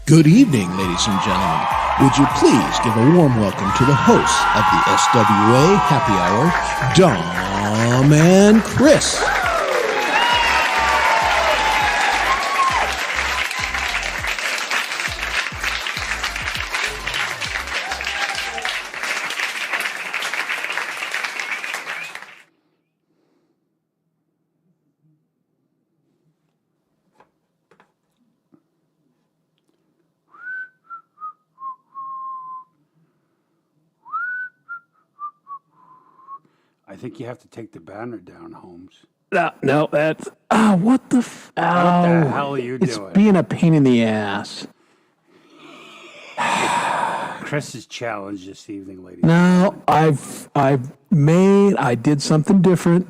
Good evening, ladies and gentlemen. Would you please give a warm welcome to the hosts of the SWA Happy Hour, Dom and Chris. I think you have to take the banner down, Holmes. No, that's what the What the hell are you it's doing? being a pain in the ass. Chris's challenge this evening, ladies. No, I did something different.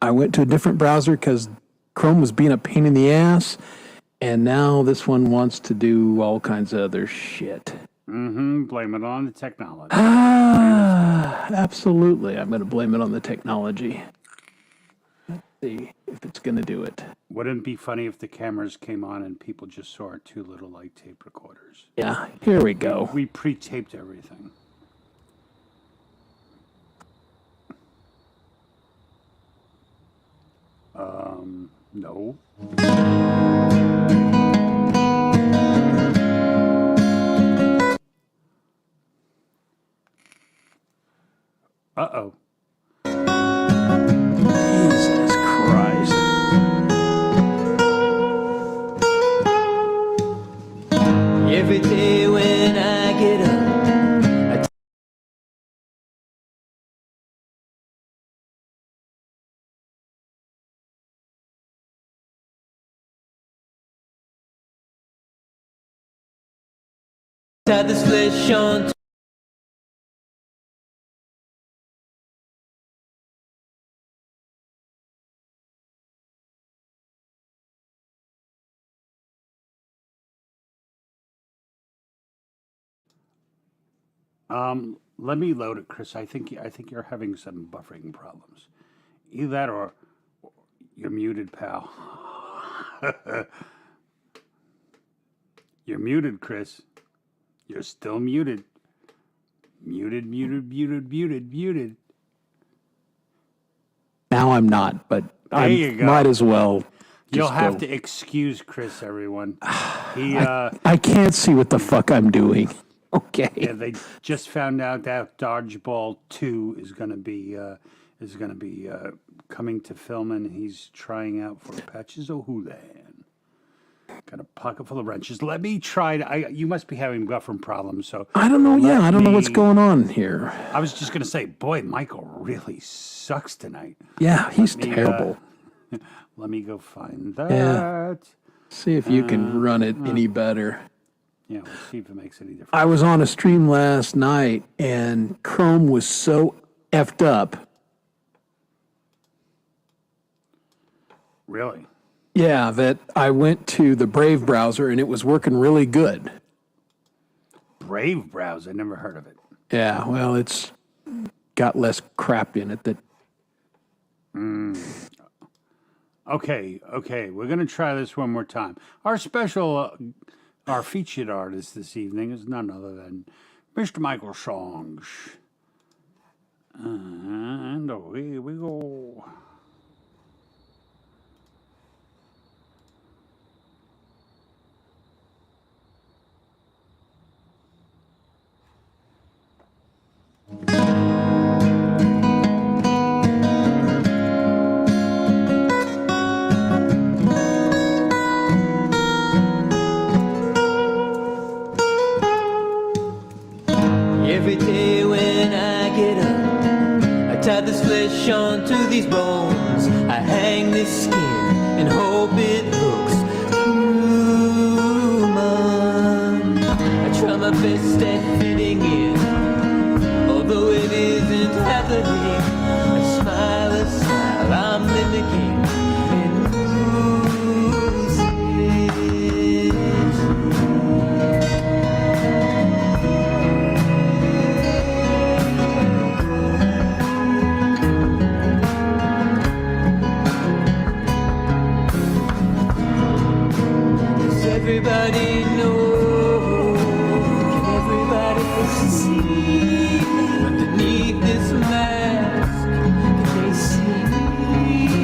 I went to a different browser because Chrome was being a pain in the ass, and now this one wants to do all kinds of other shit. Blame it on the technology. Absolutely. I'm going to blame it on the technology. Let's see if it's going to do it. Wouldn't it be funny if the cameras came on and people just saw our two little light tape recorders? Yeah, here we go. We pre-taped everything. No. Uh-oh. Jesus Christ. Every day when I get up, I tie this flesh on. Let me load it, Chris. I think you're having some buffering problems. Either that or you're muted, pal. You're muted, Chris. You're still muted. Muted. Now I'm not, but I you go. might as well. You'll just have go. to excuse Chris, everyone. He, I can't see what the fuck I'm doing. Okay. yeah, they just found out that Dodgeball 2 is going to be coming to film, and he's trying out for Patches O'Houlihan. Got a pocket full of wrenches. Let me try. You must be having buffering problems, so I don't know. Yeah, I don't know what's me- going on here. I was just going to say, boy, Michael really sucks tonight. Yeah, he's me, terrible. Let me go find that. Yeah. See if you can run it any better. Yeah, we'll see if it makes any difference. I was on a stream last night, and Chrome was so effed up. Really? Yeah, that I went to the Brave browser, and it was working really good. Brave Browse. I never heard of it. Yeah, well, it's got less crap in it that. Okay. We're going to try this one more time. Our special, our featured artist this evening is none other than Mr. Michael Songs. And away we go. Every day when I get up, I tie this flesh onto these bones. I hang this skin and hope it looks human. I try my best at fitting in, although it isn't happening. I smile a smile I'm mimicking and everybody knows underneath this mask, can they see?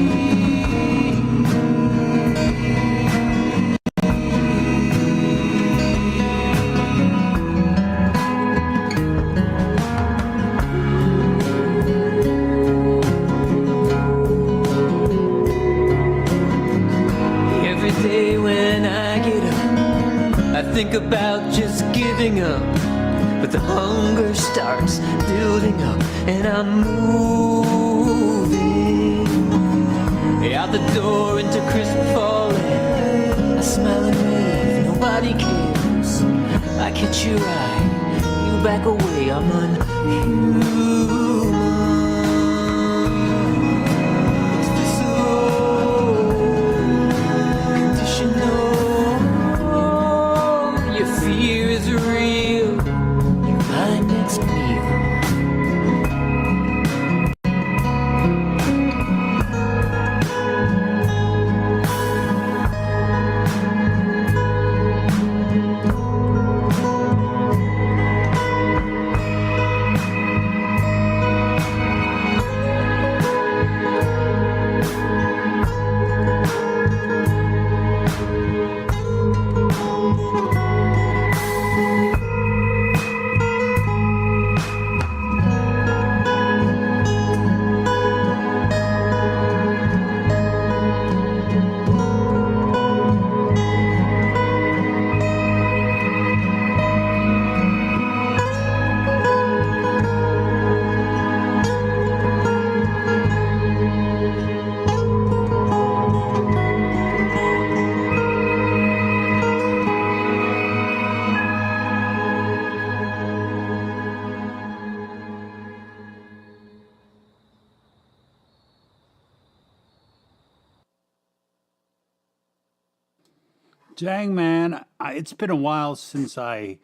Every day when I get up, I think about just giving up. But the hunger starts building up, and I'm moving out the door into crisp fall air. I smile and wave, nobody cares. I catch your eye, you back away, I'm unhuman. It's this conditional. Your fear is real. My next meal. Dang, man, it's been a while since I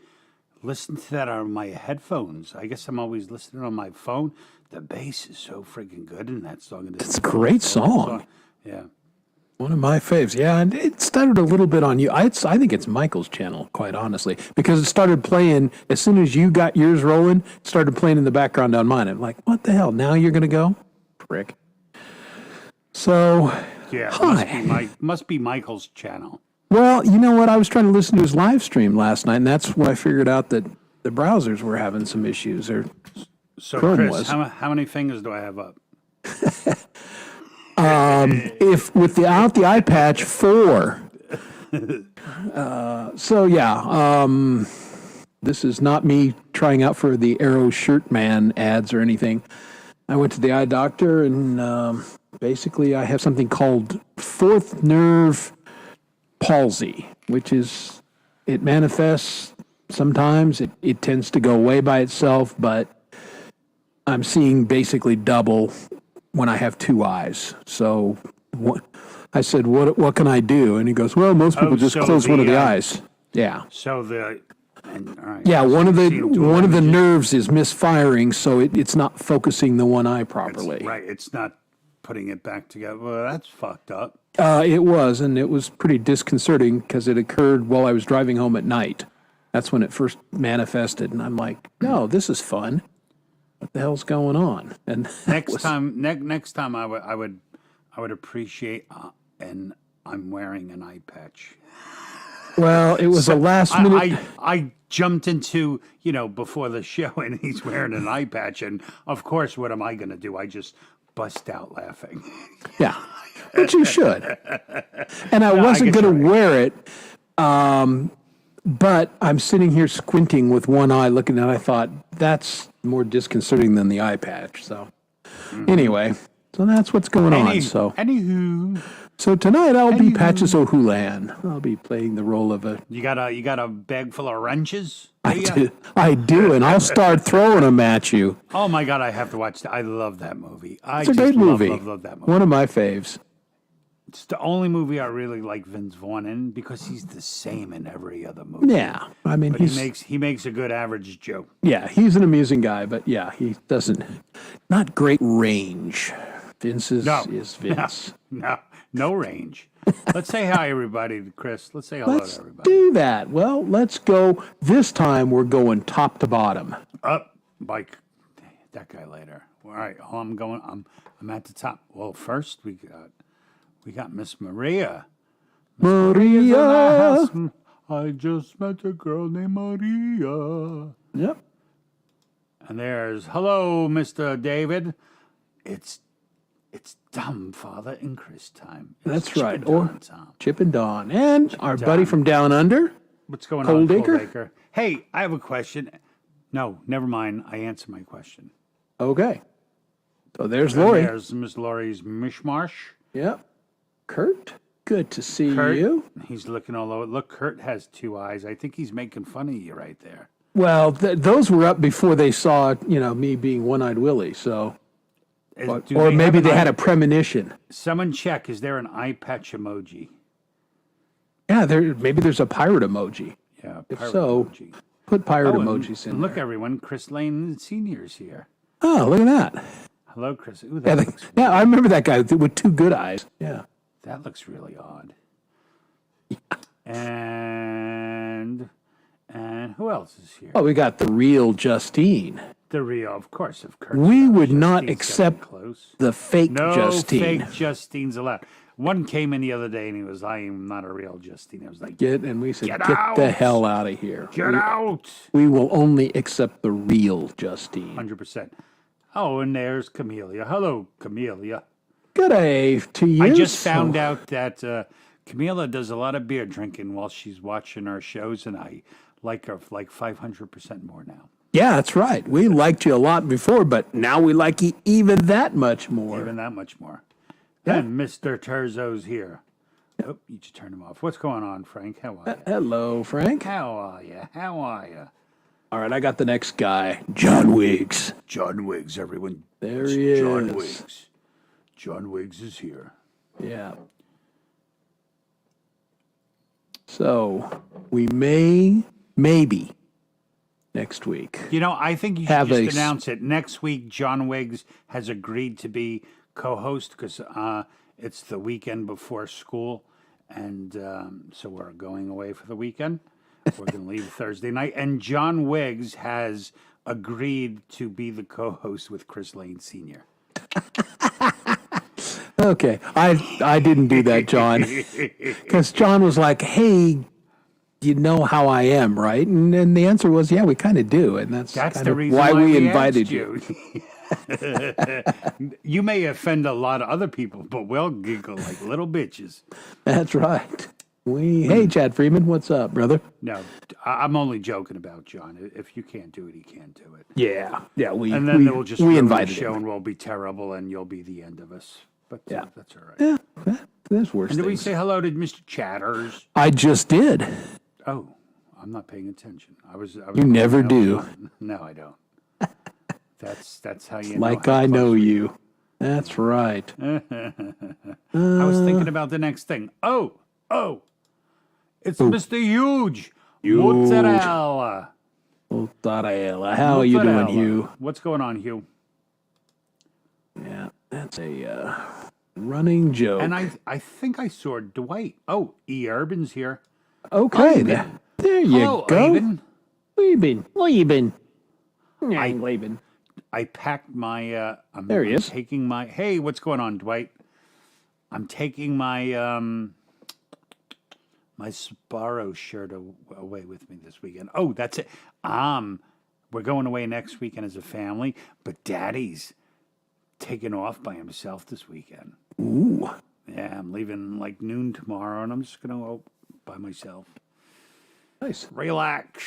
listened to that on my headphones. I guess I'm always listening on my phone. The bass is so freaking good in that song. It's a great song. Yeah. One of my faves. Yeah, and it started a little bit on you. I think it's Michael's channel, quite honestly, because it started playing as soon as you got yours rolling. It started playing in the background on mine. I'm like, what the hell? Now you're gonna go, prick. So, Yeah, hi. must be Michael's channel. Well, you know what? I was trying to listen to his live stream last night, and that's when I figured out that the browsers were having some issues. Or So, Chrome Chris, was. how many fingers do I have up? if without the eye patch, 4. So yeah, this is not me trying out for the Arrow Shirt Man ads or anything. I went to the eye doctor, and basically I have something called fourth nerve palsy, which is, it manifests sometimes. It tends to go away by itself, but I'm seeing basically double when I have 2 eyes. So I said, what can I do? And he goes, well, most people just so close one of the the, eyes. Yeah. So all right. Yeah, So one of you've the seen dual one of the images. nerves is misfiring, so it's not focusing the one eye properly. Right, it's not putting it back together. Well, that's fucked up. It was, and it was pretty disconcerting because it occurred while I was driving home at night. That's when it first manifested, and I'm like, no, this is fun. What the hell's going on? And Next time I would appreciate, and I'm wearing an eye patch. well, it was a last minute. I jumped into, before the show, and he's wearing an eye patch, and of course, what am I going to do? I just bust out laughing. Yeah, which you should. And I wasn't get going to you right. wear it, but I'm sitting here squinting with one eye looking at it. I thought, that's more disconcerting than the eye patch. So anyway, so that's what's going on. So Anywho, tonight I'll be Patches O'Houlihan. I'll be playing the role of a... you got a bag full of wrenches? I do, and I'll start throwing them at you. Oh my God, I have to watch that. I love that movie. It's a great movie. Love that movie. One of my faves. It's the only movie I really like Vince Vaughn in because he's the same in every other movie. Yeah, I mean, But he makes a good average Joe. yeah, he's an amusing guy, but yeah, he doesn't, not great range. Vince is Vince. No range. Let's say hi, everybody, Chris. Let's say hello Let's to everybody. do that. Well, let's go. This time we're going top to bottom. Up. Like that guy later. All right, I'm at the top. Well, first we got Miss Maria. Maria's in the house. I just met a girl named Maria. Yep. And there's hello, Mr. David. It's Dumb Father and Chris time. That's Chip right. and Or Don time. Chip and Don. And our buddy Don. from down under. What's going Cold on, Acre? Cold Acre? Hey, I have a question. No, never mind. I answer my question. Okay. So there's And Lori. there's Miss Laurie's mishmash. Yep. Kurt, good to see Kurt, you. he's looking all over. Look, Kurt has two eyes. I think he's making fun of you right there. Well, those were up before they saw, me being One-Eyed Willie. So, Do or they maybe have they an had eye- a premonition. Someone check. Is there an eye patch emoji? Yeah, maybe there's a pirate emoji. Yeah. If pirate so, emoji. put pirate Oh, and emojis in look, there. everyone. Chris Lane Senior's here. Oh, look at that. Hello, Chris. Ooh, Yeah, that looks yeah, I remember that guy with two good eyes. Yeah. that looks really odd. And who else is here? Oh, we got the real Justine. The real, of course, of Kurt. We would not Justine's accept gotta be close. the fake No Justine. fake Justines allowed. One came in the other day and he was, I am not a real Justine. I was like, And we said, Get get the out! hell out of here. get out! We will only accept the real Justine. 100%. Oh, and there's Camellia. Hello, Camellia. Good day to you. I just found out that Camellia does a lot of beer drinking while she's watching our shows, and I like her like 500% more now. Yeah, that's right. We liked you a lot before, but now we like you even that much more. Even that much more. And Mr. Terzo's here. Oh, you just turned him off. What's going on, Frank? How are you? Hello, Frank. How are you? How are you? All right, I got the next guy, John Wiggs. John Wiggs, everyone. There he is. John Wiggs. John Wiggs is here. Yeah. So we maybe next week. You know, I think you should Have just a- announce it. Next week, John Wiggs has agreed to be co-host because it's the weekend before school. And so we're going away for the weekend. We're going to leave Thursday night. And John Wiggs has agreed to be the co-host with Chris Lane Sr. Okay, I didn't do that, John, because John was like, "Hey, you know how I am, right?" And then the answer was, "Yeah, we kind of do," and that's That's kind the of reason why we asked invited you. You may offend a lot of other people, but we'll giggle like little bitches. That's right. Hey, Chad Freeman, what's up, brother? No, I'm only joking about John. If you can't do it, he can't do it. Yeah, we And then we'll just we ruin the invited show him. and we'll be terrible and you'll be the end of us. But Yeah. that's all right. Yeah, there's worse And do we things. say hello to Mr. Chatters? I just did. Oh, I'm not paying attention. I was You never do. No, I don't. That's how you Like know. how I know close we- you. That's right. I was thinking about the next thing. Oh, it's Mr. Huge. Mozzarella. Mozzarella. How are you doing, Mozzarella. Hugh? What's going on, Hugh? Yeah, that's a running joke. And I think I saw Dwight. Oh, E. Urban's here. Okay, Ivan. there you Hello, go. Ivan. Where you been? I- leaving. I packed my. There he I'm is. Taking my. Hey, what's going on, Dwight? I'm taking my my Sparrow shirt away with me this weekend. Oh, that's it. We're going away next weekend as a family, but Daddy's taking off by himself this weekend. Ooh. Yeah, I'm leaving like noon tomorrow, and I'm just gonna go by myself. Nice. Relax.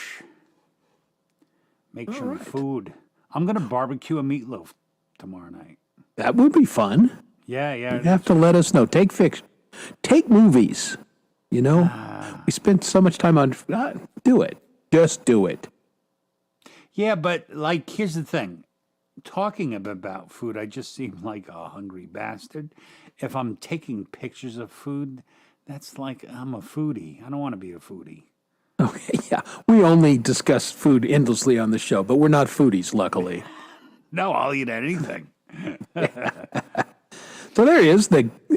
Make some right. food. I'm gonna barbecue a meatloaf tomorrow night. That would be fun. Yeah. You have to let us know. Take fiction. Take movies. You know, we spent so much time on. Do it. Just do it. Yeah, but like, here's the thing. Talking about food, I just seem like a hungry bastard. If I'm taking pictures of food, that's like I'm a foodie. I don't want to be a foodie. Okay. Yeah. We only discuss food endlessly on the show, but we're not foodies, luckily. No, I'll eat anything. So there he is,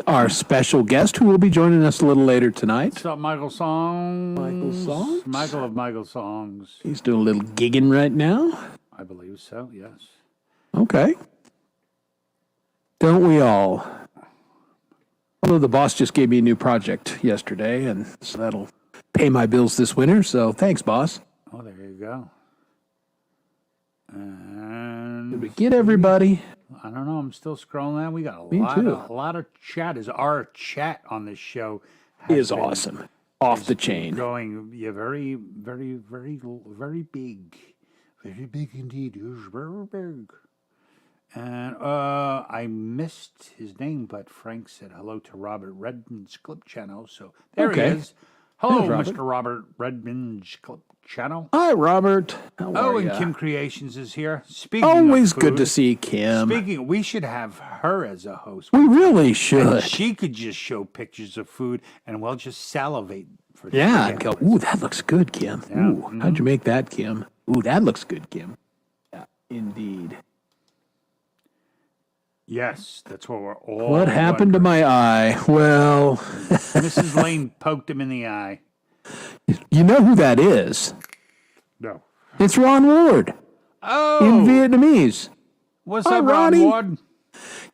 our special guest who will be joining us a little later tonight. What's up, Michael Songs? Michael Songs? Michael of Michael Songs. He's doing a little gigging right now. I believe so, yes. Okay. Don't we all? Although the boss just gave me a new project yesterday, and so that'll pay my bills this winter. So thanks, boss. Oh, there you go. And Did we get everybody? I don't know. I'm still scrolling down. We got a Me too. lot of chat. Our chat on this show Is been awesome. Off the chain. going. Yeah, very, very, very, very big. Very big indeed. It's very big. And I missed his name, but Frank said hello to Robert Redmond's Clip Channel. So there Okay. he is. Hello, There's Robert. Mr. Robert Redmond's Clip Channel. Hi, Robert. How Oh, are and ya? Kim Creations is here. Speaking Always of good to food, see Kim. Speaking, we should have her as a host. We really And should. she could just show pictures of food, and we'll just salivate for Yeah, 3 and go, hours. ooh, that looks good, Kim. Yeah. Mm-hmm. Ooh, how'd you make that, Kim? Ooh, that looks good, Kim. Yeah, indeed. Yes, that's what we're all. What happened to wondering. my eye? Well, Mrs. Lane poked him in the eye. you know who that is. No. It's Ron Ward in Oh, Vietnamese. what's Hi, up, Ron Ronnie. Ward?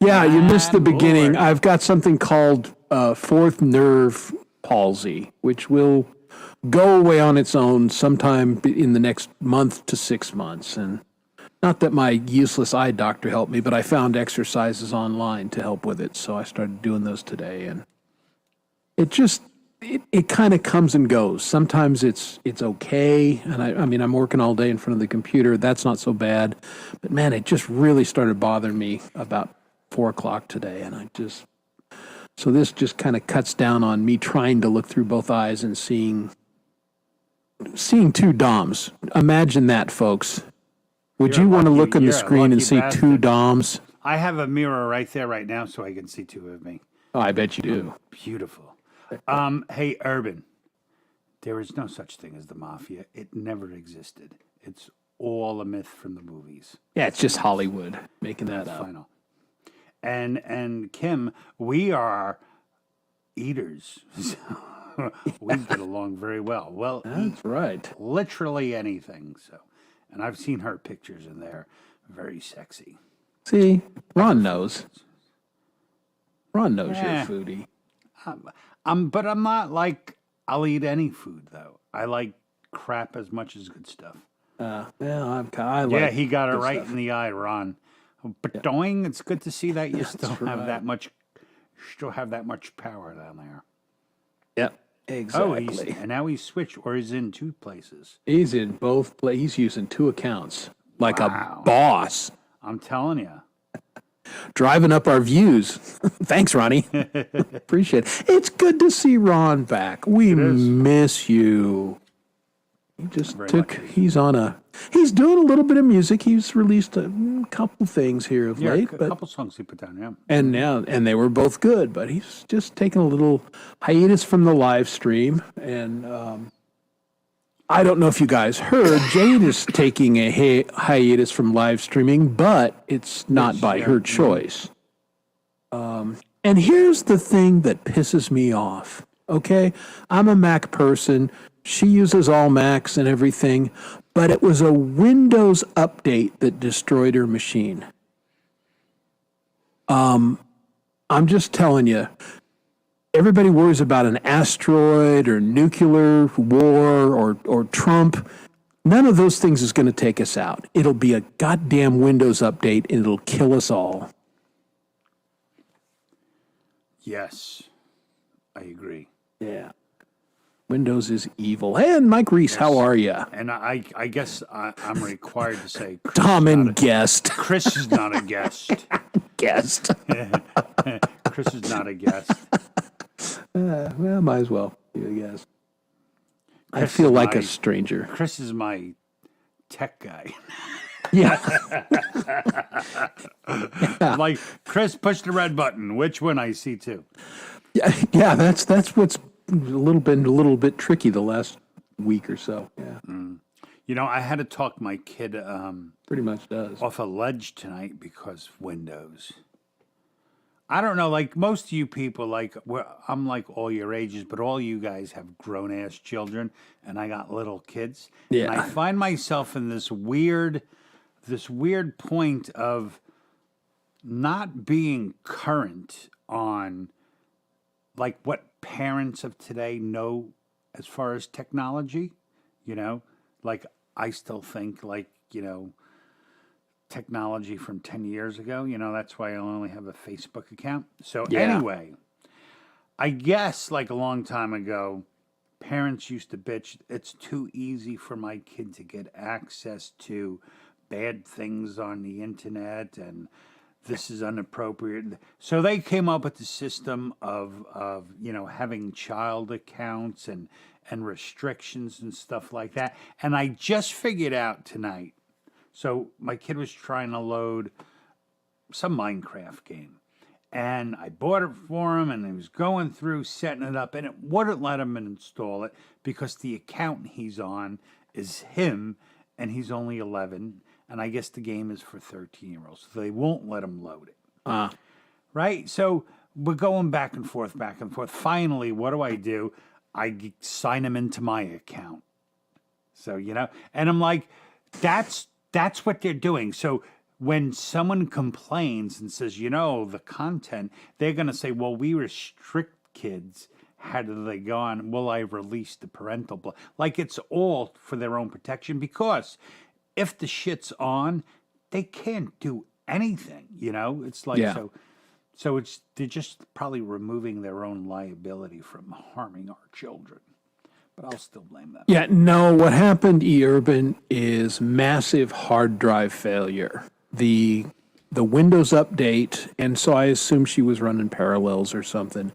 Yeah, you missed the Ron beginning. Ward. I've got something called fourth nerve palsy, which will go away on its own sometime in the next month to 6 months. And not that my useless eye doctor helped me, but I found exercises online to help with it. So I started doing those today. And it just, it kind of comes and goes. Sometimes it's okay. And I mean, I'm working all day in front of the computer. That's not so bad. But man, it just really started bothering me about 4 o'clock today. And so this just kind of cuts down on me trying to look through both eyes and seeing two DOMs. Imagine that, folks. Would You're you want to lucky- look on the you're a screen and lucky see two bastard. DOMs? I have a mirror right there, right now, so I can see two of me. Oh, I bet you do. Beautiful. Hey, Urban. There is no such thing as the mafia. It never existed. It's all a myth from the movies. Yeah, it's just Hollywood making that up. Final. And Kim, we are eaters. So we get along very well. Well, eat That's right. literally anything. So, and I've seen her pictures, and they're very sexy. See, Ron knows. Ron knows Yeah. you're a foodie. But I'm not like I'll eat any food though. I like crap as much as good stuff. I like. Yeah, he got it good right stuff. in the eye, Ron. But doing, it's good to see that you still have right. that much, power down there. Yep, Oh, exactly. and now he's switched, or he's in two places. He's in both places. He's using two accounts like Wow. a boss. I'm telling you. Driving up our views. Thanks, Ronnie. Appreciate it. It's good to see Ron back. We miss you. He just he's doing a little bit of music. He's released a couple things here of Yeah, late, a but couple songs he put down. Yeah. and they were both good, but he's just taking a little hiatus from the live stream. And I don't know if you guys heard, Jade is taking a hiatus from live streaming, but it's not by her choice. And here's the thing that pisses me off. Okay, I'm a Mac person. She uses all Macs and everything, but it was a Windows update that destroyed her machine. I'm just telling you, everybody worries about an asteroid or nuclear war or Trump. None of those things is going to take us out. It'll be a goddamn Windows update and it'll kill us all. Yes, I agree. Yeah. Windows is evil. Hey, and Mike Reese, how are you? And I guess I'm required to say Chris Tom is and not guest. Chris is not a guest. Guest. Chris is not a guest. Well, might as well be a guest. I Chris feel is like my- a stranger. Chris is my tech guy. Yeah. Like, Chris, push the red button. Which one? I see too. Yeah, that's what's a little bit tricky the last week or so. Yeah. You know, I had to talk my kid Pretty much does. off a ledge tonight because of Windows. I don't know, like most of you people, like I'm like all your ages, but all you guys have grown ass children, and I got little kids. Yeah. And I find myself in this weird this weird point of not being current on like what parents of today know as far as technology, you know? Like I still think like, technology from 10 years ago, that's why I only have a Facebook account. So anyway, I guess like a long time ago, parents used to bitch, it's too easy for my kid to get access to bad things on the internet and this is inappropriate. So they came up with the system of having child accounts and restrictions and stuff like that. And I just figured out tonight. So my kid was trying to load some Minecraft game. And I bought it for him, and he was going through setting it up, and it wouldn't let him install it because the account he's on is him, and he's only 11, and I guess the game is for 13-year-olds, so they won't let him load it. Right? So we're going back and forth, back and forth. Finally, what do? I sign him into my account. So, and I'm like, that's what they're doing. So when someone complains and says, the content, they're going to say, well, we restrict kids. How do they go on? Well, I release the parental like it's all for their own protection because if the shit's on, they can't do anything, It's like, so they're just probably removing their own liability from harming our children. But I'll still blame them. Yeah, no, what happened, E-Urban, is massive hard drive failure. The Windows update, and so I assume she was running Parallels or something,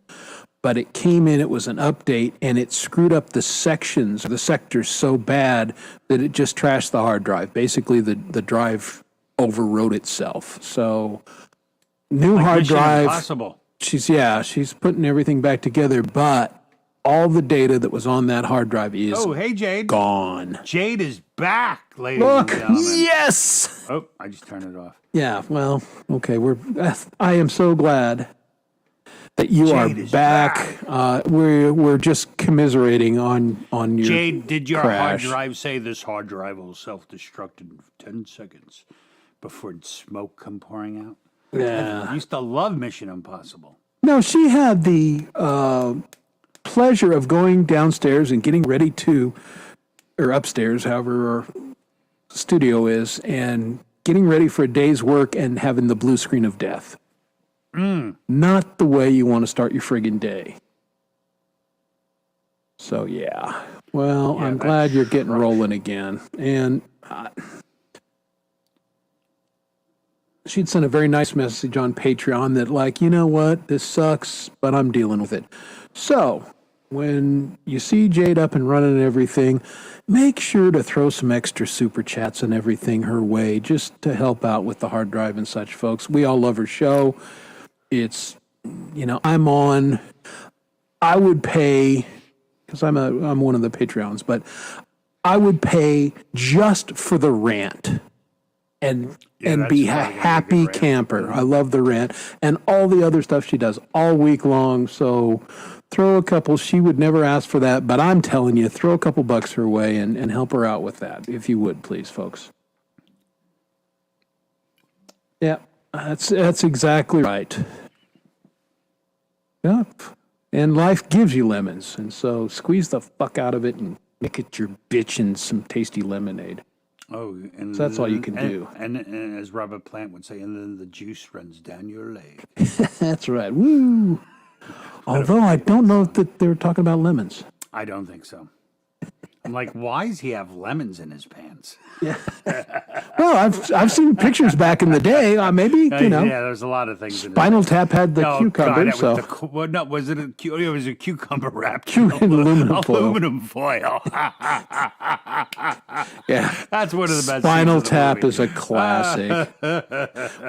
but it came in, it was an update, and it screwed up the sections, the sectors so bad that it just trashed the hard drive. Basically, the drive overwrote itself. So, new like hard Mission drive. Impossible. She's putting everything back together, but all the data that was on that hard drive is hey, Jade. gone. Jade is back, ladies Look, and gentlemen. yes. Oh, I just turned it off. Yeah, well, okay. I am so glad that you Jade are is back. We're just commiserating on your Jade, did your crash. hard drive say this hard drive will self-destruct in 10 seconds before smoke come pouring out? Yeah. I used to love Mission Impossible. No, she had the pleasure of going downstairs and getting ready or upstairs, however our studio is, and getting ready for a day's work and having the blue screen of death. Not the way you want to start your friggin' day. So, yeah. Well, I'm glad you're getting rolling again. And she'd sent a very nice message on Patreon that, like, you know what? This sucks, but I'm dealing with it. So, when you see Jade up and running and everything, make sure to throw some extra super chats and everything her way just to help out with the hard drive and such, folks. We all love her show. It's, I'm on, I would pay, because I'm one of the Patreons, but I would pay just for the rant and be a happy camper. I love the rant and all the other stuff she does all week long. So throw a couple, she would never ask for that, but I'm telling you, throw a couple bucks her way and help her out with that, if you would, please, folks. Yeah, that's exactly right. Yep. And life gives you lemons, and so squeeze the fuck out of it and make it your bitch in some tasty lemonade. Oh, and So that's all you can do. And as Robert Plant would say, and then the juice runs down your leg. That's right. Woo! Although I don't know that they were talking about lemons. I don't think so. I'm like, why does he have lemons in his pants? Yeah. Well, I've seen pictures back in the day. Maybe Yeah, there's a lot of things. Spinal Tap had the cucumber. God, was it it was a cucumber wrapped in aluminum foil. Aluminum foil. Yeah, that's one of the best. Spinal scenes of the Tap movie. is a classic.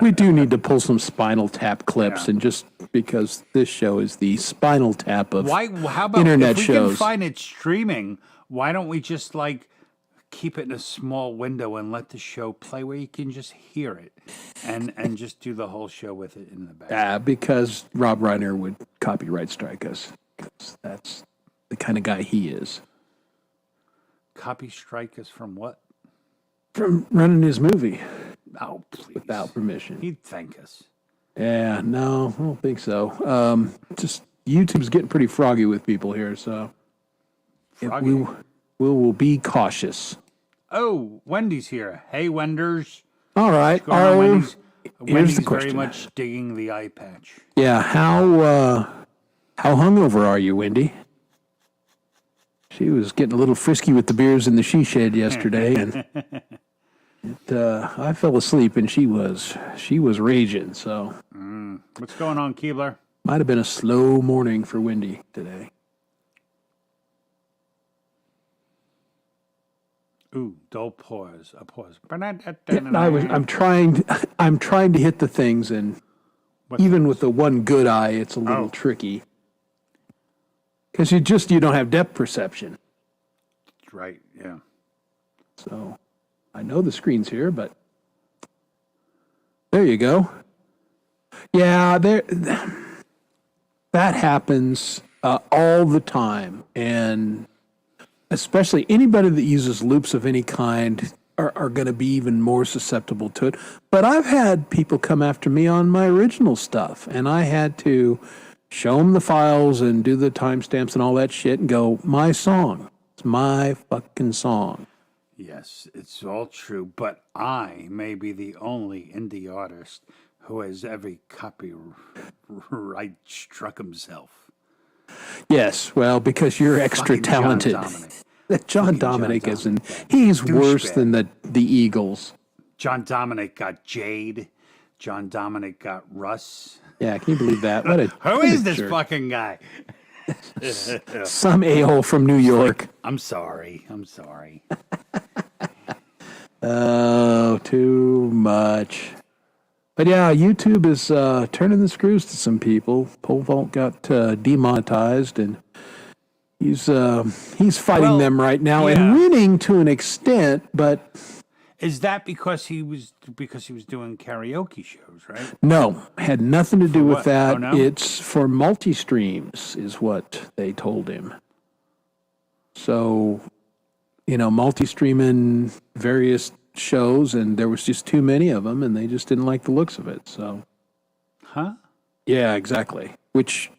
We do need to pull some Spinal Tap clips, and just because this show is the Spinal Tap of How about internet if we shows. can find it streaming? Why don't we just keep it in a small window and let the show play where you can just hear it and just do the whole show with it in the back? Because Rob Reiner would copyright strike us. Because that's the kind of guy he is. Copy strike us from what? From running his movie. Oh, please. without permission. He'd thank us. Yeah, no, I don't think so. Just YouTube's getting pretty froggy with people here, so Froggy. we will be cautious. Oh, Wendy's here. Hey, Wenders. All right. Going on, Wendy's? Here's Wendy's the very question. much digging the eye patch. Yeah, how hungover are you, Wendy? She was getting a little frisky with the beers in the she shed yesterday, and I fell asleep, and she was raging. So What's going on, Keebler? might have been a slow morning for Wendy today. Ooh, dull pause. A pause. I'm trying to hit the things, and even with the one good eye, it's a little tricky because you don't have depth perception. Right, yeah. So I know the screen's here, but there you go. Yeah, that happens all the time, and especially anybody that uses loops of any kind are going to be even more susceptible to it. But I've had people come after me on my original stuff, and I had to show them the files and do the timestamps and all that shit and go, my song. It's my fucking song. Yes, it's all true, but I may be the only indie artist who has every copyright struck himself. Yes, well, because you're extra Fucking talented. John Dominic. John Dominic isn't. He's worse than the Eagles. John Dominic got Jade. John Dominic got Russ. Yeah, can you believe that? What a Who is this fucking guy? Some a-hole from New York. I'm sorry. Oh, too much. But yeah, YouTube is turning the screws to some people. Pole vault got demonetized, and he's fighting them right now and winning to an extent. But is that because he was doing karaoke shows, right? no, had nothing to do with what? that. Oh, no? It's for multi-streams, is what they told him. So, multi-streaming various shows, and there was just too many of them, and they just didn't like the looks of it. So, yeah, exactly. Which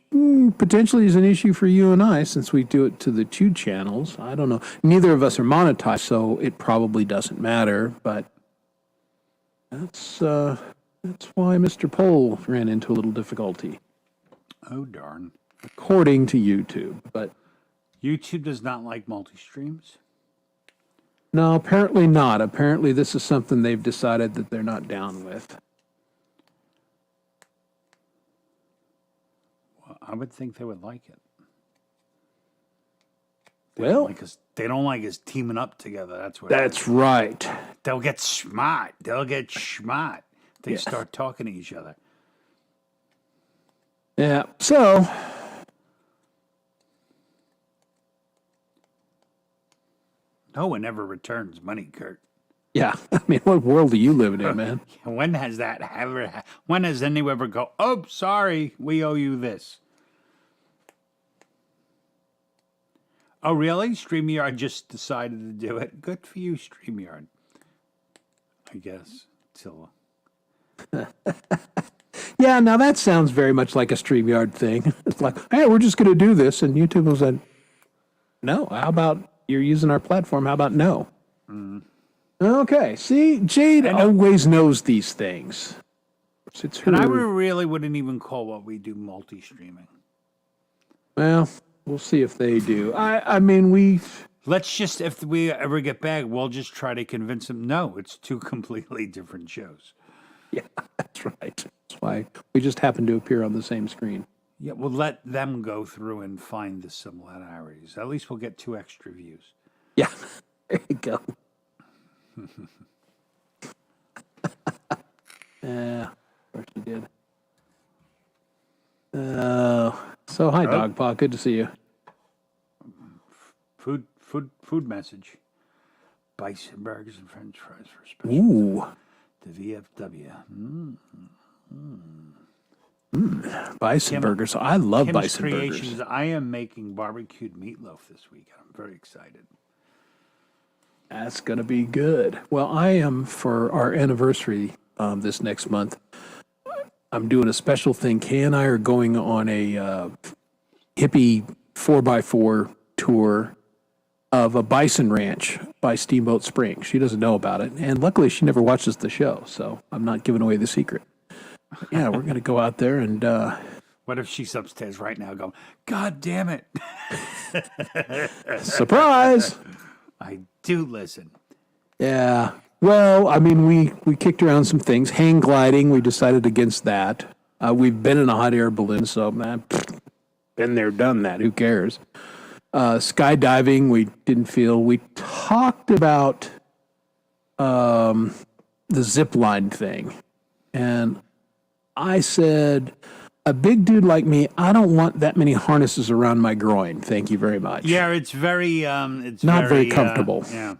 potentially is an issue for you and I, since we do it to the two channels. I don't know. Neither of us are monetized, so it probably doesn't matter. But that's why Mr. Poll ran into a little difficulty, Oh darn! according to YouTube. But YouTube does not like multi-streams. no, apparently not. Apparently, this is something they've decided that they're not down with. Well, I would think they would like it. Well, They don't like us teaming up together. That's what. that's right. They'll get smart. They start talking to each other. Yeah. So, No one ever returns money, Kurt. yeah. I mean, what world are you living in, man? When has that ever? When has anyone ever go? Oh, sorry, we owe you this. Oh, really? StreamYard just decided to do it. Good for you, StreamYard. I guess till. Yeah, now that sounds very much like a StreamYard thing. It's like, hey, we're just going to do this. And YouTube was like, no, how about you're using our platform? How about no? Okay, see, Jade always knows these things. It's her. And I really wouldn't even call what we do multi-streaming. Well, we'll see if they do. I mean, Let's just, if we ever get back, we'll just try to convince them, no, it's two completely different shows. yeah, that's right. That's why we just happen to appear on the same screen. Yeah, we'll let them go through and find the similarities. At least we'll get 2 extra views. Yeah, there you go. Yeah, of course you did. So hi, Dog Paw. Good to see you. Food message. Bison burgers and French fries for special. Ooh, The VFW. bison burgers. I love Kim's bison Creations. burgers. I am making barbecued meatloaf this week. I'm very excited. That's going to be good. Well, I am, for our anniversary this next month, I'm doing a special thing. Kay and I are going on a hippie 4x4 tour of a bison ranch by Steamboat Springs. She doesn't know about it. And luckily, she never watches the show, so I'm not giving away the secret. Yeah, we're going to go out there and... What if she's upstairs right now going, God damn it. surprise! I do listen. Yeah. Well, I mean, we kicked around some things. Hang gliding, we decided against that. We've been in a hot air balloon, so man, been there, done that. Who cares? Skydiving, we didn't feel. We talked about the zip line thing, and I said, a big dude like me, I don't want that many harnesses around my groin. Thank you very much. Yeah, it's very, it's not very comfortable. Yeah,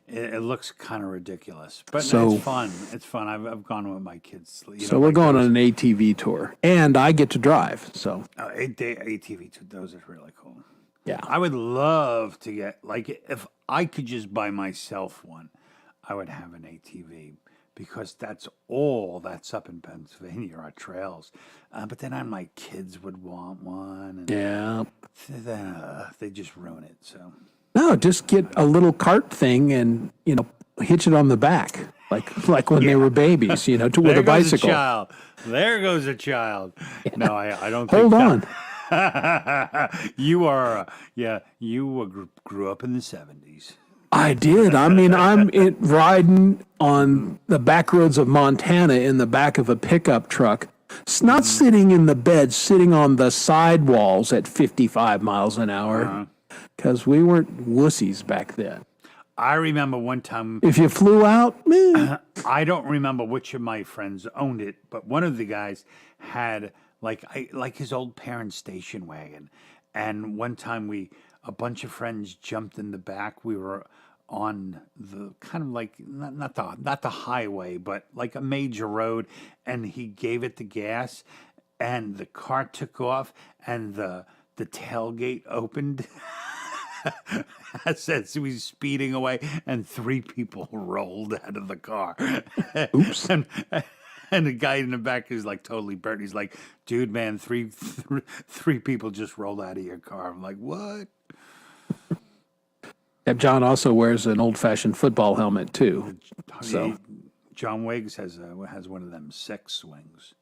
it looks kind of ridiculous, but So- it's fun. It's fun. I've gone with my kids. You So know, we're like going those- on an ATV tour, and I get to drive. So ATV. Those are really cool. yeah, I would love to get, like, if I could just buy myself one, I would have an ATV because that's all that's up in Pennsylvania are trails. But then my kids would want one, and yeah. then they just ruin it. So No, just get a little cart thing and, hitch it on the back, like when they were babies, with a there goes bicycle. a child. There goes a child. No, I don't. Hold think on. You are, you grew up in the 70s. I did. I mean, I'm riding on the back roads of Montana in the back of a pickup truck. It's not sitting in the bed, sitting on the sidewalls at 55 miles an hour because we weren't wussies back then. I remember one time, If you flew out, meh. I don't remember which of my friends owned it, but one of the guys had like his old parents' station wagon. And one time a bunch of friends jumped in the back. We were on the kind of like not the highway, but like a major road, and he gave it the gas, and the car took off, and the tailgate opened. As he was speeding away, and 3 people rolled out of the car. Oops. And the guy in the back is like totally burnt. He's like, dude, man, three people just rolled out of your car. I'm like, what? Yeah, John also wears an old-fashioned football helmet, too. So. John Wiggs has one of them 6 swings.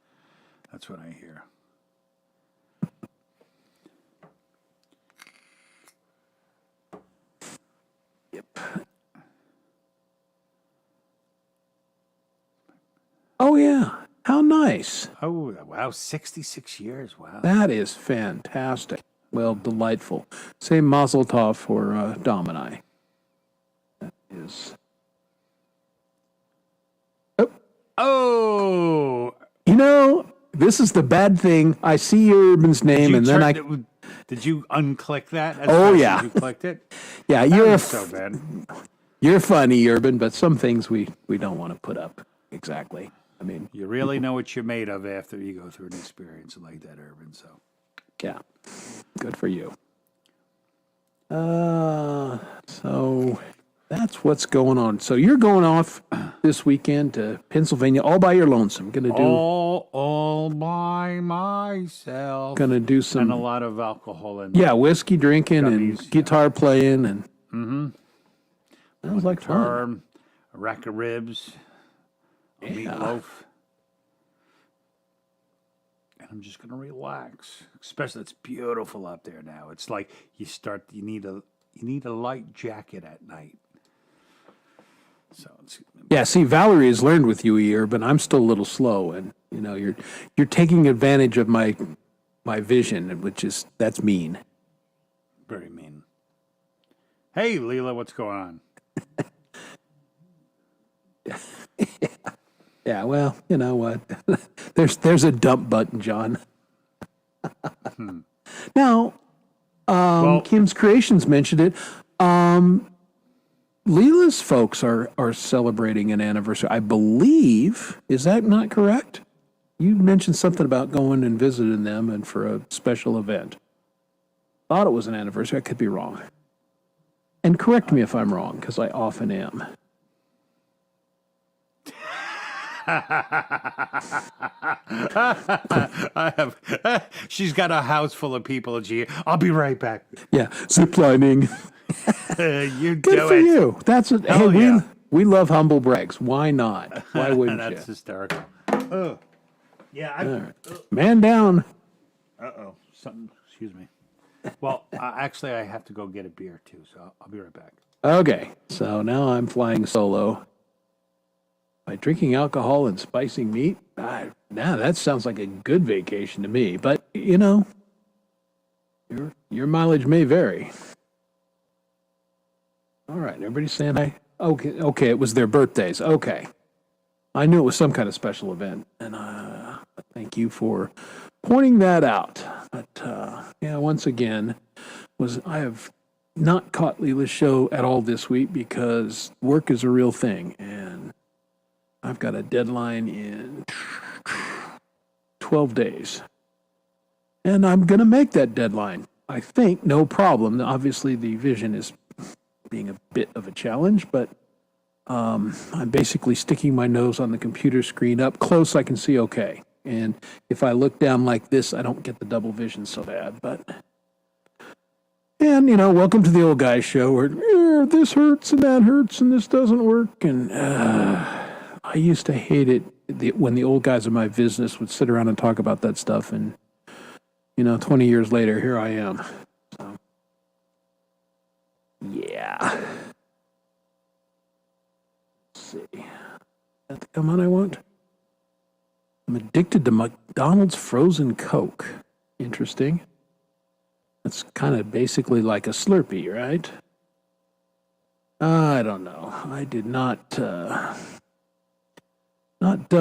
That's what I hear. Yep. Oh, yeah. How nice. Oh, wow, 66 years. Wow. That is fantastic. Well, delightful. Say Mazel Tov for Dom and I. That is. Oh, This is the bad thing. I see Urban's name, and then did you unclick that? As Oh, fast yeah. as you clicked it. Yeah, That was so bad. you're funny, Urban, but some things we don't want to put up. Exactly. I mean, You really know what you're made of after you go through an experience like that, Urban. So yeah, good for you. So that's what's going on. So you're going off this weekend to Pennsylvania all by your lonesome. Gonna do all by myself. gonna do And a some lot of alcohol and whiskey drinking and Gummies, guitar playing and sounds like fun. term, a rack of ribs, a meatloaf. And I'm just gonna relax. Especially it's beautiful up there now. It's like you need a light jacket at night. So it's Yeah, see, Valerie has learned with you, Urban. I'm still a little slow, and you're taking advantage of my vision, that's mean. very mean. Hey, Leela, what's going on? Yeah, well, you know what? there's a dump button, John. Now, Well, Kim's Creations mentioned it. Leela's folks are celebrating an anniversary, I believe. Is that not correct? You mentioned something about going and visiting them and for a special event. Thought it was an anniversary. I could be wrong. And correct me if I'm wrong, because I often am. I have. She's got a house full of people. I'll be right back. Yeah, ziplining. You Good do for it. you. That's it. Hey, Hell yeah. we love humble brags. Why not? Why wouldn't That's you? hysterical. Oh, yeah. Man down. Something. Excuse me. Well, actually, I have to go get a beer too, so I'll be right back. Okay, so now I'm flying solo. By drinking alcohol and spicing meat, that sounds like a good vacation to me. But you know, your mileage may vary. All right, everybody's saying hi. Okay, it was their birthdays. Okay, I knew it was some kind of special event, and thank you for pointing that out. But yeah, once again, I have not caught Leela's show at all this week because work is a real thing, and I've got a deadline in 12 days. And I'm going to make that deadline. I think no problem. Obviously, the vision is being a bit of a challenge, but I'm basically sticking my nose on the computer screen. Up close, I can see okay. And if I look down like this, I don't get the double vision so bad. And, you know, welcome to the old guy show where this hurts and that hurts and this doesn't work. And I used to hate it when the old guys in my business would sit around and talk about that stuff. And, you know, 20 years later, here I am. So, yeah. Let's see. Is that the comment I want? I'm addicted to McDonald's frozen Coke. Interesting. That's kind of basically like a Slurpee, right? I don't know. I did not done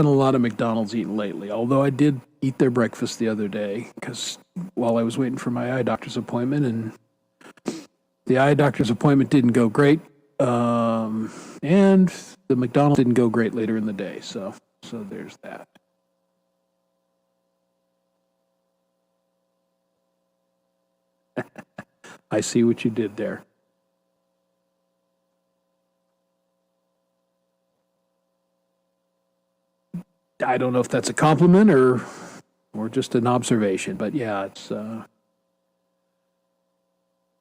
a lot of McDonald's eating lately, although I did eat their breakfast the other day because while I was waiting for my eye doctor's appointment, and the eye doctor's appointment didn't go great, and the McDonald's didn't go great later in the day, so there's that. I see what you did there. I don't know if that's a compliment or just an observation, but yeah, it's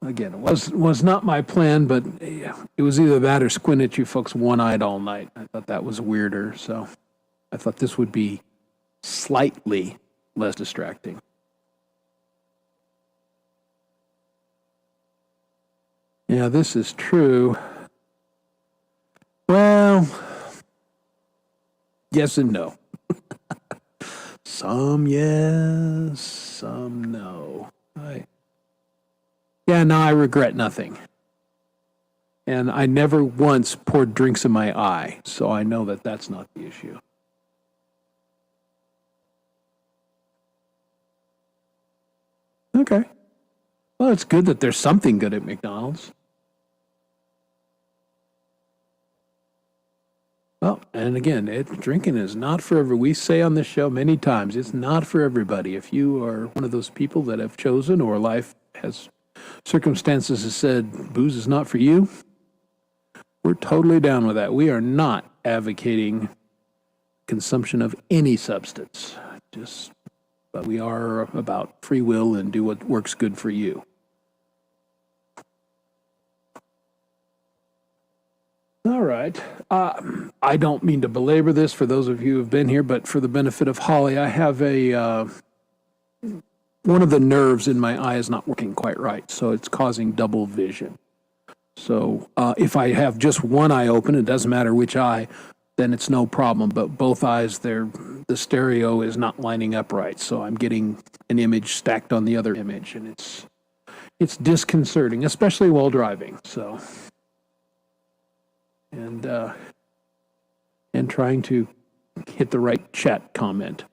again, it was not my plan, but it was either that or squint at you folks one-eyed all night. I thought that was weirder, so I thought this would be slightly less distracting. Yeah, this is true. Well, yes and no. Some yes, some no. I regret nothing. And I never once poured drinks in my eye, so I know that that's not the issue. Okay. Well, it's good that there's something good at McDonald's. Well, and again, drinking is not for everyone. We say on this show many times, it's not for everybody. If you are one of those people that have chosen or life has circumstances that said booze is not for you, we're totally down with that. We are not advocating consumption of any substance. But we are about free will and do what works good for you. All right. I don't mean to belabor this for those of you who have been here, but for the benefit of Holly, I have one of the nerves in my eye is not working quite right, so it's causing double vision. So if I have just one eye open, it doesn't matter which eye, then it's no problem. But both eyes, the stereo is not lining up right, so I'm getting an image stacked on the other image, and it's disconcerting, especially while driving. So. And trying to hit the right chat comment.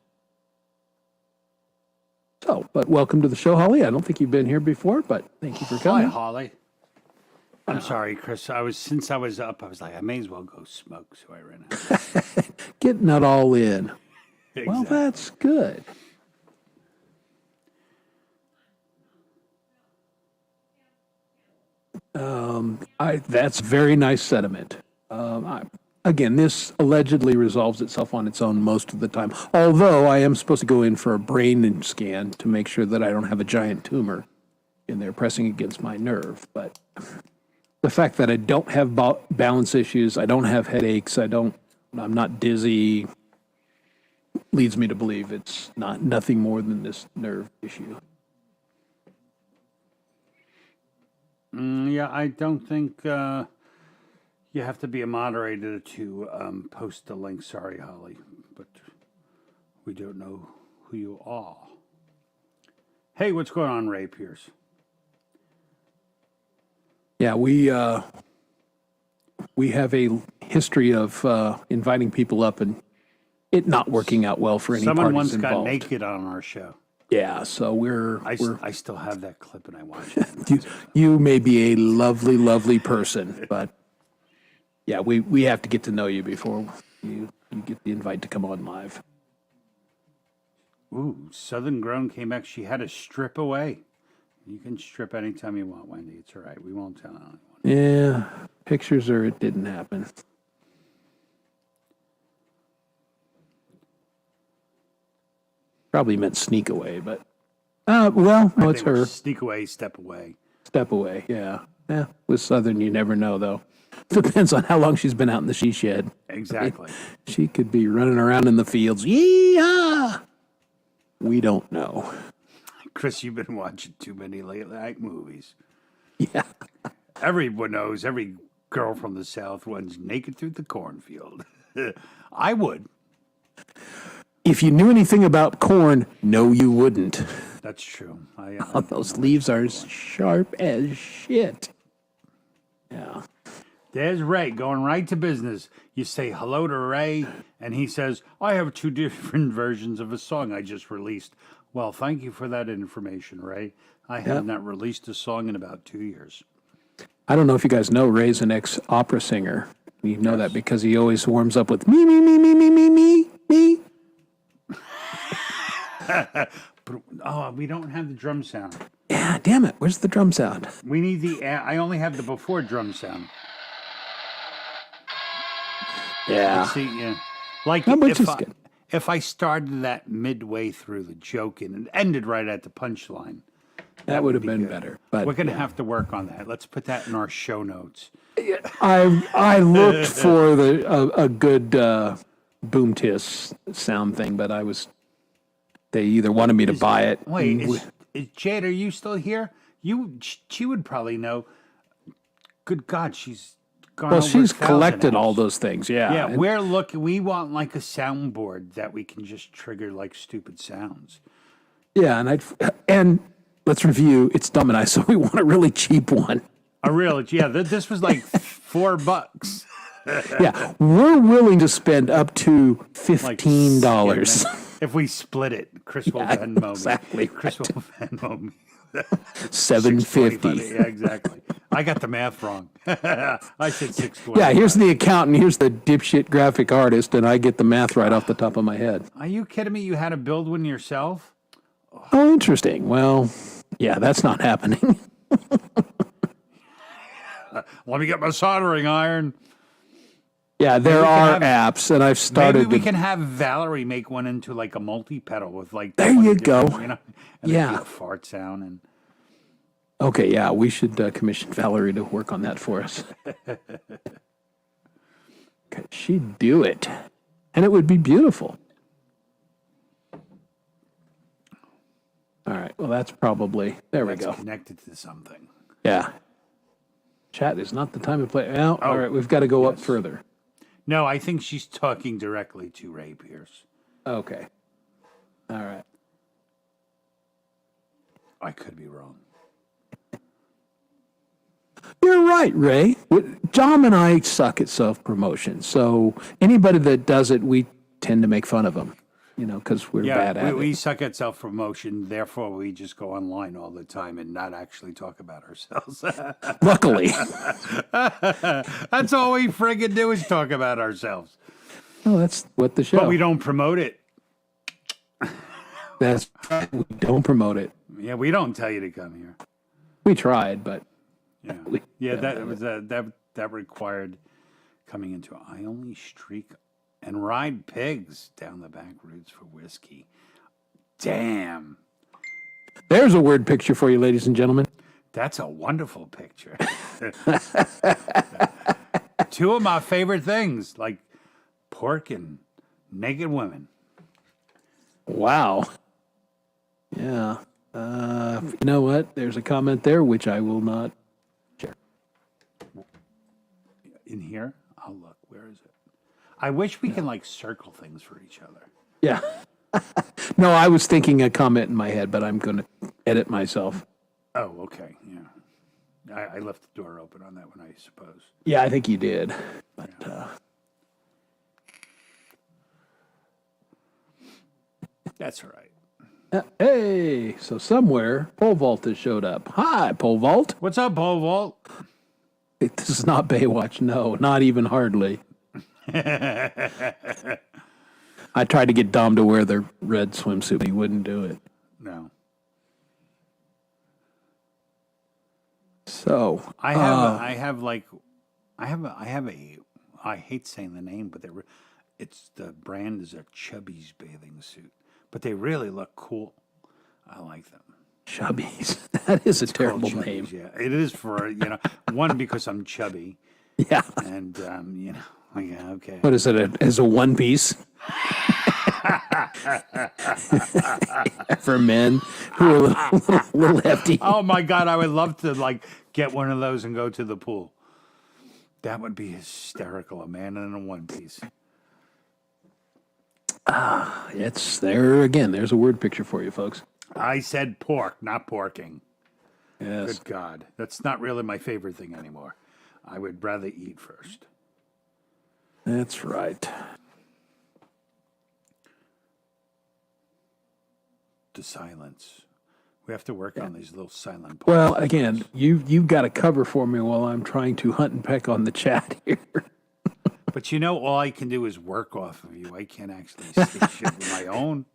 So, but welcome to the show, Holly. I don't think you've been here before, but thank you for coming. Hi, Holly. I'm sorry, Chris. Since I was up, I was like, I may as well go smoke, so I ran out. Getting it all in. Exactly. Well, that's good. That's very nice sentiment. Again, this allegedly resolves itself on its own most of the time. Although I am supposed to go in for a brain scan to make sure that I don't have a giant tumor in there pressing against my nerve. But the fact that I don't have balance issues, I don't have headaches, I'm not dizzy, leads me to believe it's nothing more than this nerve issue. Yeah, I don't think you have to be a moderator to post the link. Sorry, Holly, but we don't know who you are. Hey, what's going on, Ray Pierce? Yeah, we have a history of inviting people up and it not working out well for any Someone parties once got involved. naked on our show. Yeah, so I still have that clip and I watch it. you may be a lovely, lovely person, but yeah, we have to get to know you before you get the invite to come on live. Ooh, Southern Grown came back. She had to strip away. You can strip anytime you want, Wendy. It's all right. We won't tell anyone. Yeah, pictures or it didn't happen. Probably meant sneak away, but well, no, it's They were her. Sneak away, step away. Step away, yeah. Yeah, with Southern, you never know, though. Depends on how long she's been out in the she shed. Exactly. She could be running around in the fields. Yeehaw! We don't know. Chris, you've been watching too many late night movies. Yeah. Everyone knows every girl from the South runs naked through the cornfield. I would. If you knew anything about corn, no, you wouldn't. That's true. Those leaves are sharp as shit. Yeah. There's Ray going right to business. You say hello to Ray, and he says, I have 2 different versions of a song I just released. Well, thank you for that information, Ray. I have not released a song in about 2 years. I don't know if you guys know Ray's an ex-opera singer. You know that because he always warms up with me, me, me, me, me, me, me, me. Oh, we don't have the drum sound. Yeah, damn it. Where's the drum sound? We need I only have the before drum sound. Yeah. See, yeah. Like Which is good. if I started that midway through the joke and it ended right at the punchline, That would have be been good. better. But we're gonna have to work on that. Let's put that in our show notes. I looked for a good boom tiss sound thing, but they either wanted me to buy it. Wait, and is Jade? Are you still here? She would probably know. Good God, she's gone. well, over she's 1,000 collected all apps. those things. Yeah. Yeah, And- we're looking. We want like a soundboard that we can just trigger like stupid sounds. yeah, and let's review. It's Dumb and I, so we want a really cheap one. A real, yeah. This was like $4. Yeah, we're willing to spend up to Like $15. yeah, if we split it, Chris will Venmo me. exactly Chris will Venmo me. $7.50. Yeah, exactly. I got the math wrong. I said $6.20. Yeah, here's the accountant. Here's the dipshit graphic artist, and I get the math right off the top of my head. Are you kidding me? You had to build one yourself? Oh, interesting. Well, yeah, that's not happening. Let me get my soldering iron. Yeah, there we are can have- apps, and I've started. Maybe we to- can have Valerie make one into like a multi-pedal with like. There 20 you go. different, You know, and it'd Yeah. be a fart sound and. Okay, yeah, we should commission Valerie to work on that for us. Could she do it? And it would be beautiful. All right, well, that's probably, there we That's go. connected to something. Yeah. Chat is not the time to play. Well, Oh, all right, we've got to go up further. No, I think she's talking directly to Ray Pierce. Okay. All right. I could be wrong. You're right, Ray. John and I suck at self-promotion, so anybody that does it, we tend to make fun of them, because we're bad at we it. suck at self-promotion. Therefore, we just go online all the time and not actually talk about ourselves. Luckily. That's all we friggin' do is talk about ourselves. Oh, that's what the show. But we don't promote it. We don't promote it. Yeah, we don't tell you to come here. We tried, but Yeah, that was that required coming into. I only streak and ride pigs down the back roads for whiskey. Damn, There's a word picture for you, ladies and gentlemen. that's a wonderful picture. Two of my favorite things, like pork and naked women. Wow. Yeah. You know what? There's a comment there which I will not share. In here, I'll look. Where is it? I wish we can like circle things for each other. Yeah. No, I was thinking a comment in my head, but I'm going to edit myself. Oh, okay. Yeah. I left the door open on that one, I suppose. Yeah, I think you did. But That's all right. hey, so somewhere Pole Vault has showed up. Hi, Pole Vault. What's up, Pole Vault? This is not Baywatch. No, not even hardly. I tried to get Dom to wear the red swimsuit, but he wouldn't do it. No. So I hate saying the name, but the brand is a Chubby's bathing suit, but they really look cool. I like them. Chubbies. That is a terrible Called name. Chubbies, yeah, it is for one because I'm chubby, Yeah. and yeah, okay. What is it? As a one piece? For men who are a little hefty. Oh my God, I would love to get one of those and go to the pool. That would be hysterical. A man in a one piece. It's there again. There's a word picture for you, folks. I said pork, not porking. Yes. Good God. That's not really my favorite thing anymore. I would rather eat first. That's right. The silence. We have to work on these little silent parts. Well, again, you've got to cover for me while I'm trying to hunt and peck on the chat here. But all I can do is work off of you. I can't actually say shit with my own.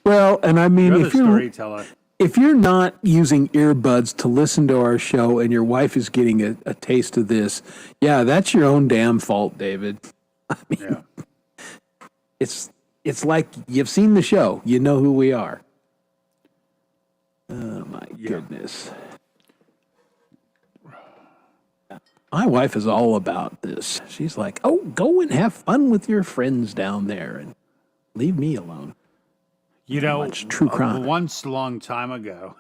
Well, and I mean, You're the if you're storyteller. if you're not using earbuds to listen to our show and your wife is getting a taste of this, yeah, that's your own damn fault, David. I mean, Yeah. it's like you've seen the show. You know who we are. Oh, my goodness. My wife is all about this. She's like, oh, go and have fun with your friends down there and leave me alone. Much true crime. Once a long time ago,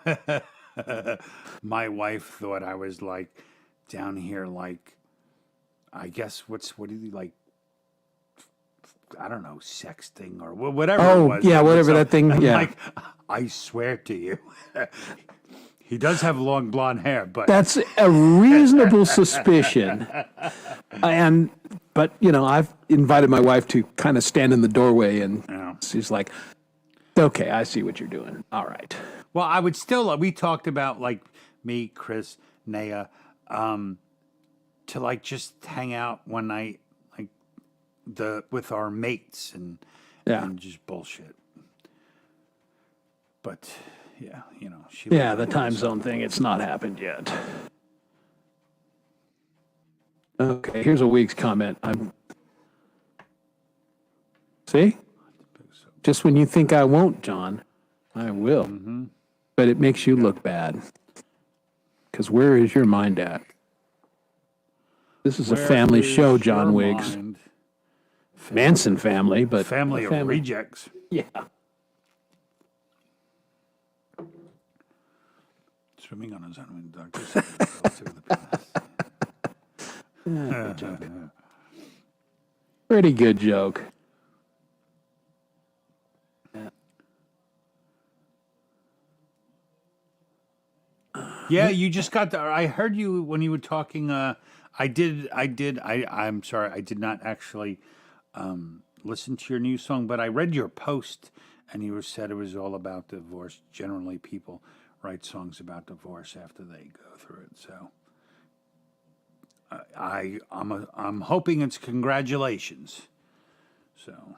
my wife thought I was down here I guess what do you like? I don't know, sexting or whatever it was. Yeah, whatever that thing. I'm Yeah. I swear to you, he does have long blonde hair, but That's a reasonable suspicion. But I've invited my wife to kind of stand in the doorway, and she's like, okay, I see what you're doing. All right. well, I would still. We talked about me, Chris, Naya, to just hang out one night, with our mates and just bullshit. But yeah, she. Yeah, the time zone thing, it's not happened yet. Okay, here's a week's comment. See? Just when you think I won't, John, I will. Mm-hmm. But it makes you look bad. Because where is your mind at? This is a family show, John Wiggs. Manson family, but Family of rejects. Yeah. Swimming on his own doctor. Pretty good joke. Yeah, you just got the. I heard you when you were talking. I'm sorry, I did not actually listen to your new song, but I read your post, and you said it was all about divorce. Generally, people write songs about divorce after they go through it. So, I'm hoping it's congratulations. So,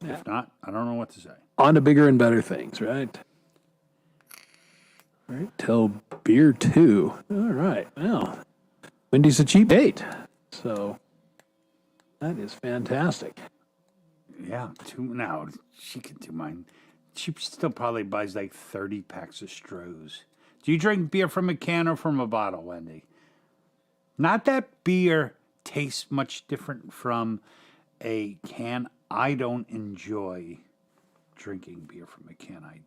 if not, I don't know what to say. On to bigger and better things, right? All right, till beer 2. All right, well, Wendy's a cheap date. So that is fantastic. Yeah, now she can do mine. She still probably buys like 30 packs of Strohs. Do you drink beer from a can or from a bottle, Wendy? Not that beer tastes much different from a can. I don't enjoy drinking beer from a can. I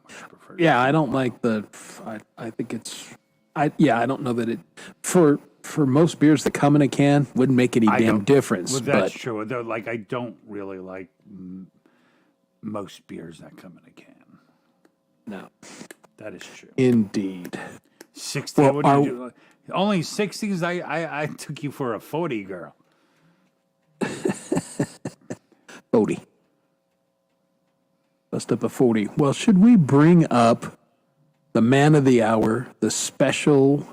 much prefer. Yeah, I don't like I think it's. I don't know that it for most beers that come in a can wouldn't make any damn difference. Well, that's but true. Though, like, I don't really like most beers that come in a can. no, That is true. indeed. 60. Well, What did you do? Only 60s? I took you for a 40 girl. 40. Bust up a 40. Well, should we bring up the man of the hour, the special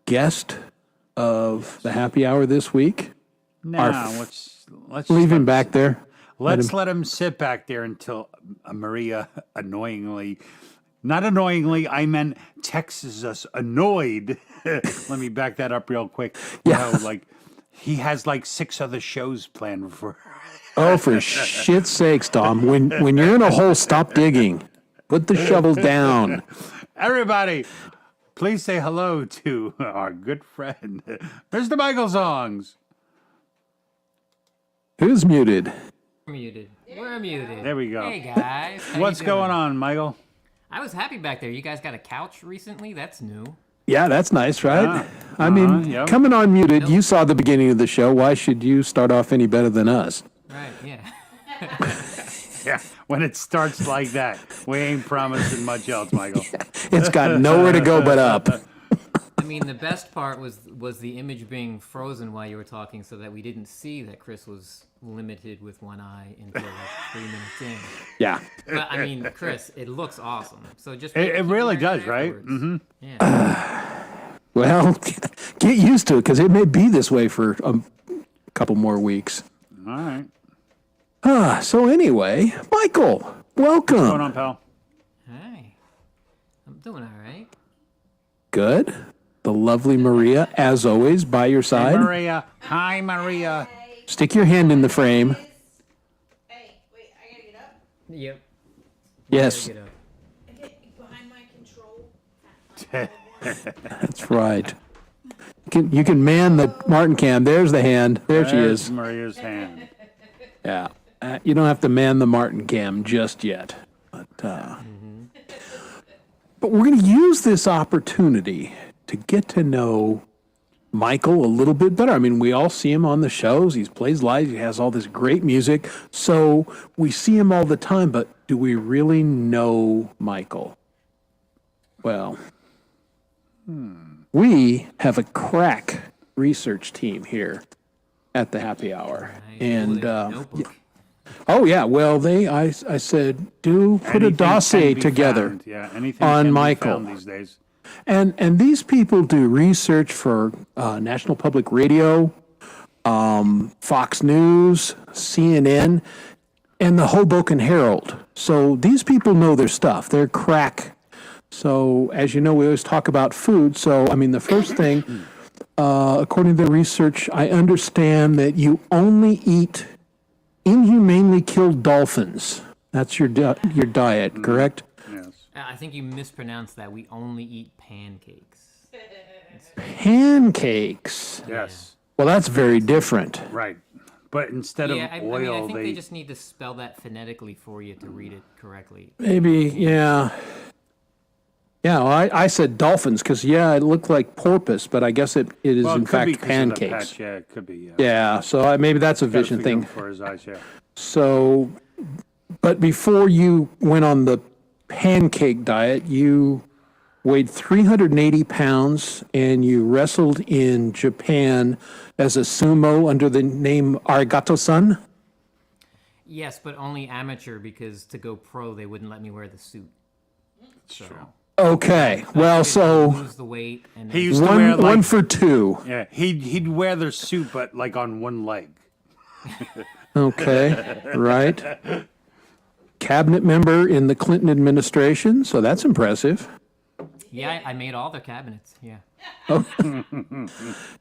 guest of the happy hour this week? Nah, let's Leave him let- back there. Let him sit back there until Maria annoyingly, not annoyingly, I meant texts us annoyed. Let me back that up real quick. Yeah. You know, like he has like 6 other shows planned for. Oh, for shit's sakes, Tom. When you're in a hole, stop digging. Put the shovel down. Everybody, please say hello to our good friend, Mr. Michael Songs. Who's muted? Muted. We're muted. There we go. Hey guys. How What's you doing? going on, Michael? I was happy back there. You guys got a couch recently? That's new. Yeah, that's nice, right? I mean, yep. coming on muted, you saw the beginning of the show. Why should you start off any better than us? Right, yeah. Yeah, when it starts like that, we ain't promising much else, Michael. It's got nowhere to go but up. I mean, the best part was the image being frozen while you were talking so that we didn't see that Chris was limited with one eye until like 3 minutes in. Yeah. But I mean, Chris, it looks awesome. So just It keep really wearing does, it right? afterwards. Mm-hmm. Yeah. Well, get used to it because it may be this way for a couple more weeks. All right. So anyway, Michael, What's going welcome. on, pal? Hi. I'm doing all right. Good. The lovely Maria, as always, by your Hey, side. Maria. Hi, Maria. Stick your hand in the frame. Hey, wait, I gotta get up. Yep. Yes, Get up. Get behind my control. that's right. You can man the Martin cam. There's the hand. There she There's is. Maria's hand. Yeah. You don't have to man the Martin cam just yet. But we're going to use this opportunity to get to know Michael a little bit better. I mean, we all see him on the shows. He plays live. He has all this great music. So we see him all the time, but do we really know Michael? Well, we have a crack research team here at the happy hour. And Notebook. oh yeah, well I said put a Anything dossier can be together. found. Yeah, anything on can Michael. be found these days. And these people do research for National Public Radio, Fox News, CNN, and the Hoboken Herald. So these people know their stuff. They're crack. So as you know, we always talk about food. So I mean, the first thing, according to the research, I understand that you only eat inhumanely killed dolphins. That's your diet, correct? Yes. I think you mispronounced that. We only eat pancakes. Pancakes. Yes. Well, that's very different. Right. But instead Yeah, of I oil, mean, I think they they just need to spell that phonetically for you to read it correctly. Maybe, yeah. Yeah, well, I said dolphins because, yeah, it looked like porpoise, but I guess it is, well, in it could be fact, 'cause of the pancakes. patch. Yeah, it could be. Yeah. Yeah, so maybe that's a Gotta vision forgive him thing. for his eyes. Yeah. So, but before you went on the pancake diet, you weighed 380 pounds and you wrestled in Japan as a sumo under the name Arigato-san. Yes, but only amateur because to go pro, they wouldn't let me wear the suit. So Okay, well, so lose the weight and He then- used to wear one like for two. yeah. He'd wear the suit, but like on one leg. Okay, right. cabinet member in the Clinton administration, so that's impressive. Yeah, I made all their cabinets. Yeah.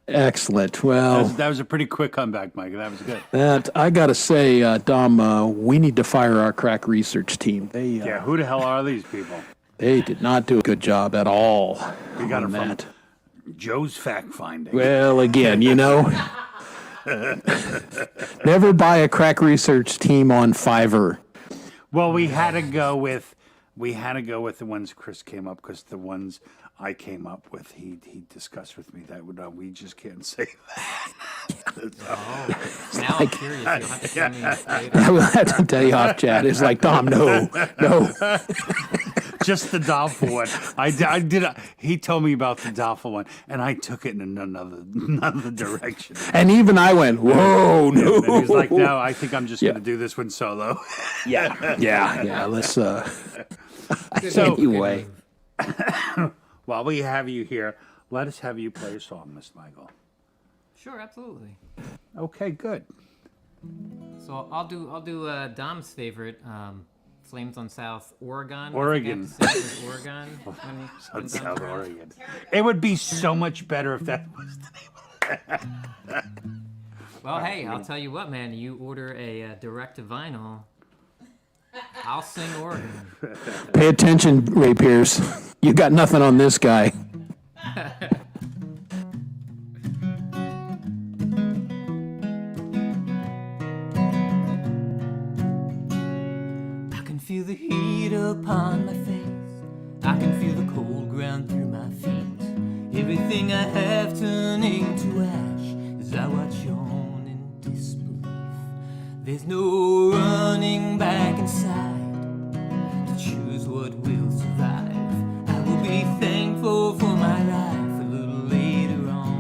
Excellent. Well, That was a pretty quick comeback, Mike. That was good. that I got to say, Dom, we need to fire our crack research team. Yeah, who the hell are these people? They did not do a good job at all. We got on it from that. Joe's fact finding. Well, again, never buy a crack research team on Fiverr. Well, we had to go with the ones Chris came up because the ones I came up with he discussed with me that we just can't say that. Now I'm curious. You'll have to tell me later. I will have to tell you off chat. It's like, Dom, no. Just the Doffel one. I did. He told me about the Doffel one, and I took it in another direction. And even I went, whoa, no. And he's like, no, I think I'm just going to do this one solo. Yeah. Let's. Good So- move, good Anyway. move. While we have you here, let us have you play a song, Miss Michael. Sure, absolutely. Okay, good. So I'll do Dom's favorite, Flames on South Oregon. Oregon. I think I have to say it was Oregon. when South Dom's around. Oregon. It would be so much better if that was the name. Well, hey, I'll tell you what, man. You order a direct-to-vinyl, I'll sing Oregon. Pay attention, Ray Pierce. You got nothing on this guy. I can feel the heat upon my face. I can feel the cold ground through my feet. Everything I have turning to ash as I watch on in disbelief. There's no running back inside to choose what will survive. I will be thankful for my life a little later on.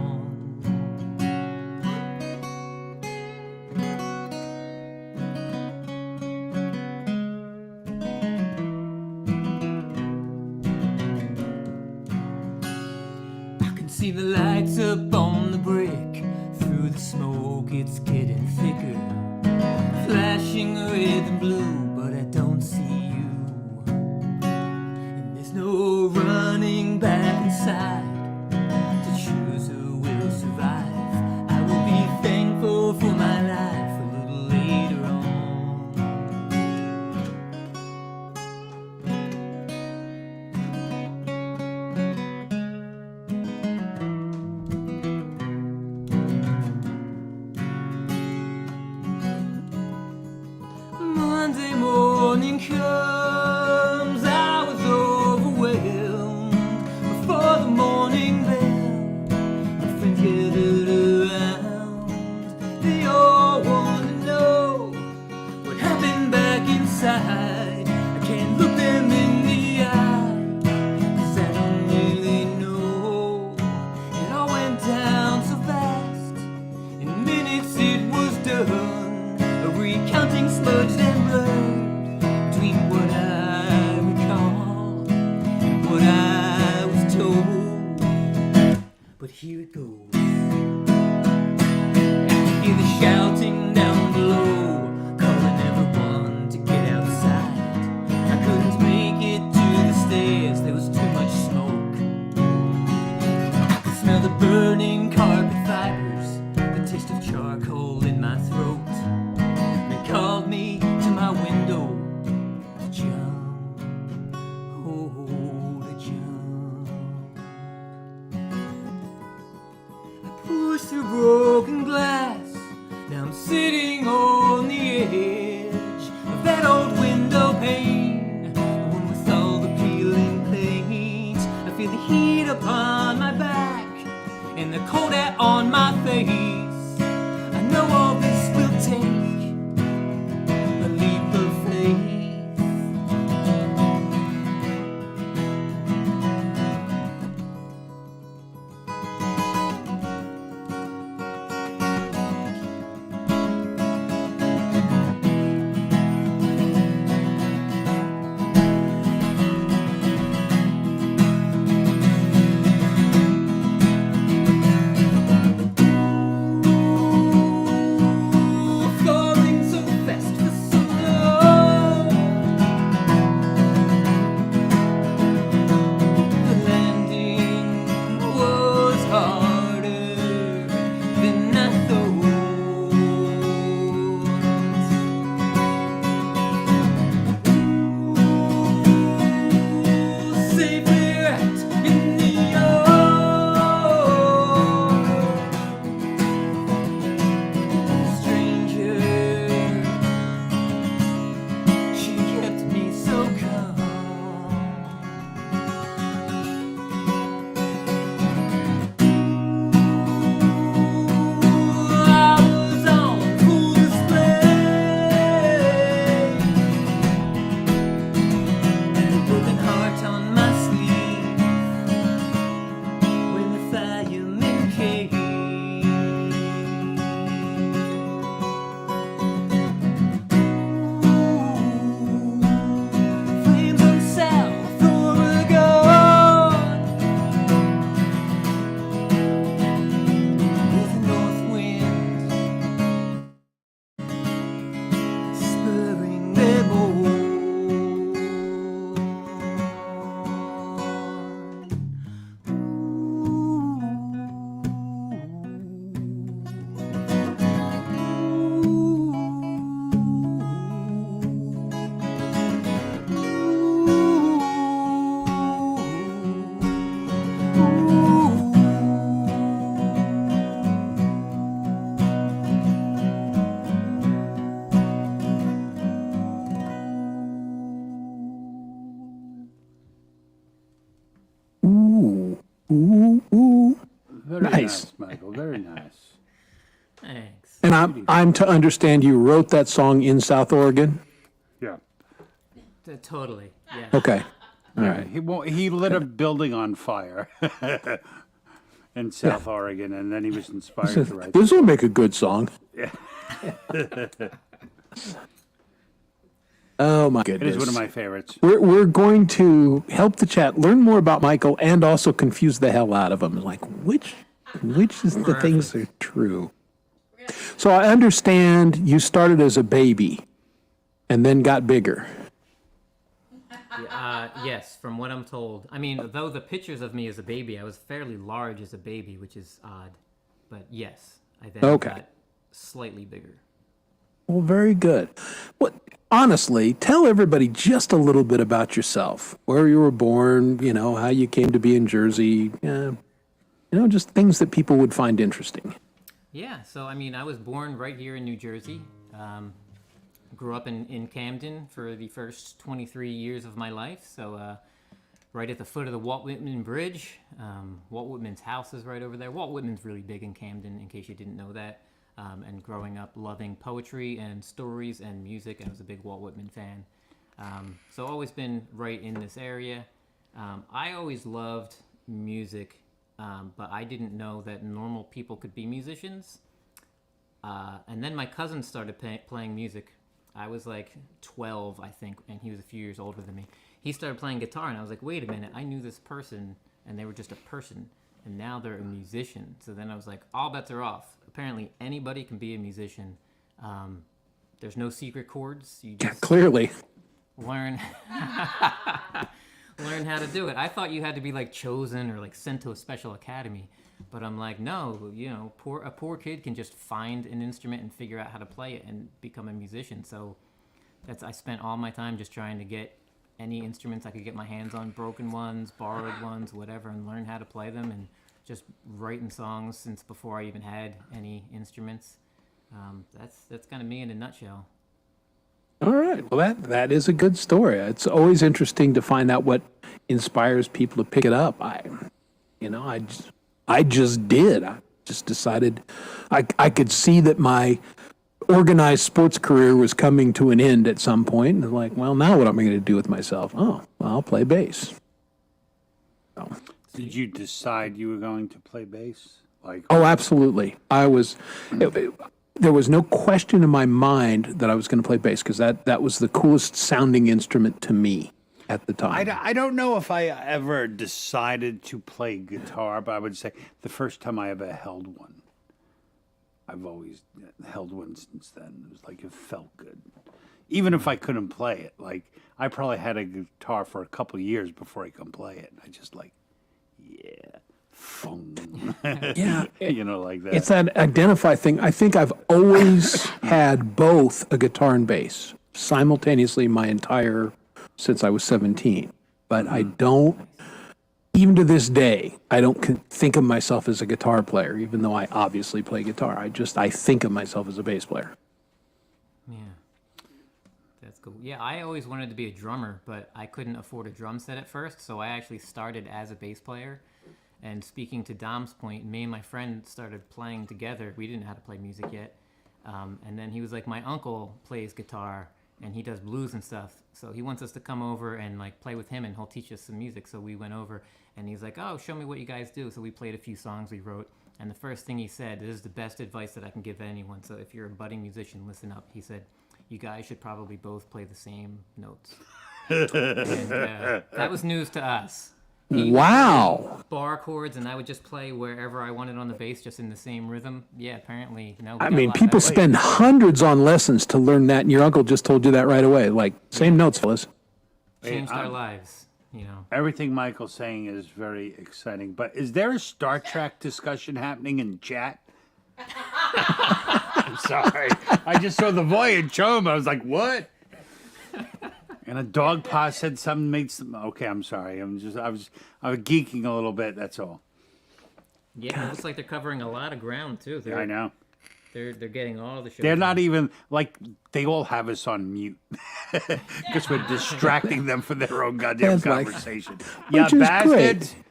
I can see the lights up on the brick. Through the smoke it's getting thicker, flashing red and blue, but I don't see you. And there's no running back inside to choose who will survive. I will be thankful for my life a little later on. Monday morning comes, I was overwhelmed before the morning bell. My friends gathered around, they all want to know what happened back inside. I can't look them in the eye, 'cause I don't really know. It all went down so fast, in minutes it was done. A recounting smudged and blurred between what I recall and what I was told. But here it goes. I can hear the shouting down below, calling everyone to get outside. I couldn't make it to the stairs, there was too much smoke. I could smell the burning carpet fibers, the taste of charcoal in my throat. They called me to my window to jump, oh, to jump. I pushed through broken glass, now I'm sitting on the edge of that old window pane, the one with all the peeling paint. I feel the heat upon my back and the cold air on my face. I know all this will take a leap of faith. Ooh, ooh. Very Nice. nice, Michael. Very nice. Thanks. And I'm to understand you wrote that song in South Oregon? Yeah. Totally. Yeah. Okay. All right. He lit a building on fire in South Oregon, and then he was inspired to write. This will make a good song. Oh my It goodness. is one of my favorites. We're going to help the chat learn more about Michael and also confuse the hell out of him. Like which is the things that are true. So I understand you started as a baby and then got bigger. Yes, from what I'm told. I mean, though the pictures of me as a baby, I was fairly large as a baby, which is odd. But yes, I then Okay. got slightly bigger. Well, very good. Well, honestly, tell everybody just a little bit about yourself, where you were born, how you came to be in Jersey, just things that people would find interesting. Yeah, so I mean, I was born right here in New Jersey. Grew up in Camden for the first 23 years of my life. So right at the foot of the Walt Whitman Bridge. Walt Whitman's house is right over there. Walt Whitman's really big in Camden, in case you didn't know that. And growing up loving poetry and stories and music, and I was a big Walt Whitman fan. So always been right in this area. I always loved music, but I didn't know that normal people could be musicians. And then my cousin started playing music. I was like 12, I think, and he was a few years older than me. He started playing guitar, and I was like, wait a minute, I knew this person, and they were just a person, and now they're a musician. So then I was like, all bets are off. Apparently, anybody can be a musician. There's no secret chords. You just Clearly. learn learn how to do it. I thought you had to be like chosen or like sent to a special academy, but I'm like, no, a poor kid can just find an instrument and figure out how to play it and become a musician. So I spent all my time just trying to get any instruments I could get my hands on, broken ones, borrowed ones, whatever, and learn how to play them, and just writing songs since before I even had any instruments. That's kind of me in a nutshell. All right. Well, that is a good story. It's always interesting to find out what inspires people to pick it up. I just did. I just decided I could see that my organized sports career was coming to an end at some point. And like, well, now what am I going to do with myself? Oh, well, I'll play bass. So. Did you decide you were going to play bass? Oh, absolutely. There was no question in my mind that I was going to play bass because that was the coolest sounding instrument to me at the time. I don't know if I ever decided to play guitar, but I would say the first time I ever held one. I've always held one since then. It was like it felt good. Even if I couldn't play it. Like, I probably had a guitar for a couple of years before I could play it. I just fun. Yeah. Like that. It's that identify thing. I think I've always had both a guitar and bass simultaneously since I was 17. But I don't, even to this day, I don't think of myself as a guitar player, even though I obviously play guitar. I think of myself as a bass player. Yeah. That's cool. Yeah, I always wanted to be a drummer, but I couldn't afford a drum set at first, so I actually started as a bass player. And speaking to Dom's point, me and my friend started playing together. We didn't know how to play music yet. And then he was like, my uncle plays guitar, and he does blues and stuff. So he wants us to come over and like play with him, and he'll teach us some music. So we went over, and he's like, oh, show me what you guys do. So we played a few songs we wrote. And the first thing he said, this is the best advice that I can give anyone. So if you're a budding musician, listen up. He said, you guys should probably both play the same notes. And that was news to us. Wow. Bar chords, and I would just play wherever I wanted on the bass, just in the same rhythm. Yeah, apparently, no. I mean, people spend hundreds on lessons to learn that, and your uncle just told you that right away. Like, same notes, fellas. Changed our lives, Everything Michael's saying is very exciting. But is there a Star Trek discussion happening in chat? I'm sorry. I just saw the Voyage home. I was like, what? And a dog paw said something makes them. Okay, I'm sorry. I was geeking a little bit. That's all. Yeah, it looks like they're covering a lot of ground too. I know. They're getting all the shows. They're not even like they all have us on mute because we're distracting them from their own goddamn That's like- conversation. Which is bastards. great.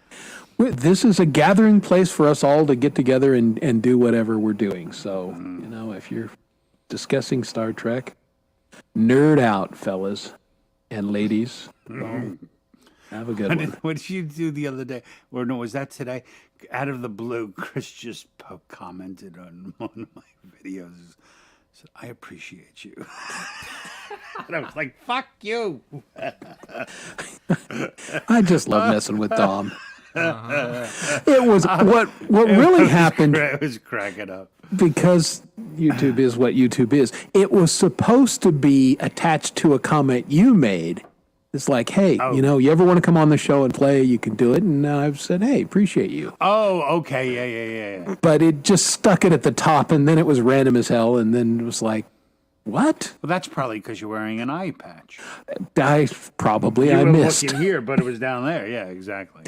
This is a gathering place for us all to get together and do whatever we're doing. So, if you're discussing Star Trek, nerd out, fellas and ladies. So, have a good one. What did you do the other day? Or no, was that today? Out of the blue, Chris just commented on one of my videos. Said, I appreciate you. And I was like, fuck you. I just love messing with Dom. It was what really happened. I was cracking up. Because YouTube is what YouTube is. It was supposed to be attached to a comment you made. It's like, hey, you ever want to come on the show and play, you can do it. And I've said, hey, appreciate you. Oh, okay. Yeah. But it just stuck it at the top, and then it was random as hell, and then it was like, what? Well, that's probably because you're wearing an eye patch. I You were missed. looking here, but it was down there. Yeah, exactly.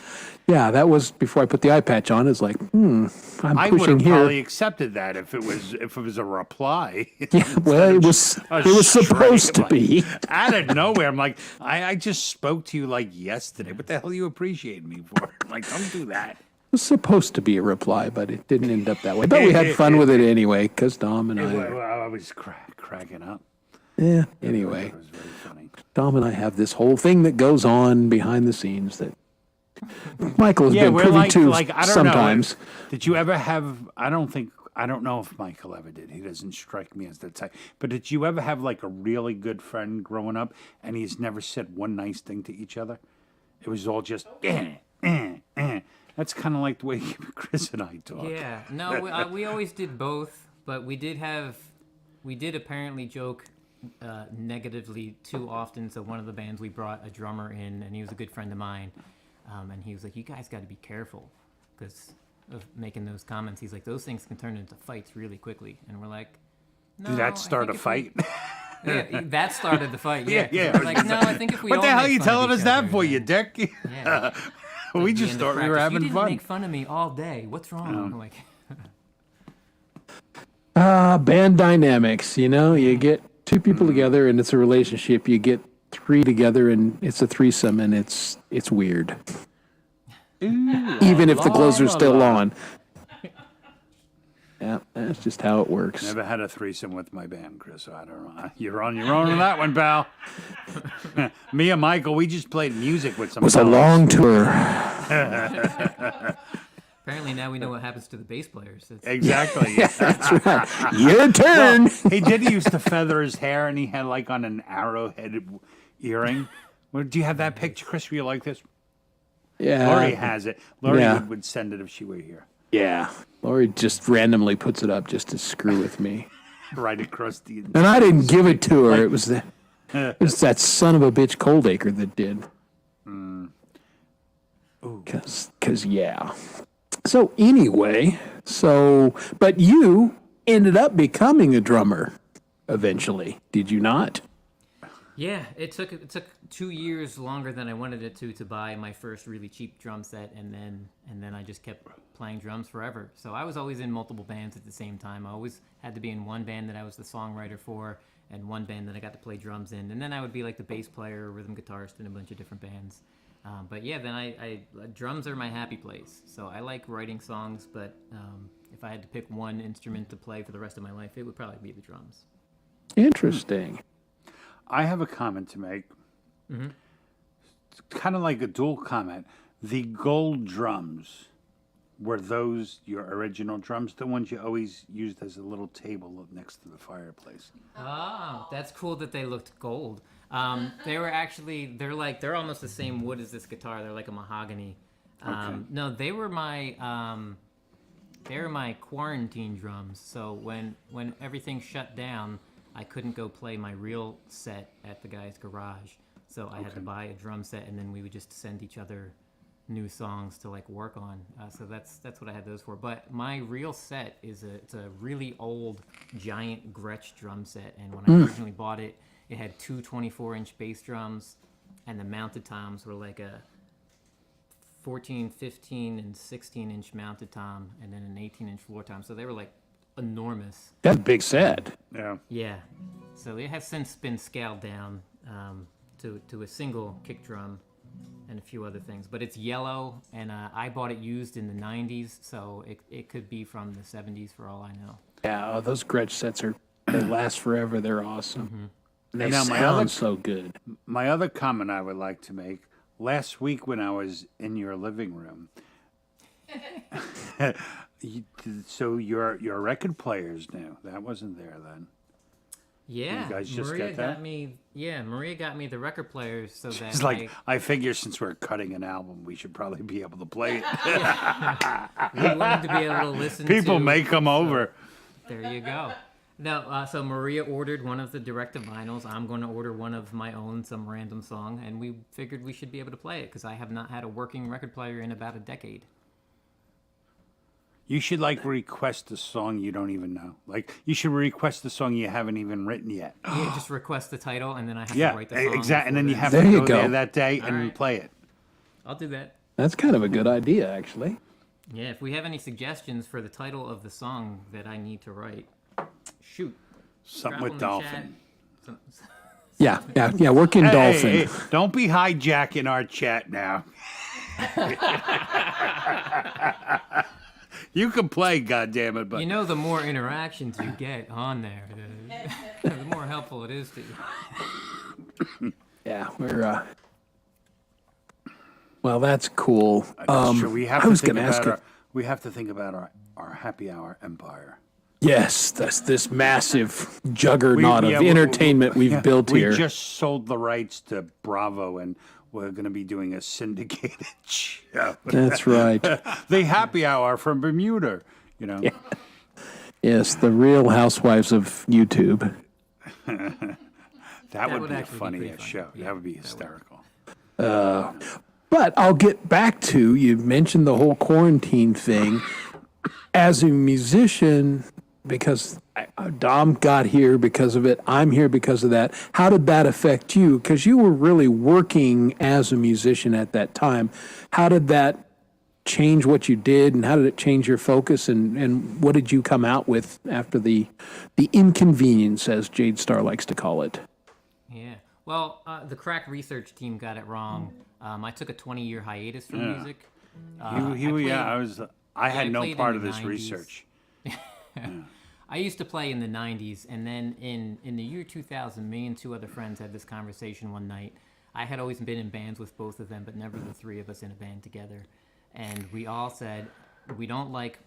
Yeah, that was before I put the eye patch on. It's like, I'm I would pushing have here. probably accepted that if it was a reply. Yeah, well, it was supposed to be. Out of nowhere, I'm like, I just spoke to you like yesterday. What the hell are you appreciating me for? I'm like, don't do that. It was supposed to be a reply, but it didn't end up that way. But we had fun with it anyway, because Dom and I was cracking up. Yeah, anyway. It was very funny. Dom and I have this whole thing that goes on behind the scenes that Michael has been we're privy like, to I don't sometimes. know. Did you ever have? I don't know if Michael ever did. He doesn't strike me as that type. But did you ever have like a really good friend growing up, and he's never said one nice thing to each other? It was all just That's kind of like the way Chris and I talk. Yeah, no, we always did both, but we did apparently joke negatively too often. So one of the bands, we brought a drummer in, and he was a good friend of mine, and he was like, you guys got to be careful because of making those comments. He's like, those things can turn into fights really quickly. And we're like, no. Did that start a fight? Yeah, that started the fight, yeah. Yeah. We're like, no, I think if we What all the hell are make you fun of telling each us that other, for, you then- dick? Yeah. We Like the just end thought of we were practice, having you didn't fun. make fun of me all day. What's wrong? I'm like, Band dynamics, you get two people together and it's a relationship. You get three together and it's a threesome, and it's weird. Even if the clothes are still on. Yeah, that's just how it works. Never had a threesome with my band, Chris. So I don't know. You're on your own on that one, pal. Me and Michael, we just played music with some. It was a fellas. long tour. apparently now we know what happens to the bass players. It's, Exactly. That's right. Your turn. He did used to feather his hair, and he had like on an arrowhead earring. Well, do you have that picture, Chris? Were you like this? Yeah. Lori has it. Lori Yeah. would send it if she were here. Yeah. Lori just randomly puts it up just to screw with me. Right across the. And I didn't give it to her. It was that son of a bitch Coldacre that did. Cause yeah. So anyway, but you ended up becoming a drummer eventually, did you not? yeah, it took 2 years longer than I wanted it to buy my first really cheap drum set, and then I just kept playing drums forever. So I was always in multiple bands at the same time. I always had to be in one band that I was the songwriter for, and one band that I got to play drums in, and then I would be like the bass player, rhythm guitarist in a bunch of different bands. But yeah, then I drums are my happy place. So I like writing songs, but if I had to pick one instrument to play for the rest of my life, it would probably be the drums. Interesting. I have a comment to make. Mm-hmm. It's kind of like a dual comment. The gold drums, were those your original drums? The ones you always used as a little table next to the fireplace? Oh, that's cool that they looked gold. They were actually, they're almost the same wood as this guitar. They're like a mahogany. Okay. No, they were my quarantine drums. So when everything shut down, I couldn't go play my real set at the guy's garage. So I had to buy a drum set, and then we would just send each other new songs to like work on. So that's what I had those for. But my real set it's a really old giant Gretsch drum set, and when I originally bought it, it had two 24-inch bass drums, and the mounted toms were like a 14, 15, and 16-inch mounted tom, and then an 18-inch floor tom. So they were like enormous. That's a big set. Yeah. Yeah. So it has since been scaled down to a single kick drum and a few other things. But it's yellow, and I bought it used in the 90s, so it could be from the 70s for all I know. Yeah, those Gretsch sets they last forever. They're awesome. And they Now, my sound other- so good. My other comment I would like to make, last week when I was in your living room, so you're record players now. That wasn't there then. Yeah, guys just Maria got that? me. Yeah, Maria got me the record players so that It's like, I figure since we're cutting an album, we should probably be able to play it. we wanted to be able to listen. People to, may come over. There you go. No, so Maria ordered one of the Director vinyls. I'm going to order one of my own, some random song, and we figured we should be able to play it because I have not had a working record player in about a decade. You should request a song you don't even know. You should request a song you haven't even written yet. Yeah, just request the title, and then I have to Yeah, write the song. exactly. And then you before have There to you go go. there that day and right. play it. that. I'll do that. That's kind of a good idea, actually. Yeah, if we have any suggestions for the title of the song that I need to write, shoot. Something Drop with 'em in the Dolphin. chat. Yeah. Working Dolphin. Hey, don't be hijacking our chat now. You can play, goddammit, but You know, the more interactions you get on there, the more helpful it is to you. Yeah, we're. Well, that's cool. that's true. We have I to was think going to ask about you. we have to think about our happy hour empire. Yes, that's this massive juggernaut Yeah, of entertainment we've built we here. just sold the rights to Bravo, and we're going to be doing a syndicated show. That's right. The happy hour from Bermuda. You know, Yes, the Real Housewives of YouTube. that would would be a actually be funny pretty funny. show. Yeah, that would be that would. hysterical. But I'll get back to you mentioned the whole quarantine thing. As a musician, because Dom got here because of it, I'm here because of that. How did that affect you? Because you were really working as a musician at that time. How did that change what you did, and how did it change your focus, and what did you come out with after the inconvenience, as Jade Starr likes to call it? Yeah. Well, the crack research team got it wrong. I took a 20-year hiatus from music. I had I no played in part the of this 90s. research. I used to play in the 90s, and then in the year 2000, me and two other friends had this conversation one night. I had always been in bands with both of them, but never the three of us in a band together. And we all said, we don't like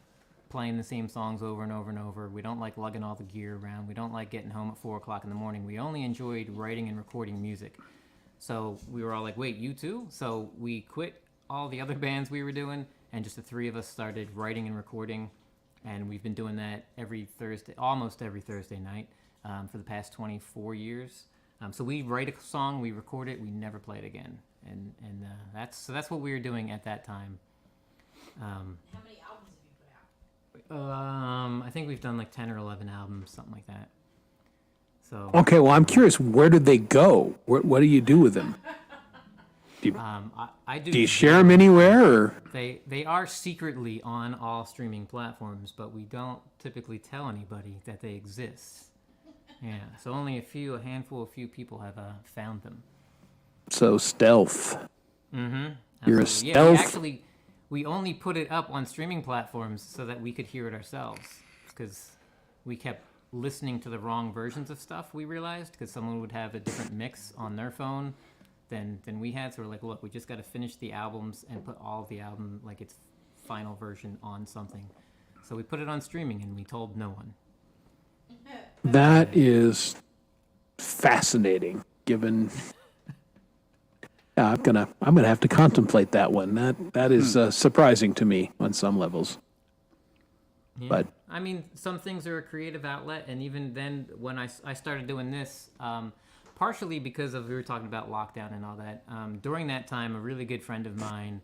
playing the same songs over and over and over. We don't like lugging all the gear around. We don't like getting home at 4 o'clock in the morning. We only enjoyed writing and recording music. So we were all like, wait, you too? So we quit all the other bands we were doing, and just the three of us started writing and recording. And we've been doing that almost every Thursday night for the past 24 years. So we write a song, we record it, we never play it again. And that's what we were doing at that time. How many albums have you put out? I think we've done like 10 or 11 albums, something like that. So Okay, well, I'm curious, where did they go? What do you do with them? I do. Do you share them anywhere, or? They are secretly on all streaming platforms, but we don't typically tell anybody that they exist. Yeah, so only a handful of people have found them. So stealth. Mm-hmm. You're a Absolutely. stealth. Yeah, we only put it up on streaming platforms so that we could hear it ourselves, because we kept listening to the wrong versions of stuff. We realized because someone would have a different mix on their phone than we had. So we're like, look, we just got to finish the albums and put all of the album, like its final version, on something. So we put it on streaming, and we told no one. That is fascinating. Given, yeah, I'm gonna have to contemplate that one. That is surprising to me on some levels. Yeah. But I mean, some things are a creative outlet, and even then, when I started doing this, partially because we were talking about lockdown and all that. During that time, a really good friend of mine,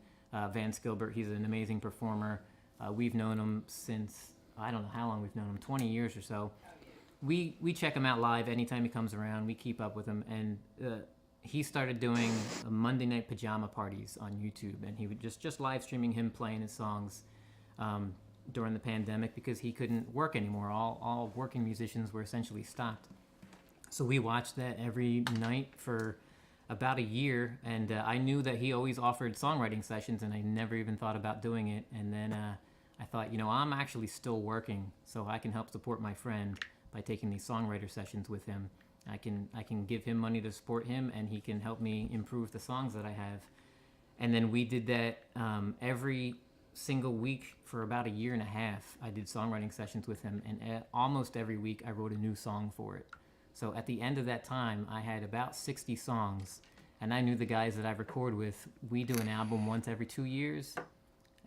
Vance Gilbert, he's an amazing performer. We've known him since, I don't know how long we've known him, 20 years or so. We check him out live anytime he comes around. We keep up with him, and he started doing Monday night pajama parties on YouTube, and he would just live streaming him playing his songs during the pandemic because he couldn't work anymore. All working musicians were essentially stopped. So we watched that every night for about a year, and I knew that he always offered songwriting sessions, and I never even thought about doing it. And then I thought, I'm actually still working, so I can help support my friend by taking these songwriter sessions with him. I can give him money to support him, and he can help me improve the songs that I have. And then we did that every single week for about a year and a half. I did songwriting sessions with him, and almost every week I wrote a new song for it. So at the end of that time, I had about 60 songs, and I knew the guys that I record with, we do an album once every 2 years.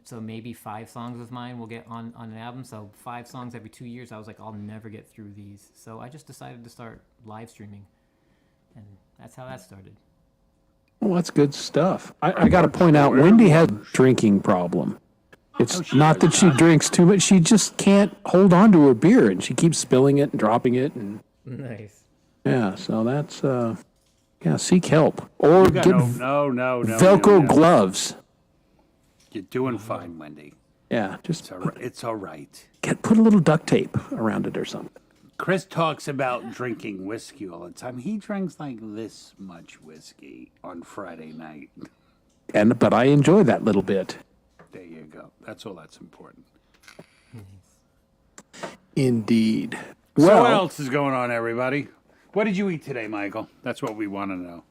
So maybe 5 songs of mine will get on an album. So 5 songs every 2 years. I was like, I'll never get through these. So I just decided to start live streaming, and that's how that started. Well, that's good stuff. I got to point out, Wendy has a drinking problem. It's not that she drinks too much. She just can't hold on to her beer, and she keeps spilling it and dropping it. And Nice. yeah, so that's, seek help. Or get No. Velcro gloves. You're doing fine, Wendy. Yeah, just It's all right. put a little duct tape around it or something. Chris talks about drinking whiskey all the time. He drinks like this much whiskey on Friday night. But I enjoy that little bit. There you go. That's all that's important. Indeed. So Well, what else is going on, everybody? What did you eat today, Michael? That's what we want to know.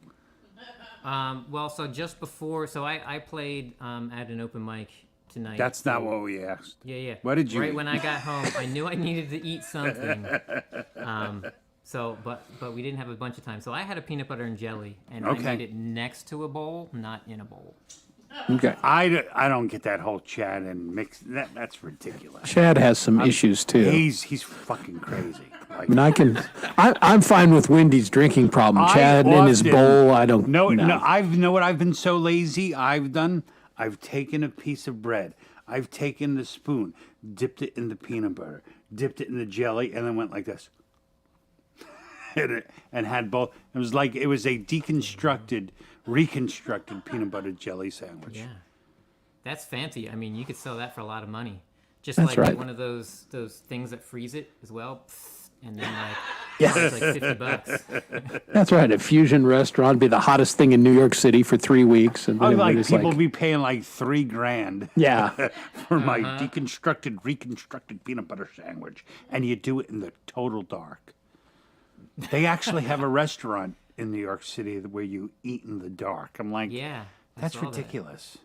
Well, so just before, I played at an open mic tonight. That's not what we asked. Yeah. What did you Right eat? when I got home, I knew I needed to eat something. But we didn't have a bunch of time. So I had a peanut butter and jelly, and Okay. I made it next to a bowl, not in a bowl. okay. I don't get that whole Chad and mix. That's ridiculous. Chad has some issues too. He's fucking crazy. Like, And I'm fine with Wendy's drinking problem. I Chad in his often- bowl, I don't No, know. I've been so lazy. I've taken a piece of bread. I've taken the spoon, dipped it in the peanut butter, dipped it in the jelly, and then went like this. and had both. It was a deconstructed, reconstructed peanut butter jelly sandwich. Yeah, that's fancy. I mean, you could sell that for a lot of money. Just That's like right. one of those things that freeze it as well, and then Yeah. it's like $50. That's right. A fusion restaurant be the hottest thing in New York City for 3 weeks, and Oh, then like it's people like, be paying like $3,000 yeah, for my deconstructed, reconstructed peanut butter sandwich, and you do it in the total dark. They actually have a restaurant in New York City where you eat in the dark. I'm like, Yeah, I that's saw that. ridiculous.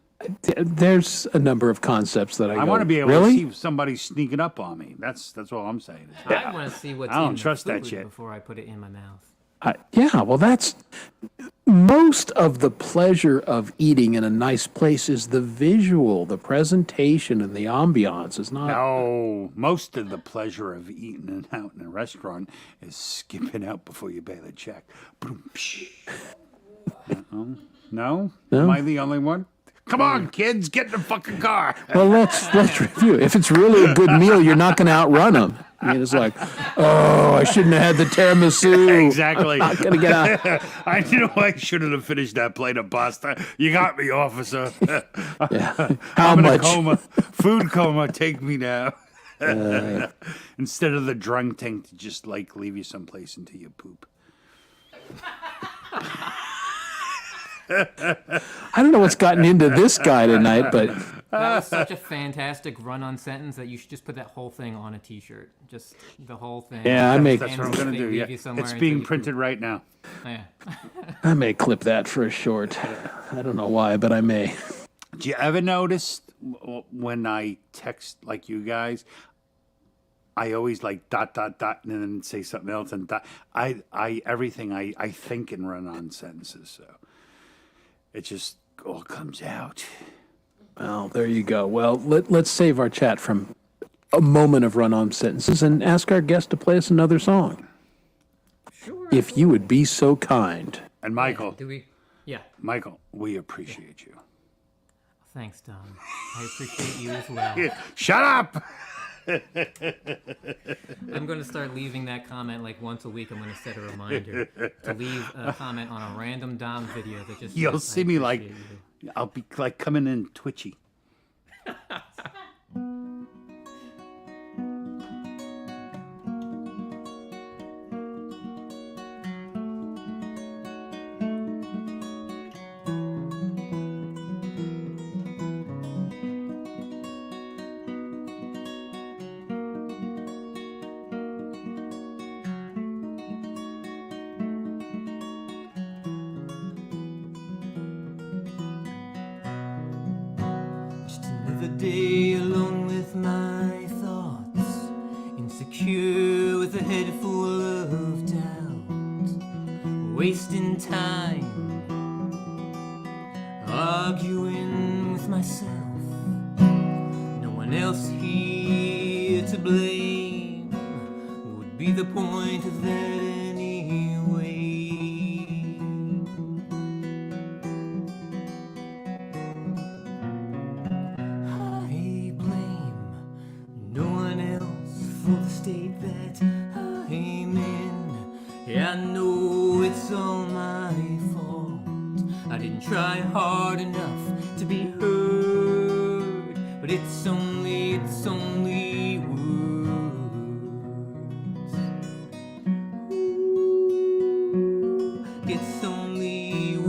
there's a number of concepts that I go, want to be able really? to see somebody sneaking up on me. That's all I'm saying. I want to see what's I don't in the trust that food shit. before I put it in my mouth. Yeah, well, that's most of the pleasure of eating in a nice place is the visual, the presentation, and the ambiance. Is not. No, most of the pleasure of eating out in a restaurant is skipping out before you pay the check. Boom, psh. No? No? Am I the only one? Come on, kids, get in the fucking car. Well, let's review. If it's really a good meal, you're not going to outrun them. I mean, it's like, oh, I shouldn't have had the tiramisu. Exactly. Not going to get out. I knew I shouldn't have finished that plate of pasta. You got me, officer. Yeah. How I'm in a much? coma. Food coma. Take me now. Instead of the drunk tank to just like leave you someplace until you poop. I don't know what's gotten into this guy tonight, but That was such a fantastic run-on sentence that you should just put that whole thing on a T-shirt. Just the whole thing. Yeah, I make- That's what I'm And gonna they do. leave Yeah, you somewhere it's until being you printed right now. poop. Yeah. I may clip that for a short. I don't know why, but I may. Do you ever notice when I text like you guys, I always like ... and then say something else and ... everything I think in run-on sentences. So it just all comes out. Well, there you go. Well, let's save our chat from a moment of run-on sentences and ask our guest to play us another song. Sure. If you would be so kind. And Michael, Do we? Yeah. Michael, we appreciate you. Thanks, Tom. I appreciate you as well. Shut up! I'm going to start leaving that comment like once a week. I'm going to set a reminder to leave a comment on a random Dom video that just. You'll says, see "I me like, appreciate you." I'll be like coming in twitchy. another day alone with my thoughts, insecure with a head full of doubt, wasting time, arguing with myself. No one else here to blame. Would be the point of that anyway? I blame no one else for the state that I'm in. Yeah, I know it's all my fault. I didn't try hard enough to be heard, but it's only words. Ooh, it's only words.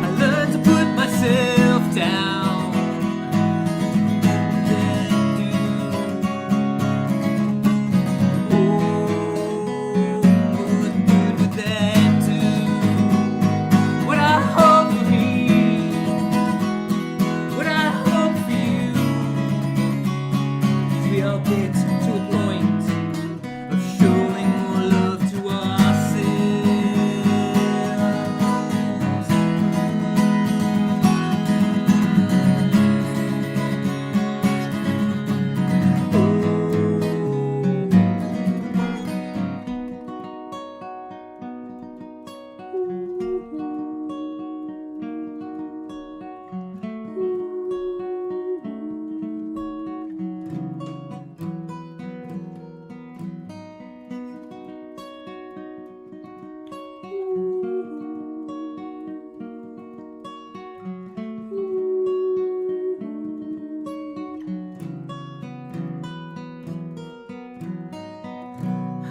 I learned to put myself down. Then do. Oh, what good would that do? What I hope for me, what I hope for you, is we all get to a point of showing more love to ourselves. I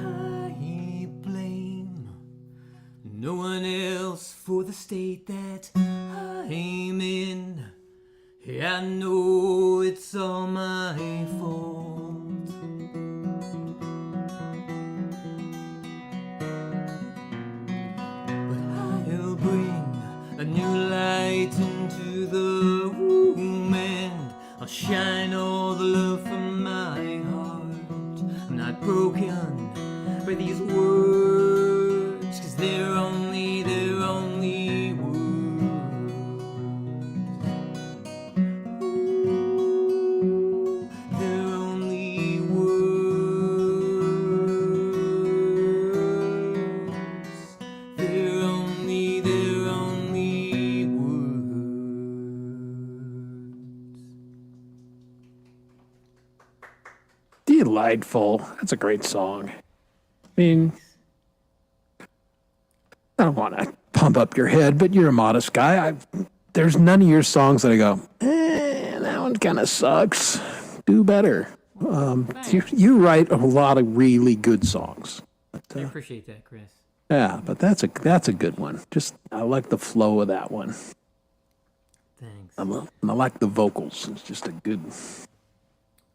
blame no one else for the state that I'm in. Yeah, I know it's all my fault. But I'll bring a new light into the room, and I'll shine all the love from my heart. I'm not broken by these words, 'cause they're only words. Ooh, they're only words. They're only words. Delightful. That's a great song. I mean, I don't want to pump up your head, but you're a modest guy. There's none of your songs that I go, that one kind of sucks. Do better. You write a lot of really good songs. I appreciate that, Chris. Yeah, but that's a good one. Just I like the flow of that one. Thanks. I like the vocals. It's just a good.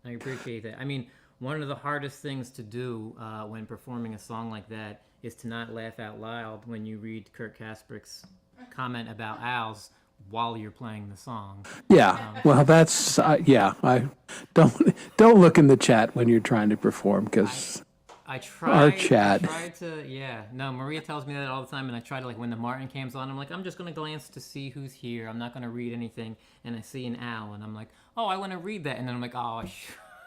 I appreciate that. I mean, one of the hardest things to do when performing a song like that is to not laugh out loud when you read Kurt Kasprick's comment about owls while you're playing the song. Yeah, well, that's yeah. I don't look in the chat when you're trying to perform because I try. Our chat. I try to, yeah. No, Maria tells me that all the time, and I try to, like, when the Martin cam's on, I'm like, I'm just going to glance to see who's here. I'm not going to read anything. And I see an owl, and I'm like, oh, I want to read that. And then I'm like, oh,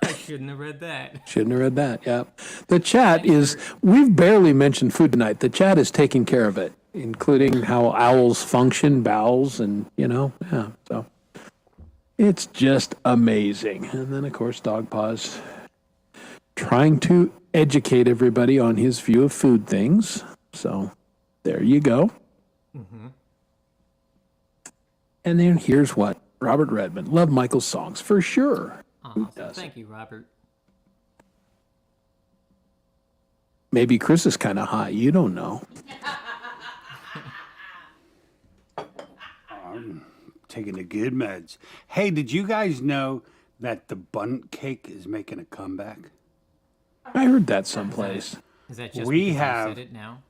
I shouldn't have read that. Shouldn't have read that, yeah. The chat is, we've barely mentioned food tonight. The chat is taking care of it, including how owls function, bowels, and, yeah, so. It's just amazing. And then, of course, Dog Paws trying to educate everybody on his view of food things. So There you go. And then here's what Robert Redmond. Love Michael's songs for sure. Who Awesome. doesn't? Thank you, Robert. Maybe Chris is kind of high. You don't know. Taking the good meds. Hey, did you guys know that the Bundt cake is making a comeback? I heard that someplace. Is that just We because have- you said it now?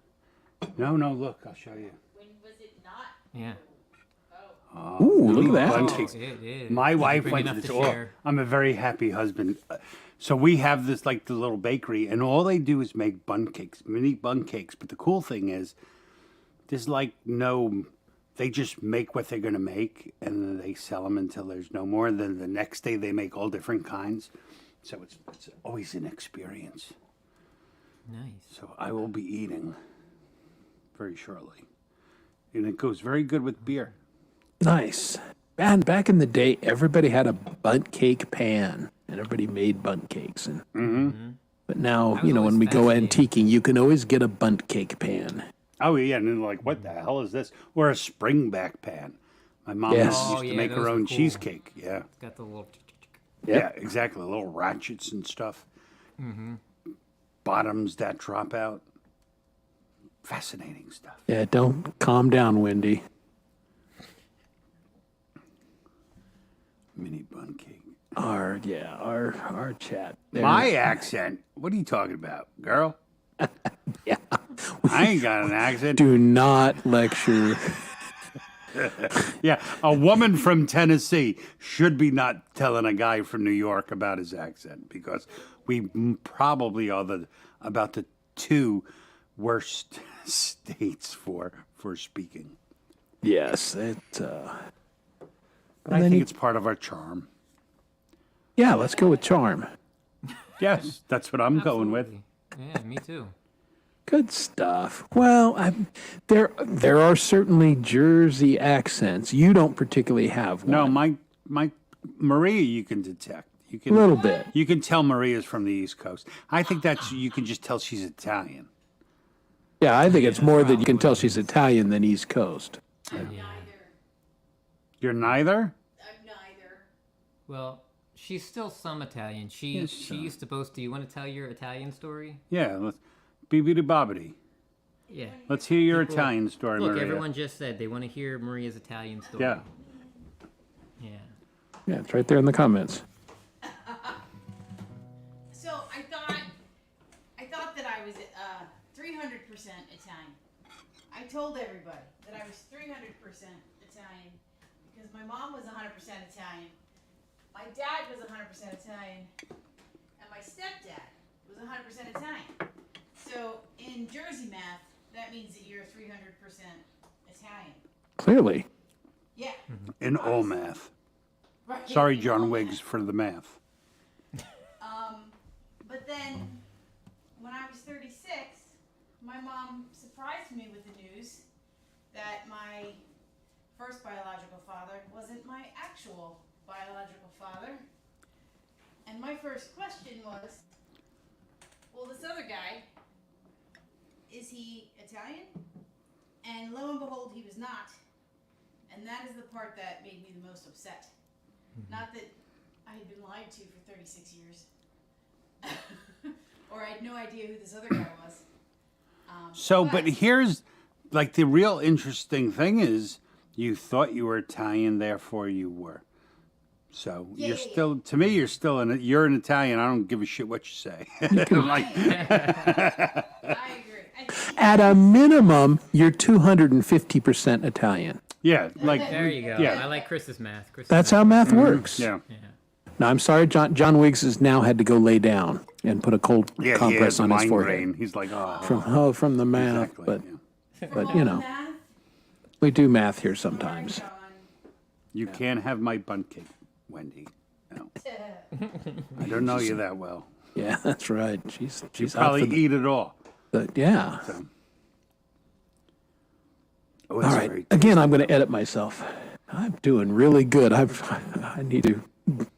No, look, I'll show you. When was it not? Yeah. Ooh, look at Bundt that. cakes. It is. My wife Bring went to enough this. to Oh, share. I'm a very happy husband. So we have this like the little bakery, and all they do is make bun cakes, mini bun cakes. But the cool thing is, there's like no. They just make what they're gonna make, and then they sell them until there's no more. And then the next day they make all different kinds. So it's always an experience. Nice. So I will be eating very shortly, and it goes very good with beer. Nice. Man, back in the day, everybody had a bunt cake pan, and everybody made bunt cakes. And But now, was when always we go fascinated. antiquing, you can always get a bunt cake pan. Oh yeah, and then like, what the hell is this? Or a springback pan. My mom Yes. used Oh, to yeah, make those her were own cool. cheesecake. Yeah, It's got the little. yeah, exactly. Little ratchets and stuff. Bottoms that drop out. Fascinating stuff. Yeah, don't calm down, Wendy. Mini bun cake. Our chat. There. My accent. What are you talking about, girl? Yeah. I ain't got an accent. Do not lecture. Yeah, a woman from Tennessee should be not telling a guy from New York about his accent because we probably are about the two worst states for speaking. Yes, But I think it's part of our charm. yeah. Let's go with charm. Yes, that's what I'm going with. Yeah, me too. Good stuff. Well, there are certainly Jersey accents. You don't particularly have one. No, my Maria, you can detect. You a can little bit. You can tell Maria's from the East Coast. I think that's you can just tell she's Italian. Yeah, I think it's more that you can tell she's Italian than East Coast. I'm neither. You're neither. I'm neither. Well, she's still some Italian. She Yes, she used to boast. Do you want to tell your Italian story? Yeah, let's bibbidi bobbidi. Yeah. Let's hear your People- Italian story, Look, Maria. everyone just said they want to hear Maria's Italian story. Yeah. Yeah. Yeah, it's right there in the comments. So I thought that I was 300% Italian. I told everybody that I was 300% Italian because my mom was 100% Italian, my dad was 100% Italian, and my stepdad was 100% Italian. So in Jersey math, that means that you're 300% Italian. Clearly. Yeah. In all math. Right. Sorry, In John all Wiggs, math. for the math. But then, when I was 36, my mom surprised me with the news that my first biological father wasn't my actual biological father. And my first question was, well, this other guy, is he Italian? And lo and behold, he was not. And that is the part that made me the most upset. Not that I had been lied to for 36 years. Or I had no idea who this other guy was. But here's like the real interesting thing is you thought you were Italian, therefore you were. So Yeah, you're yeah, yeah. still, to me, you're an Italian. I don't give a shit what you say. Like, I agree. At a minimum, you're 250% Italian. yeah, like There you go. Yeah. I like Chris's math. Chris's That's math. how math works. yeah. Yeah. Now, I'm sorry, John Wiggs has now had to go lay down and put a cold Yeah, he compress has on his forehead. migraine. He's like, oh, From the math, exactly. but yeah. but All you know, math, we do math here sometimes. John. You can't have my bun cake, Wendy. No. I don't know you that well. Yeah, that's right. She's You out probably for the, eat it all. yeah. Oh, it's All right. very Again, I'm going to edit myself. I'm doing really good. I need to.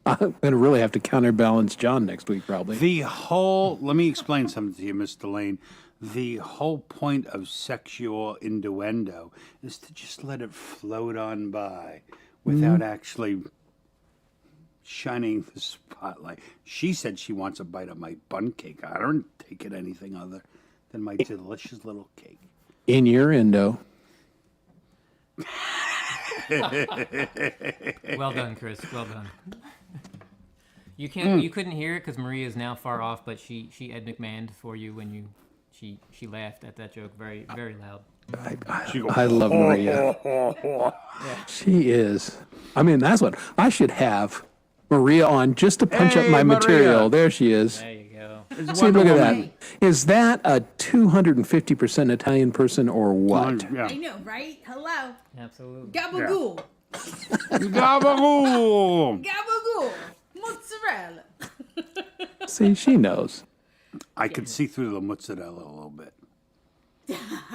I'm going to really have to counterbalance John next week, probably. let me explain something to you, Mr. Lane. the whole point of sexual innuendo is to just let it float on by without actually shining the spotlight. She said she wants a bite of my bun cake. I don't take it anything other than my delicious little cake. In your endo. Well done, Chris. Well done. You can't. You couldn't hear it because Maria is now far off, but she Ed McMahoned for you when she laughed at that joke very loud. I love Maria. She is. I mean, that's what I should have Maria on just to punch up Hey, my Maria. material. There she is. There you go. See, look at that. Is that a 250% Italian person or what? I Yeah. know, right? Hello. Absolutely. Gabagool. Gabagool! Gabagool. Mozzarella. See, she knows. I could see through the mozzarella a little bit.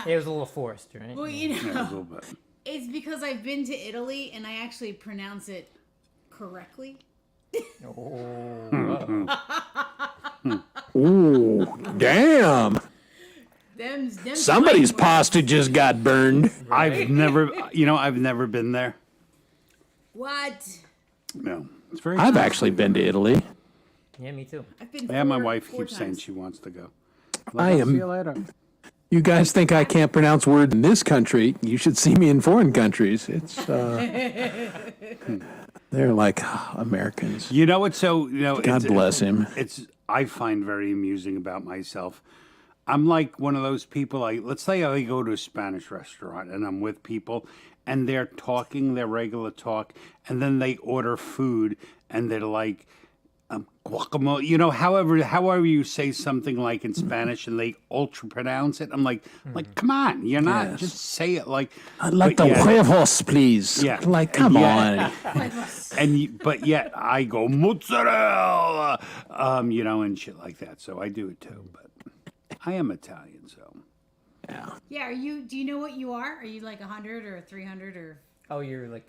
It was a little forced, right? Well, you Yeah, a know, little bit. it's because I've been to Italy and I actually pronounce it correctly. Ooh, damn. Them Somebody's slang words. pasta just got burned. I've never been there. What? No. It's very I've actually been to Italy. Yeah, me too. I've been. Yeah, my four- wife four keeps saying times. she wants to go. I I'll am- See you later. You guys think I can't pronounce words in this country? You should see me in foreign countries. It's they're like Americans. You know what? So God bless him. It's I find very amusing about myself. I'm like one of those people. Let's say I go to a Spanish restaurant and I'm with people, and they're talking their regular talk, and then they order food, and they're like, guacamole. You know, however you say something like in Spanish, and they ultra pronounce it. I'm like, come on, you're not Yes. just say it like. I'd like but the yeah. huevos, please. Yeah. Like, come Yeah. on. But yet I go mozzarella, and shit like that. So I do it too. But I am Italian, so Yeah. Yeah. Are you? Do you know what you are? Are you like 100 or 300 or? Oh, you're like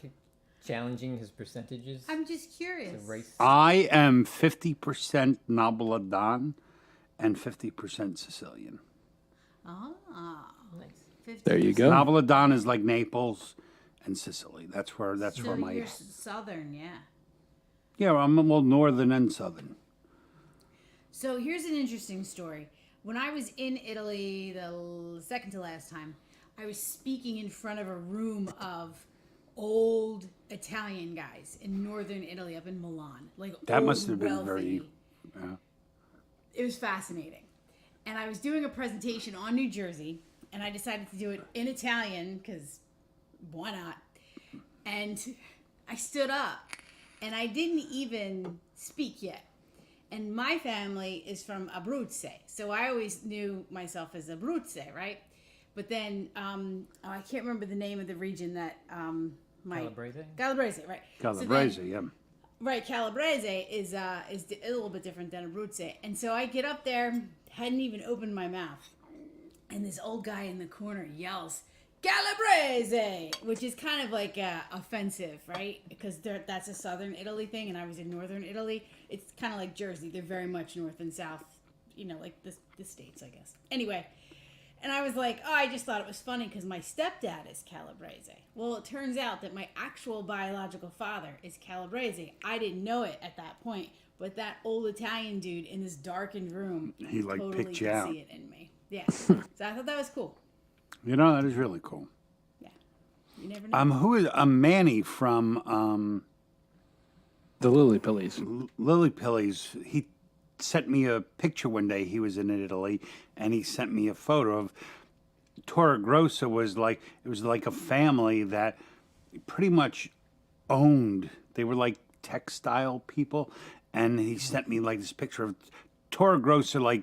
challenging his percentages. I'm just curious. The race. I am 50% Napoletan and 50% Sicilian. Ah. Nice. 50. There you go. Napoletan is like Naples and Sicily. That's where So my you're southern, yeah. I'm northern and southern. So here's an interesting story. When I was in Italy the second to last time, I was speaking in front of a room of old Italian guys in northern Italy, up in Milan. Like That old, must have been wealthy. very- It was fascinating. And I was doing a presentation on New Jersey, and I decided to do it in Italian because why not? And I stood up, and I didn't even speak yet. And my family is from Abruzzo, so I always knew myself as Abruzzo, right? But then I can't remember the name of the region that Calabrese? Calabrese, right? So then- Calabrese, yeah. Right, Calabrese is a little bit different than Abruzzo. And so I get up there, hadn't even opened my mouth, and this old guy in the corner yells, Calabrese, which is kind of like offensive, right? Because that's a southern Italy thing, and I was in northern Italy. It's kind of like Jersey. They're very much north and south, like the states, I guess. Anyway, and I was like, I just thought it was funny because my stepdad is Calabrese. Well, it turns out that my actual biological father is Calabrese. I didn't know it at that point, but that old Italian dude in this darkened room, He, like, totally picked you could out. see it in me. Yeah. So I thought that was cool. That is really cool. Yeah. You never know. Who is Manny from The Lily Pillies. Lily Pillies? He sent me a picture one day. He was in Italy, and he sent me a photo of Torre Grossa. Was like a family that pretty much owned. They were like textile people, and he sent me like this picture of Torre Grossa, like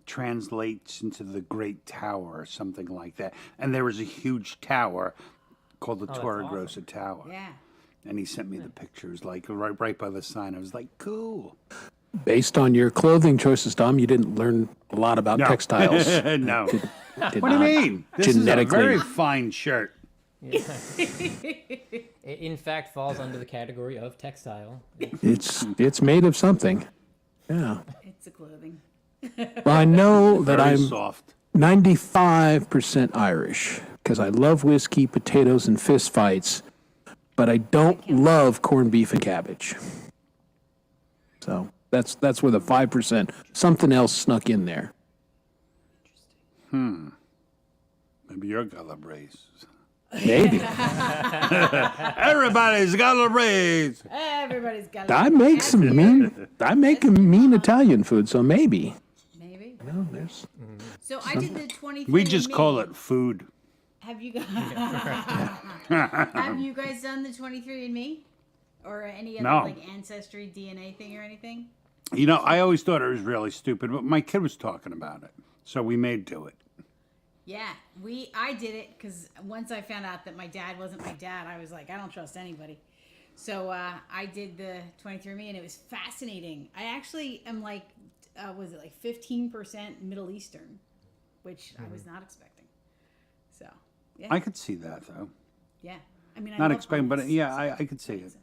translates into the Great Tower or something like that. And there was a huge tower called the Torre awesome. Grossa Tower. Yeah. And he sent me the pictures, like right by the sign. I was like, cool. Based on your clothing choices, Dom, you didn't learn a lot about textiles. No. Did What do you not. mean? This Genetically. is a very fine shirt. It, in fact, falls under the category of textile. It's made of something. Yeah. It's a clothing. Well, I know that Very I'm soft. 95% Irish because I love whiskey, potatoes, and fist fights, but I don't love corned beef and cabbage. So that's where the 5%, something else snuck in there. Maybe you're Calabrese. Maybe. Everybody's Calabrese. Everybody's got. I make some mean Italian food, so maybe. Maybe. No, there's. So I did the 23. We just call it food. Have you guys? Have you guys done the 23andMe or any other No. like ancestry DNA thing or anything? You know, I always thought it was really stupid, but my kid was talking about it, so we may do it. Yeah, I did it because once I found out that my dad wasn't my dad, I was like, I don't trust anybody. So I did the 23andMe, and it was fascinating. I actually am like, was it like 15% Middle Eastern, which I was not expecting. So yeah, I could see that, though. yeah. I mean, I Not love expecting, but both. yeah, I could see it.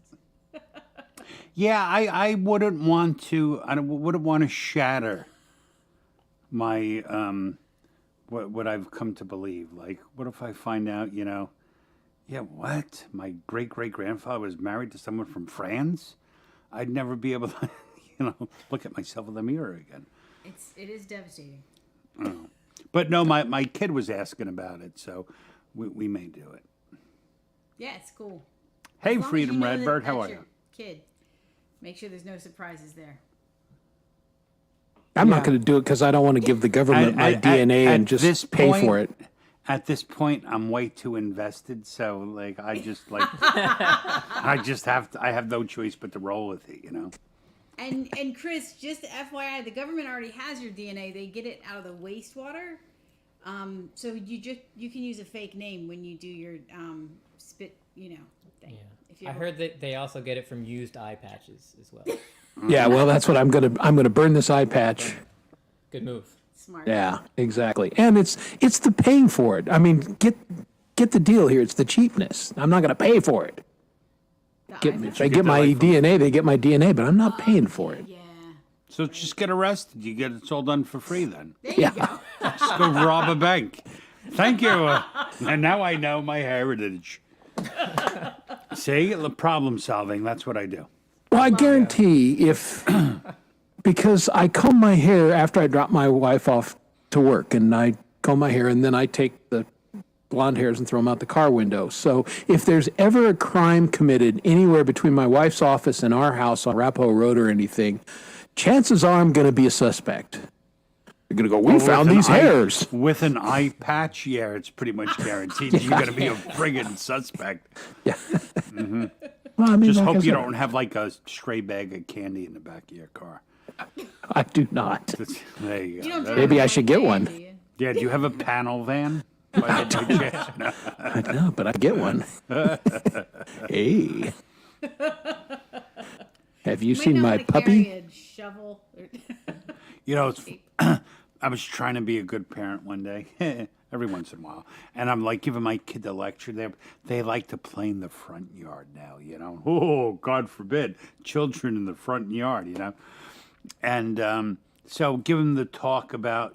Yeah, I wouldn't want to. I wouldn't want to shatter my what I've come to believe. Like, what if I find out, yeah, what? My great grandfather was married to someone from France? I'd never be able to, look at myself in the mirror again. It is devastating. But no, my kid was asking about it, so we may do it. Yeah, it's cool. Hey, As long as Freedom you know that Redbird, how that's are your you? Kid, make sure there's no surprises there. I'm not going to do it because I don't want to give the government my DNA and just pay for it. At this point, I'm way too invested, so like I have no choice but to roll with it, And Chris, just FYI, the government already has your DNA. They get it out of the wastewater. So you can use a fake name when you do your spit, thing. Yeah. If you I ever- heard that they also get it from used eye patches as well. Yeah, well, that's what I'm gonna burn this eye patch. Good move. Smart. Yeah, exactly. And it's the paying for it. I mean, get the deal here. It's the cheapness. I'm not gonna pay for it. If they get my DNA, they get my DNA, but I'm not paying for it. Yeah. So just get arrested. You get it all done for free then. There you go. Just go rob a bank. Thank you. And now I know my heritage. See, the problem solving. That's what I do. Well, I guarantee because I comb my hair after I drop my wife off to work, and I comb my hair, and then I take the blonde hairs and throw them out the car window. So if there's ever a crime committed anywhere between my wife's office and our house on Arapahoe Road or anything, chances are I'm going to be a suspect. They're going to go, we found these hairs. With an eye patch, yeah, it's pretty much guaranteed you're going to be a friggin' suspect. Yeah. Well, I mean, Just like I hope you said, don't have like a stray bag of candy in the back of your car. I do not. There you go. You don't drive Maybe I a should get van, one. do you? Yeah, do you have a panel van? By chance? No. I know, but I get one. Hey. Have you Might seen not my wanna puppy? carry a shovel. I was trying to be a good parent one day, every once in a while, and I'm like giving my kid the lecture. They like to play in the front yard now, Oh, God forbid, children in the front yard, And so give them the talk about,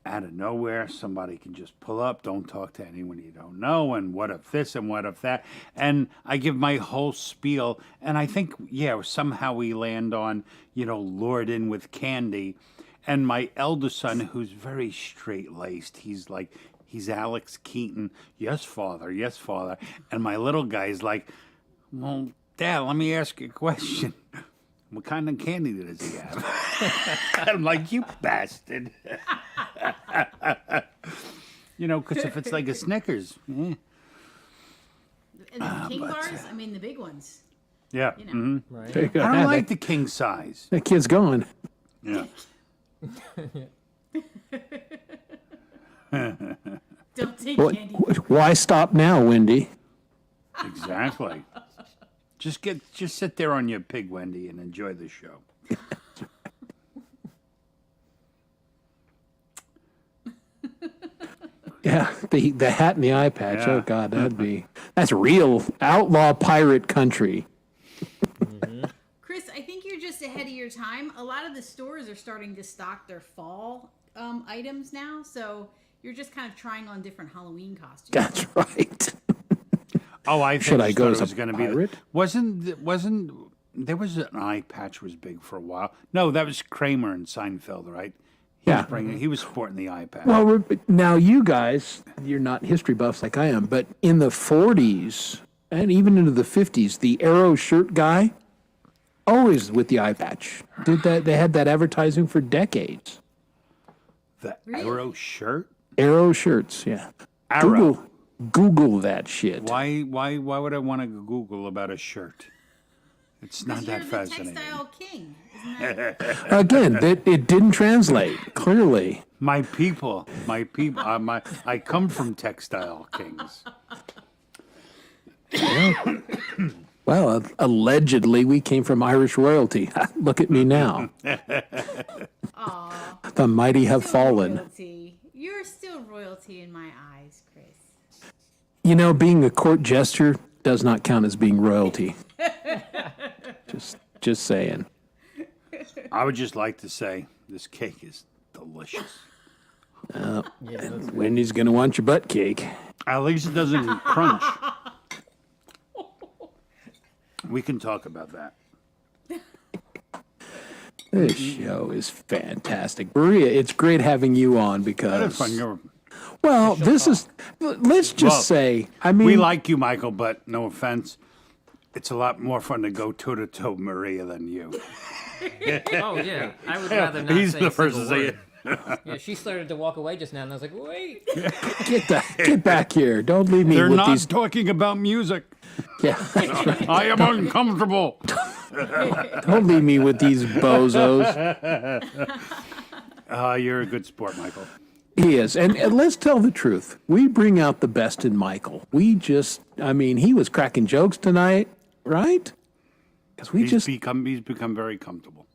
out of nowhere, somebody can just pull up, don't talk to anyone you don't know, and what if this and what if that. And I give my whole spiel, and I think, somehow we land on, lured in with candy. And my eldest son, who's very straight-laced, he's Alex Keaton, yes, father. And my little guy's like, well, Dad, let me ask you a question. What kind of candy does he have? I'm like, you bastard. Because if it's like a Snickers, And the King bars, I mean the big ones. yeah. mhm. Right. There you go. I Yeah, don't like the king size. that kid's going. Yeah. Don't take What, candy. why stop now, Wendy? Exactly. Just sit there on your pig, Wendy, and enjoy the show. Yeah, the hat and the eye patch. Yeah. Oh God, that's real outlaw pirate country. Chris, I think you're just ahead of your time. A lot of the stores are starting to stock their fall items now, so you're just kind of trying on different Halloween costumes. That's right. Oh, I Should I just go thought as it was a going to be. pirate? Wasn't there was an eye patch was big for a while? No, that was Kramer and Seinfeld, right? Yeah. He was sporting the eye patch. Well, now you guys, you're not history buffs like I am, but in the 40s and even into the 50s, the Arrow shirt guy, always with the eye patch. Did that? They had that advertising for decades. The Arrow shirt. Arrow shirts, yeah. Arrow. Google that shit. Why would I want to Google about a shirt? It's not You're that the fascinating. textile king, isn't that? Again, it didn't translate clearly. My people. I come from textile kings. Well, allegedly we came from Irish royalty. Look at me now. Aw, The mighty have still fallen. royalty. You're still royalty in my eyes, Chris. You know, being a court jester does not count as being royalty. Just saying. I would just like to say this cake is delicious. Yeah, that's Wendy's gonna want your butt cake. At least it doesn't crunch. We can talk about that. This show is fantastic. Maria, it's great having you on That is because, fun. well, this is, let's just Well, say, I mean, We like you, Michael, but no offense, it's a lot more fun to go toe to toe Maria than you. Oh yeah, I would rather not He's say the a first to single say word. it. Yeah, she started to walk away just now, and I was like, wait. get back here. Don't leave me They're with not these. talking about music. Yeah, that's right. I am uncomfortable. Don't leave me with these bozos. You're a good sport, Michael. He is. And let's tell the truth. We bring out the best in Michael. I mean, he was cracking jokes tonight, right? Because He's become very comfortable.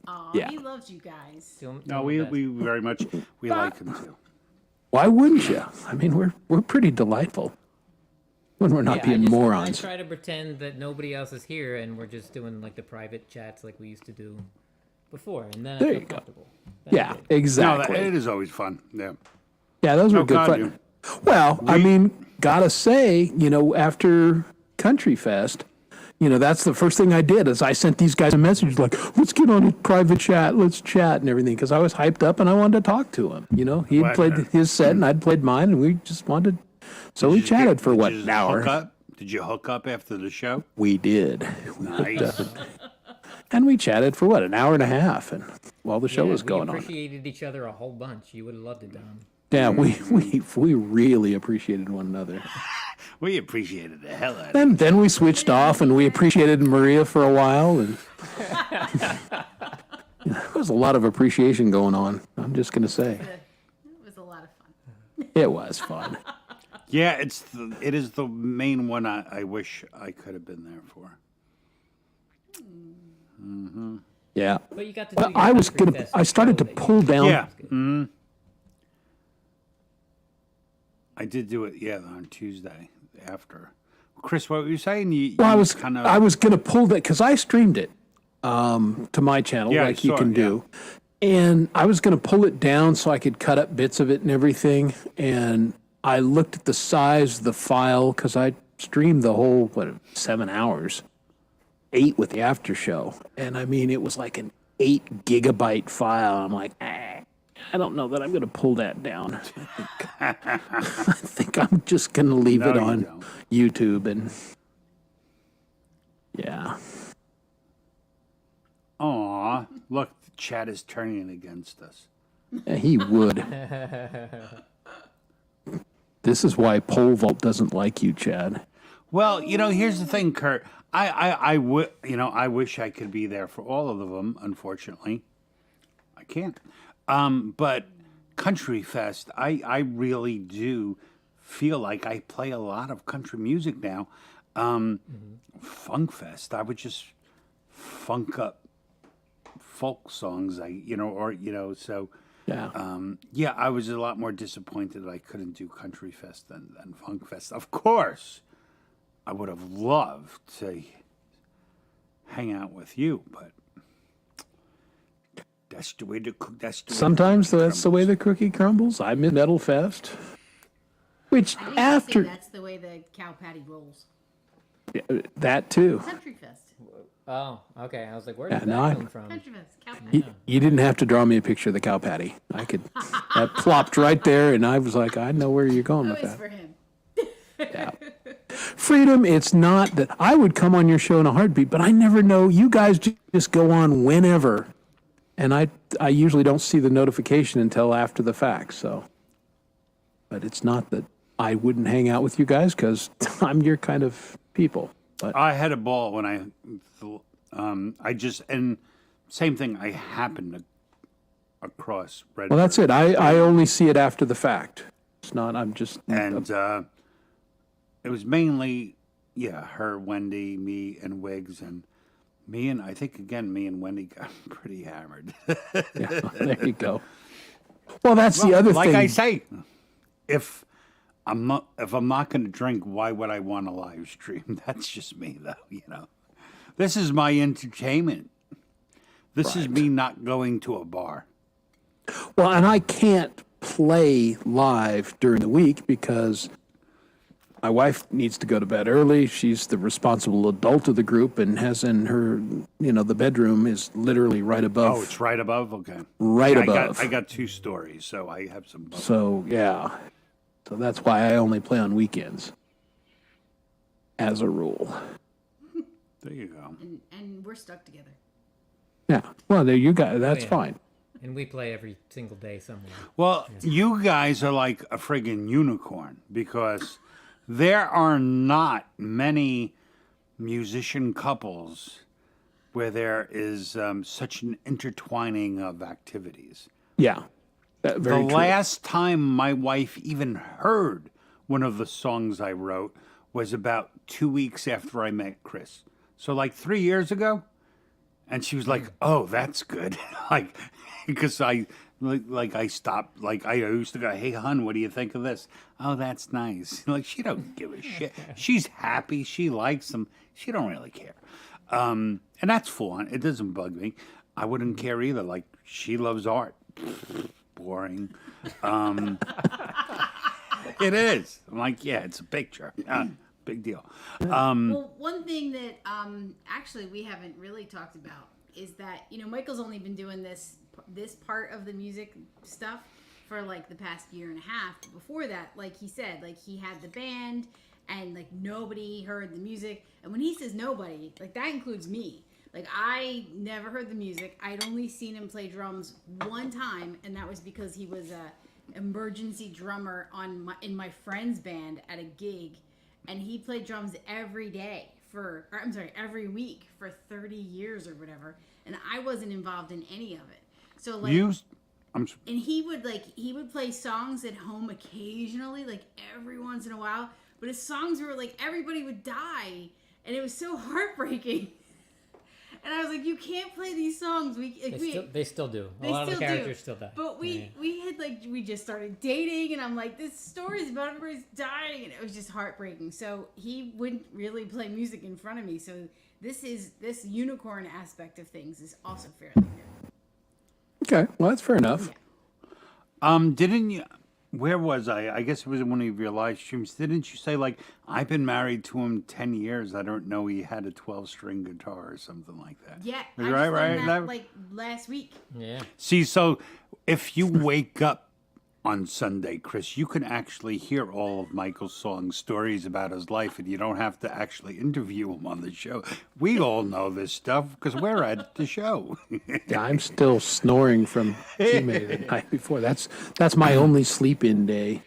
Aw, Yeah. he loves you guys. No, we very much we like him too. why wouldn't you? I mean, we're pretty delightful when we're not Yeah, being I morons. try to pretend that nobody else is here, and we're just doing like the private chats like we used to do before, and then There I you feel go. comfortable. Then Yeah, I'm good. No, exactly. it is always fun. Yeah. Yeah, those were Oh, good God, fun. Well, I mean, gotta say, after Country Fest, that's the first thing I did is I sent these guys a message like, let's get on a private chat, let's chat and everything, because I was hyped up and I wanted to talk to him. He had What? played his set and I'd played mine and we just wanted, so we chatted for what, an hour? Did you hook up after the show? We did. We hooked Nice. up. And we chatted for what, an hour and a half, and while the show Yeah, was going we on. appreciated each other a whole bunch. You would have loved it, Dom. Yeah, we really appreciated one another. We appreciated the hell out of it. Then we switched off and we appreciated Maria for a while, and there was a lot of appreciation going on. I'm just gonna say It was a lot of fun. it was fun. Yeah, it is the main one I wish I could have been there for. Yeah. But you got to. Well, do your I was Country gonna. Fest I started to show that you- pull down. Yeah. I did do it, on Tuesday after. Chris, what were you saying? Well, I you was kind of. I was gonna pull that because I streamed it to my channel Yeah, I like you saw can it, do, and I was gonna pull it down so I could cut up bits of it and everything. And I looked at the size of the file because I streamed the whole 7 hours, 8 with the after show, and I mean it was like an 8 gigabyte file. I'm like, I don't know that I'm gonna pull that down. I think I'm just gonna leave No, it you on don't. YouTube and. Yeah. Aw, look, the chat is turning against us. Yeah, he would. This is why Pole Vault doesn't like you, Chad. Well, here's the thing, Kurt. I wish I could be there for all of them. Unfortunately, I can't. But Country Fest, I really do feel like I play a lot of country music now. Funk Fest, I would just funk up folk songs. So. Yeah. I was a lot more disappointed that I couldn't do Country Fest than Funk Fest. Of course, I would have loved to hang out with you, but That's the way to cook. That's the way Sometimes the that's the way the cookie crumbles. I miss Metal Fest, which I think they after say that's the way the cow patty rolls. that too. Country Fest. Oh, okay. I was like, where Yeah, did no, that I- come from? Country Fest. Cow patty. You didn't have to draw me a picture of the cow patty. I could. That plopped right there, and I was like, I know where you're going with Always that. for him. Freedom, it's not that I would come on your show in a heartbeat, but I never know. You guys just go on whenever, and I usually don't see the notification until after the fact. So, but it's not that I wouldn't hang out with you guys because I'm your kind of people. But I had a ball when I just, and same thing, I happened to across Red well, that's it. I only see it after the fact. It's not. I'm just. And it was mainly, her, Wendy, me, and Wiggs, and me and, I think, again, me and Wendy got pretty hammered. Yeah, there you go. Well, that's the other Like thing. I say, if I'm not going to drink, why would I want a live stream? That's just me, though. This is my entertainment. This is me not going to a bar. Well, and I can't play live during the week because my wife needs to go to bed early. She's the responsible adult of the group and has in her, the bedroom is literally right above. Oh, it's right above? Okay. Right I above. I got 2 stories, so I have some. So, yeah. So that's why I only play on weekends as a rule. There you go. And we're stuck together. Yeah. Well, there you go. That's yeah. fine. And we play every single day somewhere. Well, you guys are like a friggin' unicorn because there are not many musician couples where there is such an intertwining of activities. Yeah. Very The true. last time my wife even heard one of the songs I wrote was about 2 weeks after I met Chris. So like 3 years ago. And she was like, "Oh, that's good." Like, because I stopped. Like I used to go, "Hey, hun, what do you think of this?" "Oh, that's nice." Like she don't give a shit. She's happy. She likes them. She don't really care. And that's fun. It doesn't bug me. I wouldn't care either. Like she loves art. Boring. It is. I'm like, yeah, it's a picture. Big deal. Well, one thing that actually we haven't really talked about is that Michael's only been doing this part of the music stuff for like the past year and a half. Before that, like he said, like he had the band and like nobody heard the music. And when he says nobody, like that includes me. Like I never heard the music. I'd only seen him play drums one time, and that was because he was a emergency drummer in my friend's band at a gig. And he played drums every every week for 30 years or whatever. And I wasn't involved in any of it. So like, and he would play songs at home occasionally, like every once in a while. But his songs were like everybody would die, and it was so heartbreaking. And I was like, you can't play these songs. They still do. A They lot of the still characters do. still die. But we just started dating, and I'm like, this story is about everybody's dying, and it was just heartbreaking. So he wouldn't really play music in front of me. So this unicorn aspect of things is also fairly new. Okay. Well, that's fair enough. Didn't you? Where was I? I guess it was in one of your live streams. Didn't you say like I've been married to him 10 years? I don't know. He had a 12-string guitar or something like that. Yeah, Right, I just right. learned that like last week. Yeah. See, so if you wake up on Sunday, Chris, you can actually hear all of Michael's songs, stories about his life, and you don't have to actually interview him on the show. We all know this stuff because we're at the show. Yeah, I'm still snoring from G-May the night before. That's my only sleep-in day.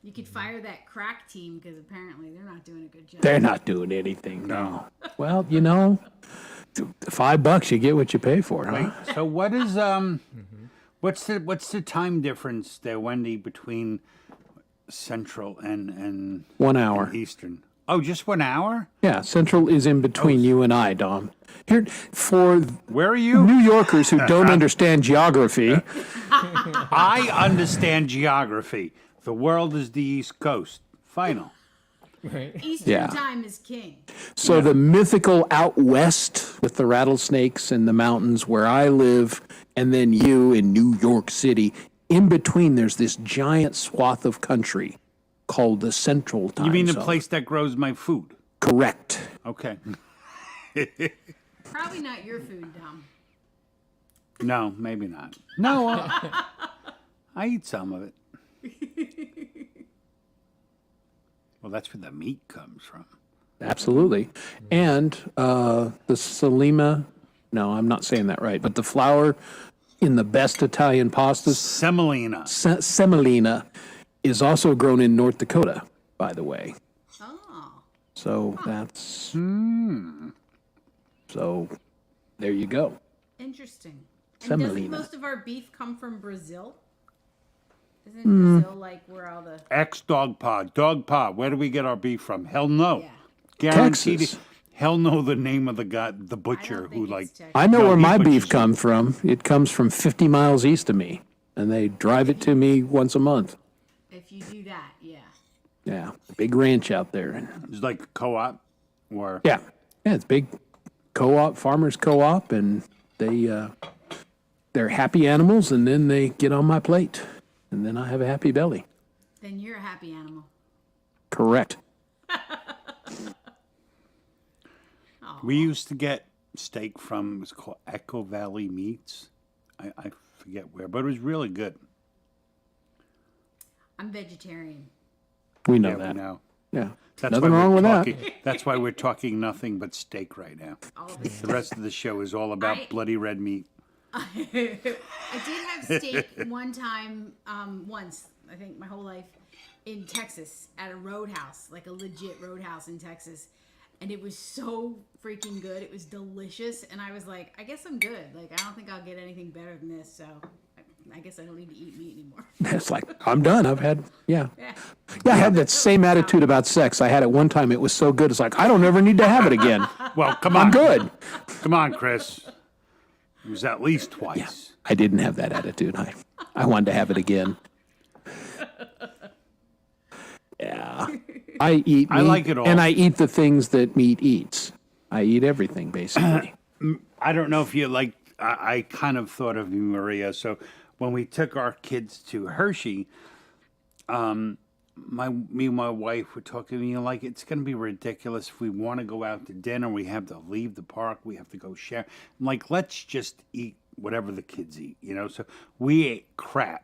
You could fire that crack team because apparently they're not doing a good job. They're not doing anything. No. Well, $5 you get what you pay for, huh? So what is what's the time difference there, Wendy, between Central and 1 hour. Eastern? Oh, just 1 hour? Yeah, Central is in between you and I, Dom. Here, for Where are you? New Yorkers who don't understand geography, I understand geography. The world is the East Coast. Final. Right. Eastern Yeah. time is king. So the mythical out west with the rattlesnakes and the mountains where I live, and then you in New York City, in between there's this giant swath of country called the Central Time You mean the Zone. place that grows my food? Correct. Okay. Probably not your food, Dom. No, maybe not. No, I eat some of it. Well, that's where the meat comes from. Absolutely. And the Selima, no, I'm not saying that right, but the flour in the best Italian pastas, Semolina. semolina, is also grown in North Dakota, by the way. Oh. So that's. So there you go. Interesting. And doesn't Semolina. most of our beef come from Brazil? Isn't Brazil like where all the Ex-dog pod. Dog pod. Where do we get our beef from? Hell no. Yeah. Guaranteed. Texas. Hell no, the name of the guy, the I butcher don't who think like. it's Texas. I know No, where he my butchers beef it. comes from. It comes from 50 miles east of me, and they drive it to me once a month. If you do that, yeah. Yeah, big ranch out there. It's like a co-op, or Yeah, it's big co-op, farmers co-op, and they're happy animals, and then they get on my plate, and then I have a happy belly. Then you're a happy animal. Correct. we used to get steak from. It was called Echo Valley Meats. I forget where, but it was really good. I'm vegetarian. We know Yeah, that. we know. Yeah, That's nothing why wrong we're with talking, that. That's why we're talking nothing but steak right now. All of this. The rest of the show is all about I- bloody red meat. I did have steak one time, once, I think my whole life, in Texas at a roadhouse, like a legit roadhouse in Texas. And it was so freaking good. It was delicious. And I was like, I guess I'm good. Like, I don't think I'll get anything better than this. So I guess I don't need to eat meat anymore. It's like, I'm done. I've had, yeah. Yeah, I had that same attitude about sex. I had it one time. It was so good. It's like, I don't ever need to have it again. Well, come on. I'm good. Come on, Chris. It was at least twice. I didn't have that attitude. I wanted to have it again. Yeah. I eat meat, I like it all. and I eat the things that meat eats. I eat everything, basically. I don't know if you like. I kind of thought of you, Maria. So when we took our kids to Hershey, me and my wife were talking. Like it's going to be ridiculous if we want to go out to dinner. We have to leave the park. We have to go share. I'm like, let's just eat whatever the kids eat. So we ate crap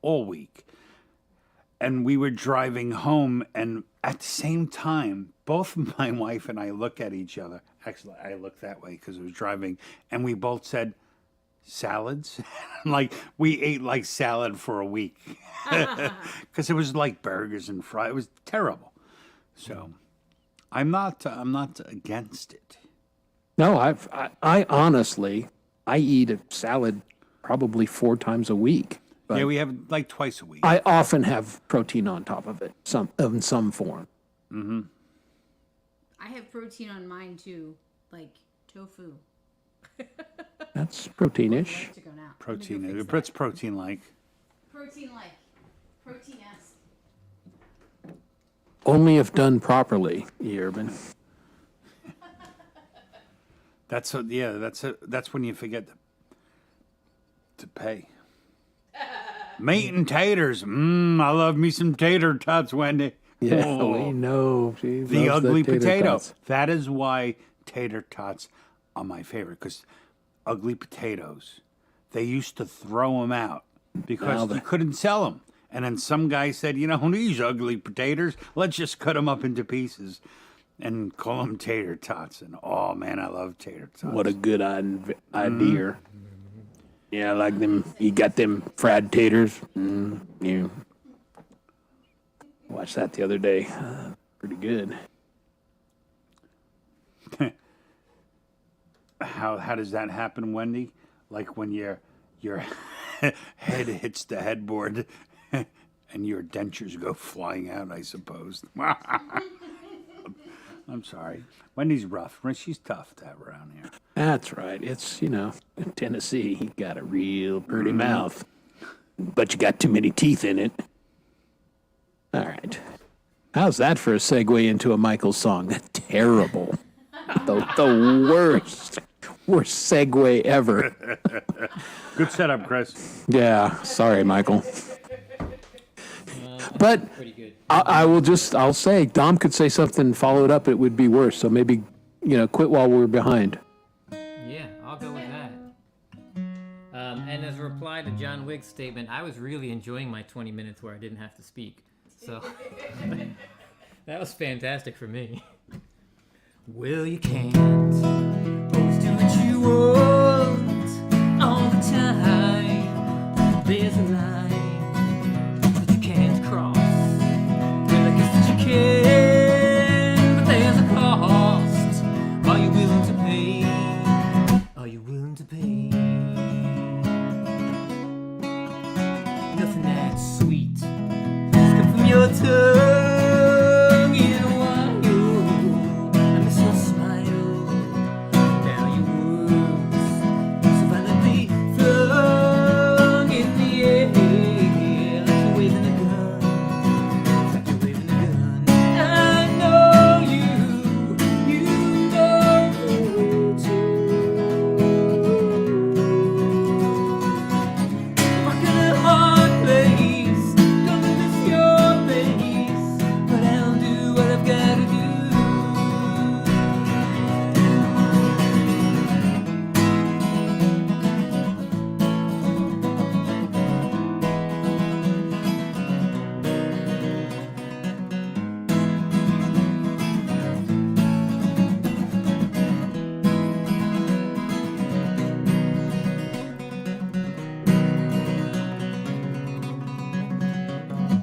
all week. And we were driving home, and at the same time, both my wife and I look at each other. Actually, I looked that way because I was driving, and we both said, salads? Like, we ate like salad for a week. Because it was like burgers and fries. It was terrible. So, I'm not against it. No, I honestly, I eat a salad probably 4 times a week. But Yeah, we have like twice a week. I often have protein on top of it, in some form. I have protein on mine too, like tofu. That's proteinish. Like to go now. Let me go Protein. fix It's that. protein like. Protein like. Protein S. Only if done properly, Urban. That's when you forget to pay. Meat and taters. I love me some tater tots, Wendy. Yeah, Oh, we know. She the loves ugly tater potato. tots. That is why tater tots are my favorite, because ugly potatoes, they used to throw them out because you couldn't sell them. And then some guy said, these ugly potatoes, let's just cut them up into pieces and call them tater tots. And oh man, I love tater tots. What a good idea. Yeah, I like them. You got them fried taters. Yeah. Watched that the other day. Pretty good. How does that happen, Wendy? Like when your head hits the headboard and your dentures go flying out, I suppose. I'm sorry. Wendy's rough. She's tough to have around here. That's right. It's, in Tennessee, you got a real pretty mouth. But you got too many teeth in it. All right. How's that for a segue into a Michael song? Terrible. The worst segue ever. Good setup, Chris. Yeah, sorry, Michael. But Pretty good. I'll say, Dom could say something, follow it up, it would be worse. So maybe, quit while we're behind. Yeah, I'll go with that. And as a reply to John Wigg's statement, I was really enjoying my 20 minutes where I didn't have to speak. So that was fantastic for me. Well, you can't always do what you want all the time. There's a line that you can't cross. Well, I guess that you can, but there's a cost. Are you willing to pay? Are you willing to pay? Nothing that's sweet has come from your tongue in a while. I miss your smile. Now your words so violently flung in the air, like you're waving a gun. Like you're waving a gun. I know you know me too. Walking a hard place, gonna miss your face, but I'll do what I've gotta do.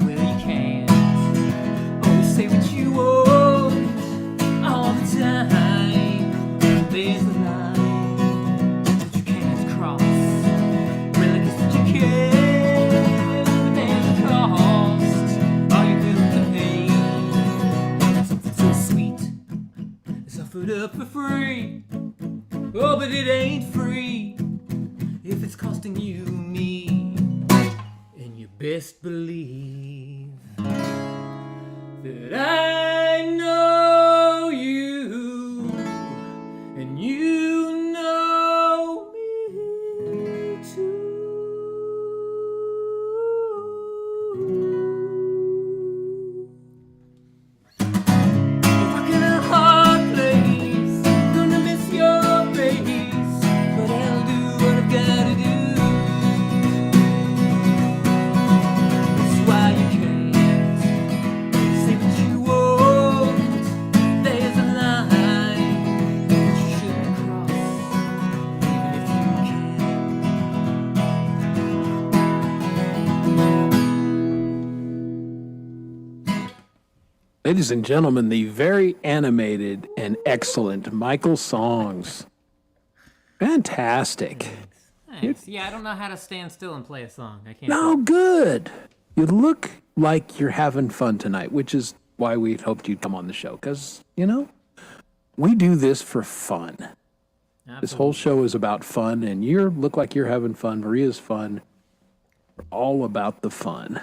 Well, you can't always say what you want all the time. There's a line that you can't cross. Well, I guess that you can, but there's a cost. Are you willing to pay? Something so sweet is offered up for free. Oh, but it ain't free if it's costing you me. And you best believe that I know you, and you know me too. Working a hard place, gonna miss your face, but I'll do what I've gotta do. That's why you can't say what you want. There's a line that you shouldn't cross, even if you can. Ladies and gentlemen, the very animated and excellent Michael Songs. Fantastic. Thanks. Yeah, I don't know how to stand still and play a song. I can't. No, good. You look like you're having fun tonight, which is why we hoped you'd come on the show. Because, we do this for fun. This whole show is about fun, and you look like you're having fun. Maria's fun. We're all about the fun.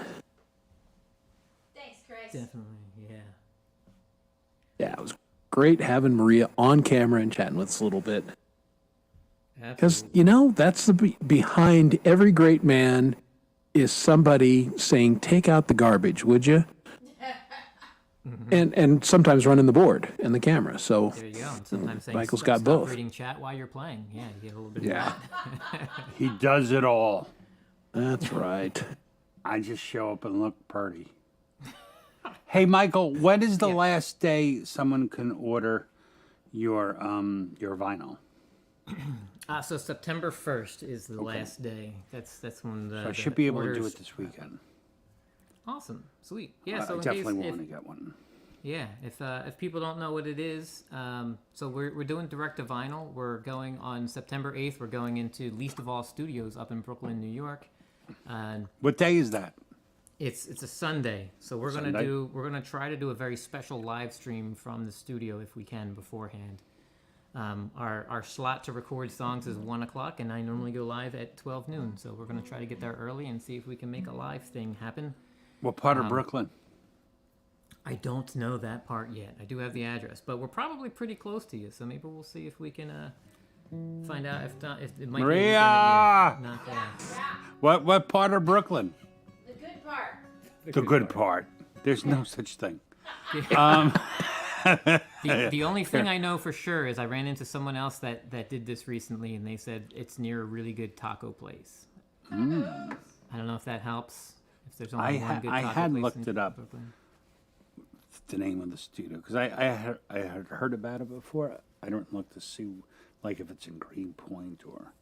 Thanks, Chris. Definitely, yeah. Yeah, it was great having Maria on camera and chatting with us a little bit. Because, that's behind every great man is somebody saying, take out the garbage, would you? And sometimes running the board and the camera. So There you go. And sometimes saying, Michael's "Stop- got stop both." reading chat while you're playing. Yeah, you get a little bit Yeah. of that. He does it all. That's right. I just show up and look pretty. Hey, Michael, when is the last day someone can order your vinyl? So September 1st is the last day. That's when the I should be able to do orders- it this weekend. Awesome, sweet. Yeah, I so in definitely case want if, to get one. yeah, if people don't know what it is, so we're doing direct to vinyl. We're going on September 8th. We're going into Least of All Studios up in Brooklyn, New York, and What day is that? it's a Sunday. So we're Sunday? gonna try to do a very special live stream from the studio if we can beforehand. Our slot to record songs is 1 o'clock, and I normally go live at 12 noon. So we're gonna try to get there early and see if we can make a live thing happen. What part of Brooklyn? I don't know that part yet. I do have the address, but we're probably pretty close to you. So maybe we'll see if we can find out if it might be a weekend Maria! that you're not there. What part of Brooklyn? The good part. The good part. There's no such thing. The only thing I know for sure is I ran into someone else that did this recently, and they said it's near a really good taco place. I don't know if that helps. If there's only one good taco had place looked in it up. Brooklyn. The name of the studio, because I had heard about it before. I don't look to see like if it's in Greenpoint or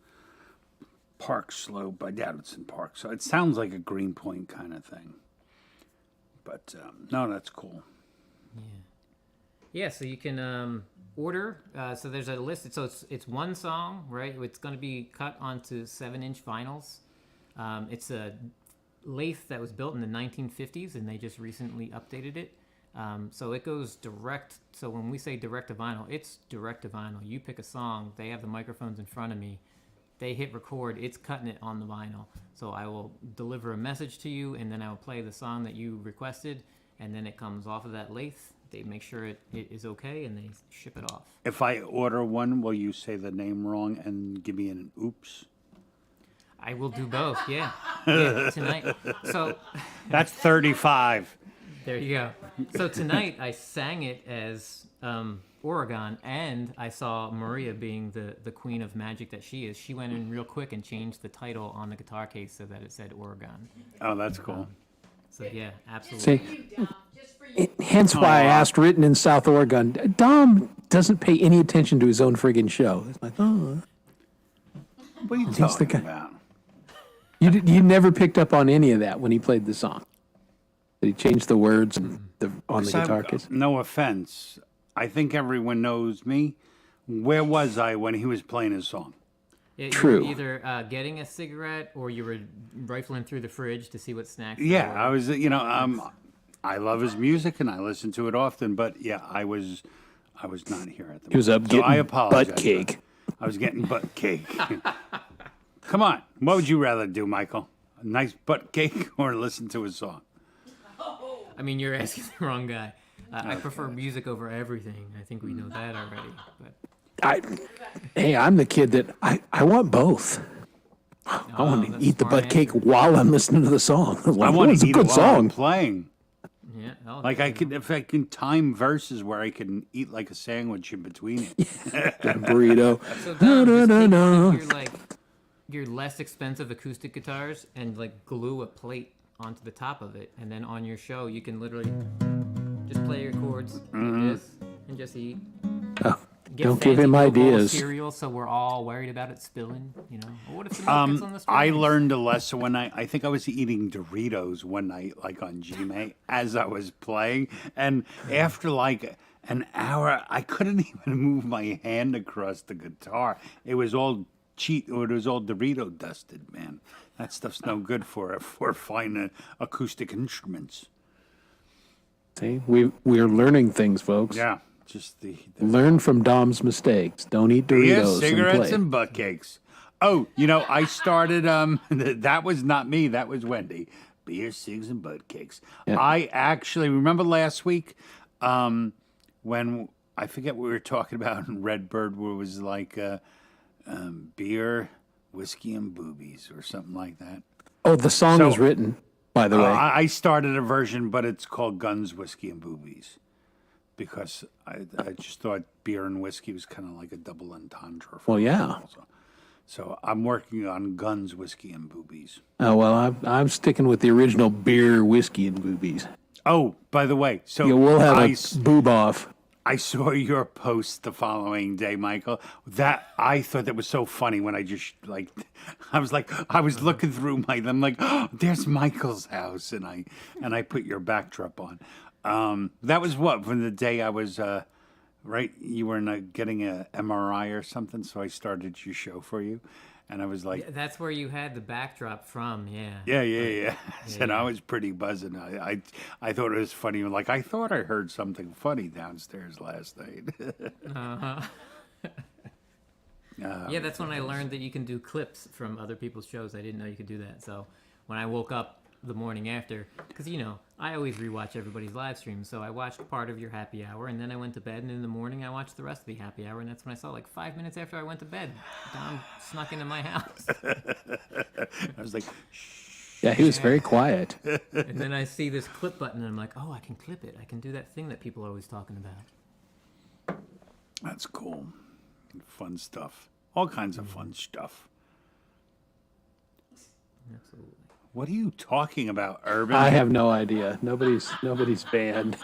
Park Slope. I doubt it's in Park. So it sounds like a Greenpoint kind of thing. But no, that's cool. Yeah, so you can order. So there's a list. So it's one song, right? It's going to be cut onto 7-inch vinyls. It's a lathe that was built in the 1950s, and they just recently updated it. So it goes direct. So when we say direct to vinyl, it's direct to vinyl. You pick a song. They have the microphones in front of me. They hit record. It's cutting it on the vinyl. So I will deliver a message to you, and then I will play the song that you requested, and then it comes off of that lathe. They make sure it is okay, and they ship it off. If I order one, will you say the name wrong and give me an oops? I will do both. Yeah, yeah tonight. So That's 35. there you go. So tonight I sang it as Oregon, and I saw Maria being the queen of magic that she is. She went in real quick and changed the title on the guitar case so that it said Oregon. Oh, that's cool. So yeah, absolutely. See, Just for you. hence why I asked written in South Oregon. Dom doesn't pay any attention to his own friggin' show. It's like, oh, What are you the talking guy. about? you never picked up on any of that when he played the song. That he changed the words and on the So, guitar case. no offense. I think everyone knows me. Where was I when he was playing his song? Yeah, True. You were either getting a cigarette or you were rifling through the fridge to see what snacks. there Yeah, were. I was, I love his music and I listen to it often, but yeah, I was not here at the He was up moment. So I getting apologize. butt cake. I was getting butt cake. Come on. What would you rather do, Michael? A nice butt cake or listen to his song? I mean, you're asking the wrong guy. I prefer music over everything. I think we know that already. But Hey, I'm the kid that I want both. I want to that's eat the smart butt cake while I'm listening to the song. I want it's to a eat good it while I'm song. playing. yeah, Like if I can time verses where I can eat like a sandwich in between it. Burrito. So Dom, just no, take no. one of your less expensive acoustic guitars and like glue a plate onto the top of it, and then on your show you can literally just play your chords like this and just eat. Oh, Get don't give fancy, him do a bowl of ideas. cereal, so we're all worried about it spilling. You know, well, what if the milk gets on the I strings? learned a lesson when I think I was eating Doritos one night, like on GMA, as I was playing. And after like an hour, I couldn't even move my hand across the guitar. It was all it was all Dorito dusted, man. That stuff's no good for fine acoustic instruments. See, we're learning things, folks. Yeah, just the Learn from Dom's mistakes. Don't eat beer, Doritos cigarettes, and play. and butt cakes. Oh, I started. That was not me. That was Wendy. Beer, cigs, and butt cakes. Yeah. I actually remember last week when I forget what we were talking about in Redbird, where it was like beer, whiskey, and boobies, or something like that. Oh, the song So- is written, by the way. I started a version, but it's called Guns, Whiskey, and Boobies. Because I just thought beer and whiskey was kind of like a double entendre. Well, yeah. So I'm working on Guns, Whiskey, and Boobies. Oh, well, I'm sticking with the original beer, whiskey, and boobies. Oh, by the way, so Yeah, we'll have I a boob off. I saw your post the following day, Michael. That I thought that was so funny when I just I was looking through I'm like, oh, there's Michael's house, and I put your backdrop on. That was what from the day I was right. You were getting a MRI or something, so I started your show for you, and I was like, That's where you had the backdrop from, yeah. yeah. And I was pretty buzzing. I thought it was funny. Like I thought I heard something funny downstairs last night. Yeah, that's when I learned that you can do clips from other people's shows. I didn't know you could do that. So when I woke up the morning after, because I always rewatch everybody's live stream. So I watched part of your happy hour, and then I went to bed, and in the morning I watched the rest of the happy hour, and that's when I saw, like, 5 minutes after I went to bed, Dom snuck into my house. I was like, Yeah, he was very quiet. And then I see this clip button, and I'm like, oh, I can clip it. I can do that thing that people are always talking about. that's cool. Fun stuff. All kinds of fun stuff. Absolutely. What are you talking about, Urban? I have no idea. Nobody's banned.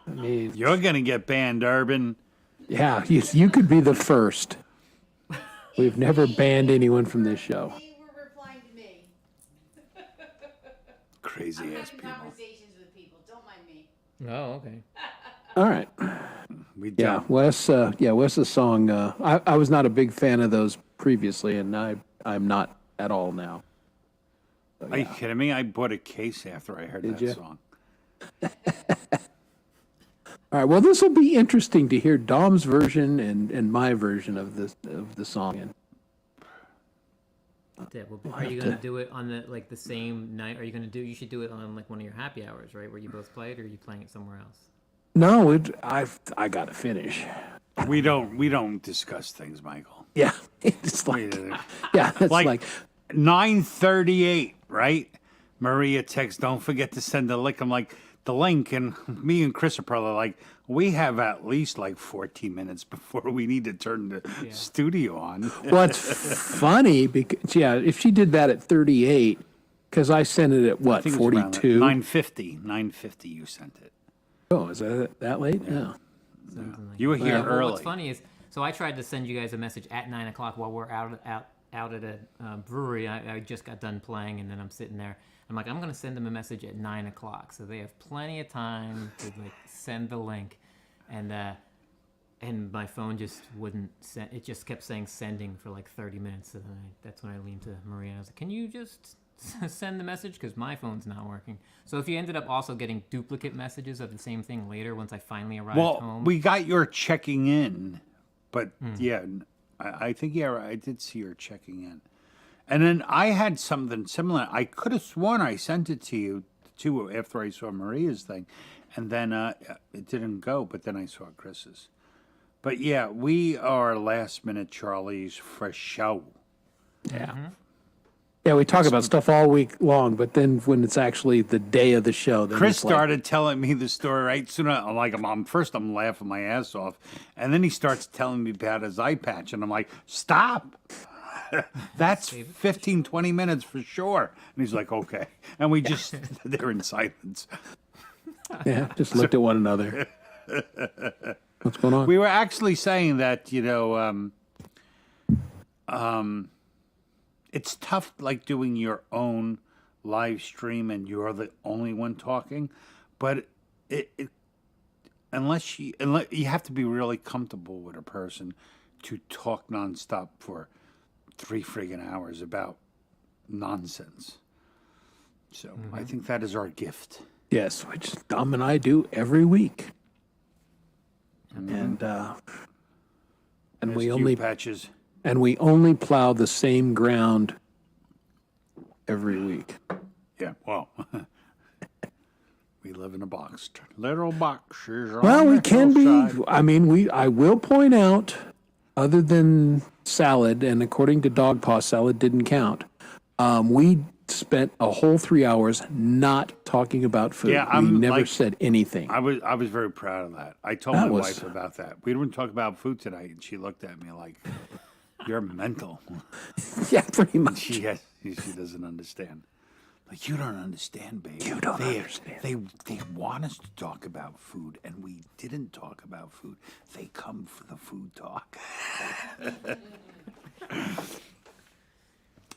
I mean, You're going to get banned, Urban. yeah, you could be the first. We've never banned anyone from this show. They were replying to me. Crazy I'm ass having people. conversations with people. Don't mind me. Oh, okay. All right. We Yeah, don't. Wes's song. I was not a big fan of those previously, and I'm not at all now. So, Are you yeah. kidding me? I bought a case after I heard Did that ya? song. All right. Well, this will be interesting to hear Dom's version and my version of the song. And Yeah, well, are you gonna do it on the same night? Are you gonna do? You should do it on like one of your happy hours, right, where you both play it, or are you playing it somewhere else? no, I got to finish. We don't discuss things, Michael. Yeah, it's like We- yeah, it's Like- like 9:38, right? Maria texts, don't forget to send the link. I'm like, the link, and me and Chris are probably like, we have at least like 14 minutes before we need to turn the studio on. well, it's funny because yeah, if she did that at 38, because I sent it at what I think it was around 42. 9:50 you sent it. Oh, is that late? Yeah. Something like You were that. here Well, early. what's funny is, so I tried to send you guys a message at 9 o'clock while we're out at a brewery. I just got done playing, and then I'm sitting there. I'm like, I'm gonna send them a message at 9 o'clock, so they have plenty of time to like send the link, and my phone just wouldn't send. It just kept saying sending for like 30 minutes, and that's when I leaned to Maria and I was like, can you just send the message, because my phone's not working. So if you ended up also getting duplicate messages of the same thing later, once I finally arrived Well, home. we got your checking in, but yeah, I think I did see your checking in. And then I had something similar. I could have sworn I sent it to you too after I saw Maria's thing, and then it didn't go. But then I saw Chris's. But yeah, we are last minute Charlies for show. Yeah. Yeah, we talk about stuff all week long, but then when it's actually the day of the show, then Chris it's like, started telling me the story right soon. I'm like, first I'm laughing my ass off, and then he starts telling me about his eye patch, and I'm like, stop. That's 15, 20 minutes for sure. And he's like, okay. And we just stood there in silence. yeah, just looked at one another. What's going on? We were actually saying that, it's tough like doing your own live stream and you're the only one talking, but unless you have to be really comfortable with a person to talk nonstop for 3 friggin' hours about nonsense. So I think that is our gift. Yes, which Dom and I do every week. And we There's only Q patches. plow the same ground every week. Yeah, well, we live in a box. Little boxes. Well, on we the can be. hillside. I mean, I will point out, other than salad, and according to Dog Paw, salad didn't count. We spent a whole 3 hours not talking about food. Yeah, we I'm never like- said anything. I was very proud of that. I told That my was- wife about that. We didn't talk about food tonight, and she looked at me like, "You're mental." Yeah, pretty much. She doesn't understand. Like, you don't understand, baby. You don't understand. They want us to talk about food, and we didn't talk about food. They come for the food talk.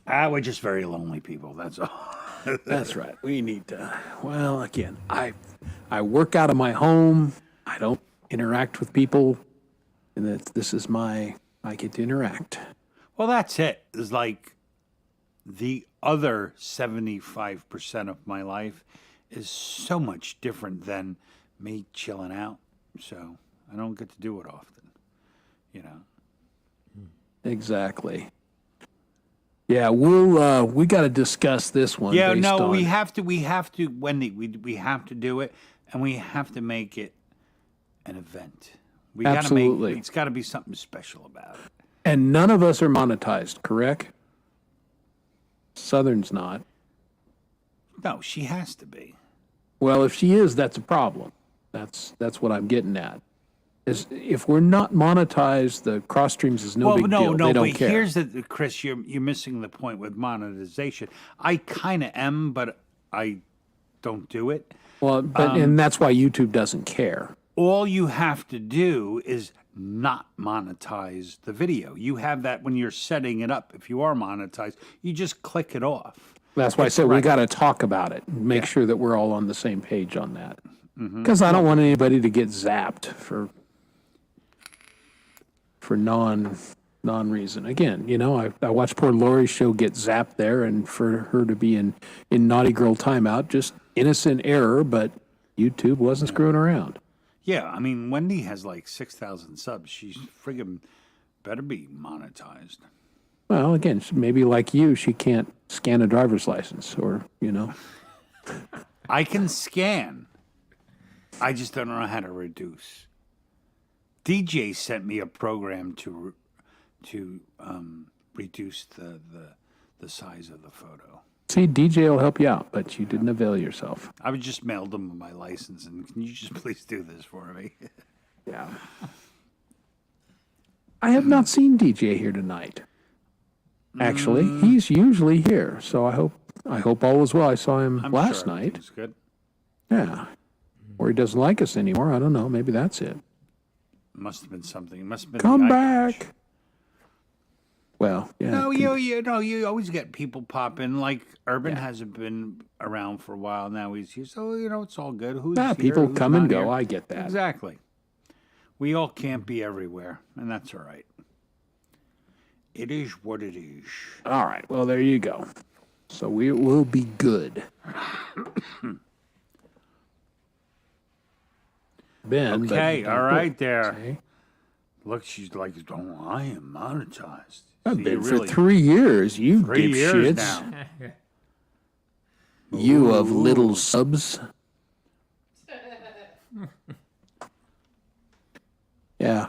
We're just very lonely people. That's all. That's right. We need to. Well, again, I work out of my home. I don't interact with people, and this is I get to interact. Well, that's it. It's like the other 75% of my life is so much different than me chilling out. So I don't get to do it often, Exactly. Yeah, we got to discuss this one. Yeah, based no, on, we have to, Wendy. We have to do it, and we have to make it an event. We Absolutely. It's got to be something special about it. And none of us are monetized, correct? Southern's not. No, she has to be. Well, if she is, that's a problem. That's what I'm getting at. Is if we're not monetized, the cross streams is no big deal. They don't but care. here's the Chris. You're missing the point with monetization. I kind of am, but I don't do it. Well, but and that's why YouTube doesn't care. All you have to do is not monetize the video. You have that when you're setting it up. If you are monetized, you just click it off. That's why I said we got to talk about it and make sure that we're all on the same page on that. Because I don't want anybody to get zapped for non reason. Again, I watched poor Lori's show get zapped there, and for her to be in Naughty Girl timeout, just innocent error, but YouTube wasn't screwing around. Yeah, I mean, Wendy has like 6,000 subs. She's friggin' better be monetized. Well, again, maybe like you, she can't scan a driver's license, or I can scan. I just don't know how to reduce. DJ sent me a program to reduce the size of the photo. See, DJ will help you out, but you didn't avail yourself. I would just mailed them my license, and can you just please do this for me? Yeah. I have not seen DJ here tonight. Actually, he's usually here, so I hope all is well. I saw him I'm last sure night. everything's good. Yeah. Or he doesn't like us anymore. I don't know. Maybe that's it. Must have been something. It must have been Come the eye back. patch. Well, yeah. No, you always get people pop in. Like Urban hasn't been around for a while now. He's here, so it's all good. Who's here, People who's come and not go. here? I get that. Exactly. We all can't be everywhere, and that's all right. It is what it is. All right. Well, there you go. So we will be good. Ben. but Okay, don't all quit. right there. Okay. Look, she's like, oh, I am monetized. I've See, been you for really- 3 years. You 3 years dipshits. now. You of little subs. Yeah,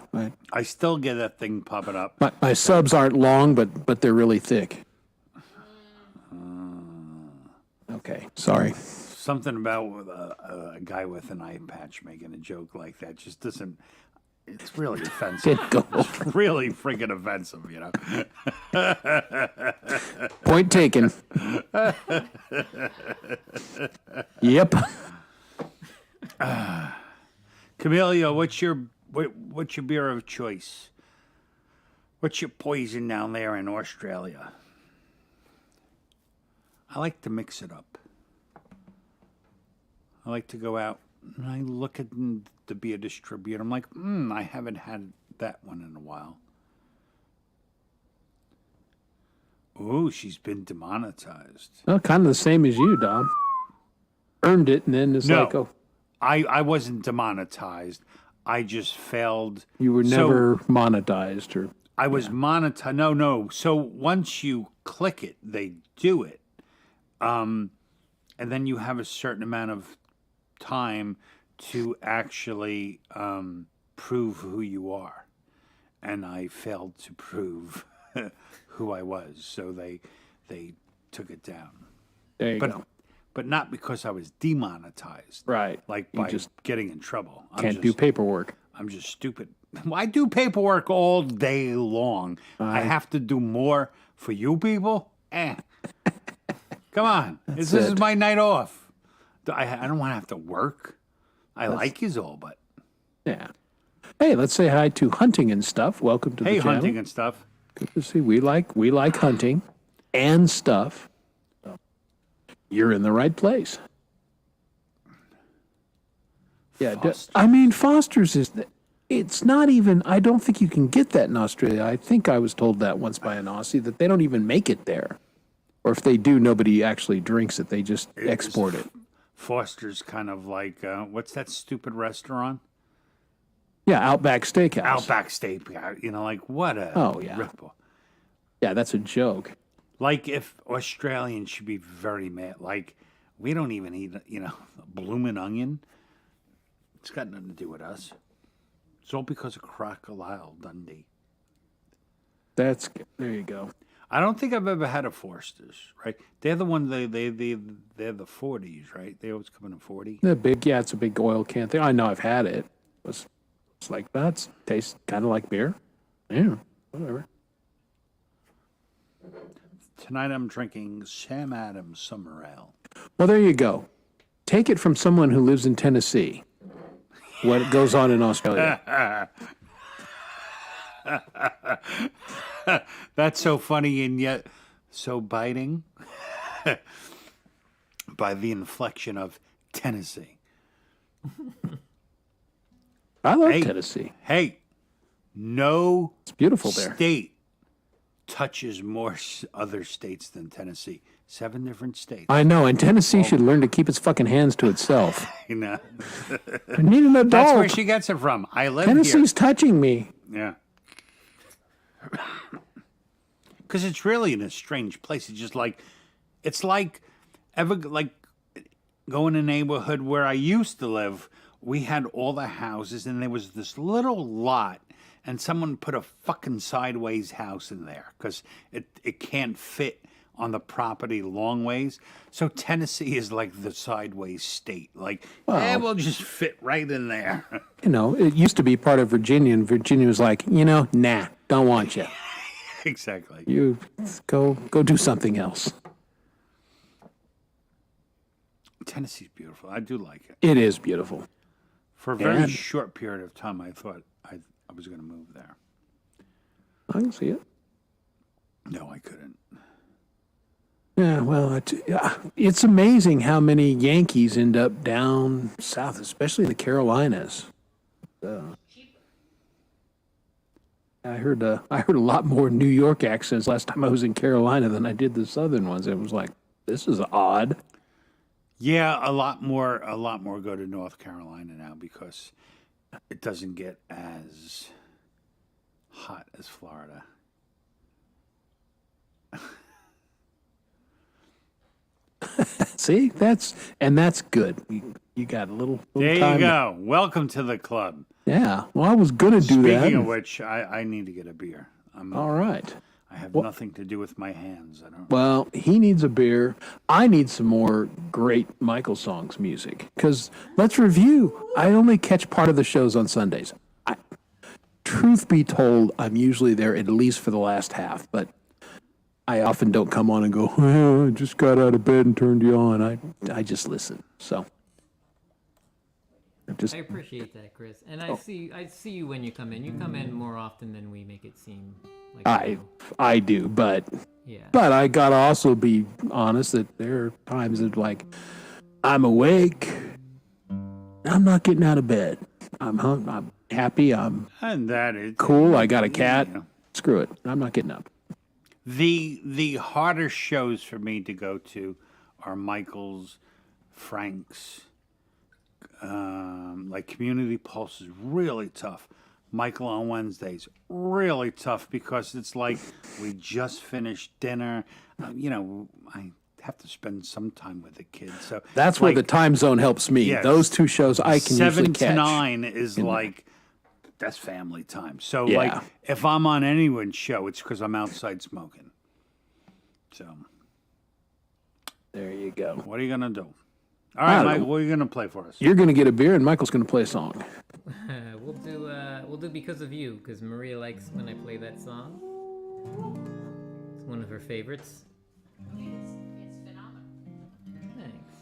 I still get that thing popping up. my subs aren't long, but they're really thick. Okay, sorry. Something about a guy with an eye patch making a joke like that just doesn't. It's really offensive. Get go. It's really freaking offensive, Point taken. Yep. Camellia, what's your beer of choice? What's your poison down there in Australia? I like to mix it up. I like to go out and I look at the beer distributor. I'm like, I haven't had that one in a while. Ooh, she's been demonetized. Well, kind of the same as you, Dom. Earned it, and then it's No. like, oh, I wasn't demonetized. I just failed. you were So- never monetized, or I was monetized. No. So once you click it, they do it. And then you have a certain amount of time to actually prove who you are. And I failed to prove who I was. So they took it down. there you go. But not because I was demonetized. Right. Like You by just getting in trouble. can't do paperwork. I'm just stupid. Well, I do paperwork all day long. I have to do more for you people? Come on. This is it. my night off. I don't want to have to work. I like yous all, but Yeah. Hey, let's say hi to Hunting and Stuff. Welcome to hey, the channel. hunting and stuff. Good to see. We like hunting and stuff. So you're in the right place. Yeah, Foster's. I mean Foster's is. It's not even. I don't think you can get that in Australia. I think I was told that once by an Aussie that they don't even make it there, or if they do, nobody actually drinks it. They just export it. Foster's kind of like, what's that stupid restaurant? Yeah, Outback Steakhouse. Outback Steak. Like what a Oh, yeah. rip-off. Yeah, that's a joke. Like if Australians should be very mad. Like we don't even eat, a bloomin' onion. It's got nothing to do with us. It's all because of Crocodile Dundee. There you go. I don't think I've ever had a Foster's, right? They're the one they're the 40s, right? They always come in a 40. The big, yeah, it's a big oil can thing. I know I've had it. It's like that. Tastes kind of like beer. Yeah, whatever. Tonight I'm drinking Sam Adams Summer Ale. Well, there you go. Take it from someone who lives in Tennessee. What goes on in Australia? That's so funny and yet so biting by the inflection of Tennessee. I love Hey. Tennessee. Hey, no It's beautiful there. state touches more other states than Tennessee. 7 different states. I know, and Tennessee should learn to keep its fucking hands to itself. You know? I need an adult. That's where she gets it from. I live Tennessee's touching me. here. Yeah. Because it's really in a strange place. It's just like, it's like, like going in a neighborhood where I used to live. We had all the houses, and there was this little lot, and someone put a fucking sideways house in there because it can't fit on the property long ways. So Tennessee is like the sideways state. Like, we'll just fit right in there. You know, it used to be part of Virginia, and Virginia was like, nah, don't want you. Exactly. You go do something else. Tennessee's beautiful. I do like it. It is beautiful. For a very And- short period of time, I thought I was going to move there. I can see it. No, I couldn't. Yeah, well, it's amazing how many Yankees end up down south, especially in the Carolinas. I heard a lot more New York accents last time I was in Carolina than I did the southern ones. It was like, this is odd. Yeah, a lot more go to North Carolina now because it doesn't get as hot as Florida. See, that's good. You got a little There time. you go. Welcome to the club. Yeah. Well, I was gonna do that. Speaking of which, I need to get a beer. All right. I have nothing to do with my hands. I don't. Well, he needs a beer. I need some more great Michael songs music. Because let's review. I only catch part of the shows on Sundays. Truth be told, I'm usually there at least for the last half, but I often don't come on and go, I just got out of bed and turned you on. I just listen. So I appreciate that, Chris. And I see you when you come in. You come in more often than we make it seem like. I do, but Yeah. But I gotta also be honest that there are times that like I'm awake, I'm not getting out of bed. I'm happy. I'm And that is cool. I got a cat. Yeah. Screw it. I'm not getting up. The harder shows for me to go to are Michael's, Frank's, like Community Pulse is really tough. Michael on Wednesdays, really tough because it's like we just finished dinner. I have to spend some time with the kids. So That's where like, the time zone helps me. Yes. Those two shows I can 7 usually to catch. 9 is like that's family time. So Yeah. like if I'm on anyone's show, it's because I'm outside smoking. So There you go. what are you gonna do? All right, don't Mike, know. what are you gonna play for us? You're gonna get a beer, and Michael's gonna play a song. We'll do Because of You, because Maria likes when I play that song. It's one of her favorites. It's phenomenal. Thanks.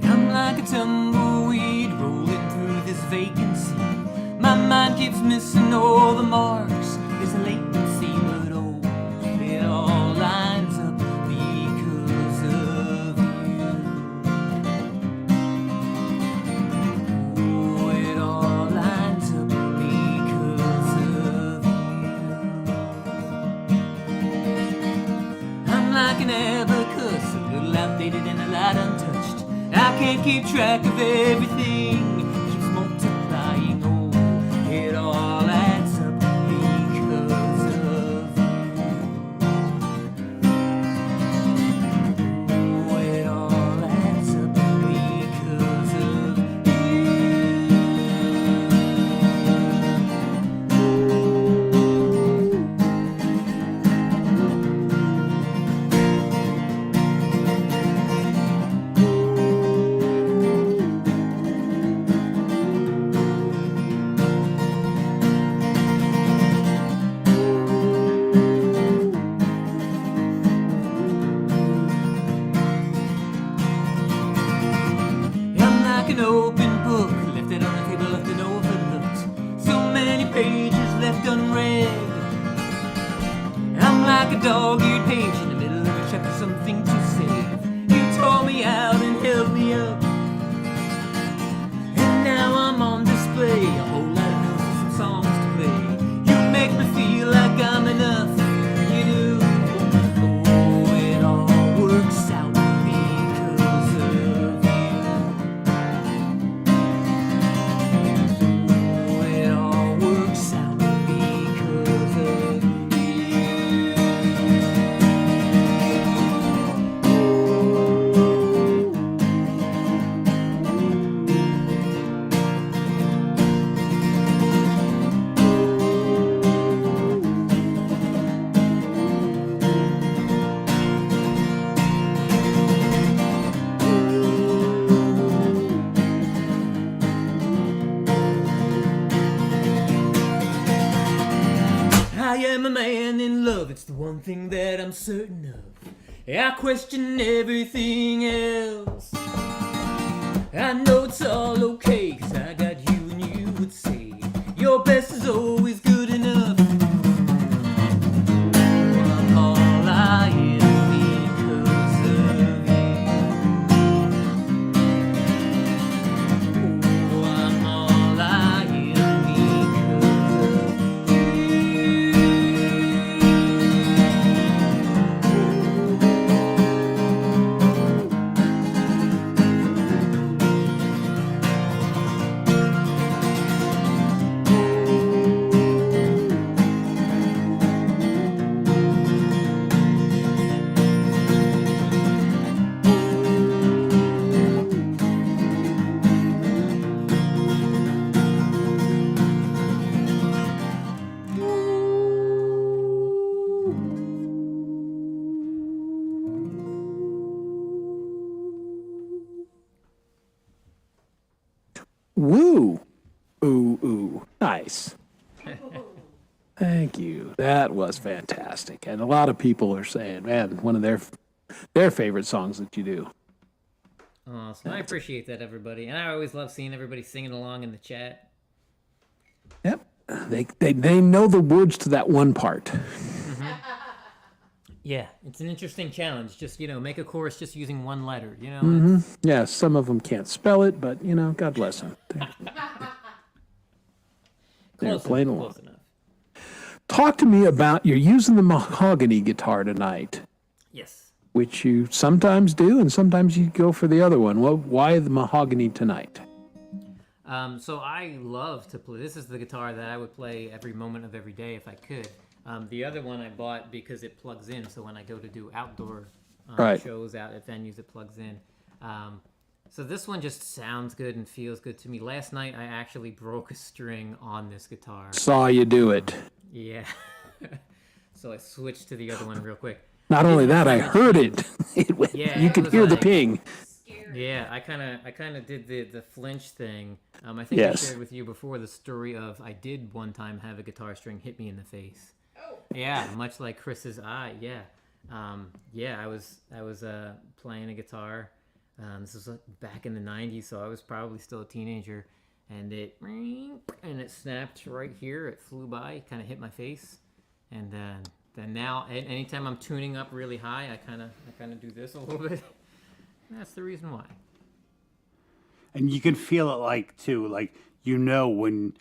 I'm like a tumbleweed rolling through this vacancy. My mind keeps missing all the marks. There's a latency, but oh, it all lines an abacus, a little outdated and a lot untouched. I can't keep track of everything, it keeps multiplying. Oh, it all adds up because of you. Oh, it all adds up because of I'm like an open book, left it on the table, left it overlooked. So many pages left unread. I'm like a dog-eared page in the middle of a chapter, something to say. You tore me out and held me up, and now I'm on display. A whole lot of notes and some songs to play. You make me feel like I'm enough. You do. Oh, it all works out because of you. Oh, it all works out because of I am a man in love, it's the one thing that I'm certain of. I question everything else. I know it's all okay, 'cause I got you and you would say your best is always good enough. I'm all I am because of you. Oh, I'm all I am because of Woo! Ooh, ooh. Nice. Thank you. That was fantastic. And a lot of people are saying, man, one of their favorite songs that you do. Awesome. I appreciate that, everybody. And I always love seeing everybody singing along in the chat. Yep. They know the words to that one part. Yeah, it's an interesting challenge. Just, make a chorus just using one letter, It's- Yeah, some of them can't spell it, but, God bless them. They're Close playing enough, along. close enough. Talk to me about, you're using the mahogany guitar tonight, Yes. which you sometimes do, and sometimes you go for the other one. Well, why the mahogany tonight? So I love to play. This is the guitar that I would play every moment of every day if I could. The other one I bought because it plugs in, so when I go to do outdoor Right. shows out at venues, it plugs in. So this one just sounds good and feels good to me. Last night I actually broke a string on this guitar. Saw you do it. Yeah. So I switched to the other one real quick. Not only that, I heard it. Yeah, You it could was hear the like- ping. Yeah, I kind of did the flinch thing. I think Yes. I shared with you before the story of I did one time have a guitar string hit me in the face. Oh. Yeah, much like Chris's eye. Yeah, I was playing a guitar. This was back in the '90s, so I was probably still a teenager, and it snapped right here. It flew by, kind of hit my face, and then now anytime I'm tuning up really high, I kind of do this a little bit. That's the reason why. And you can feel it too, when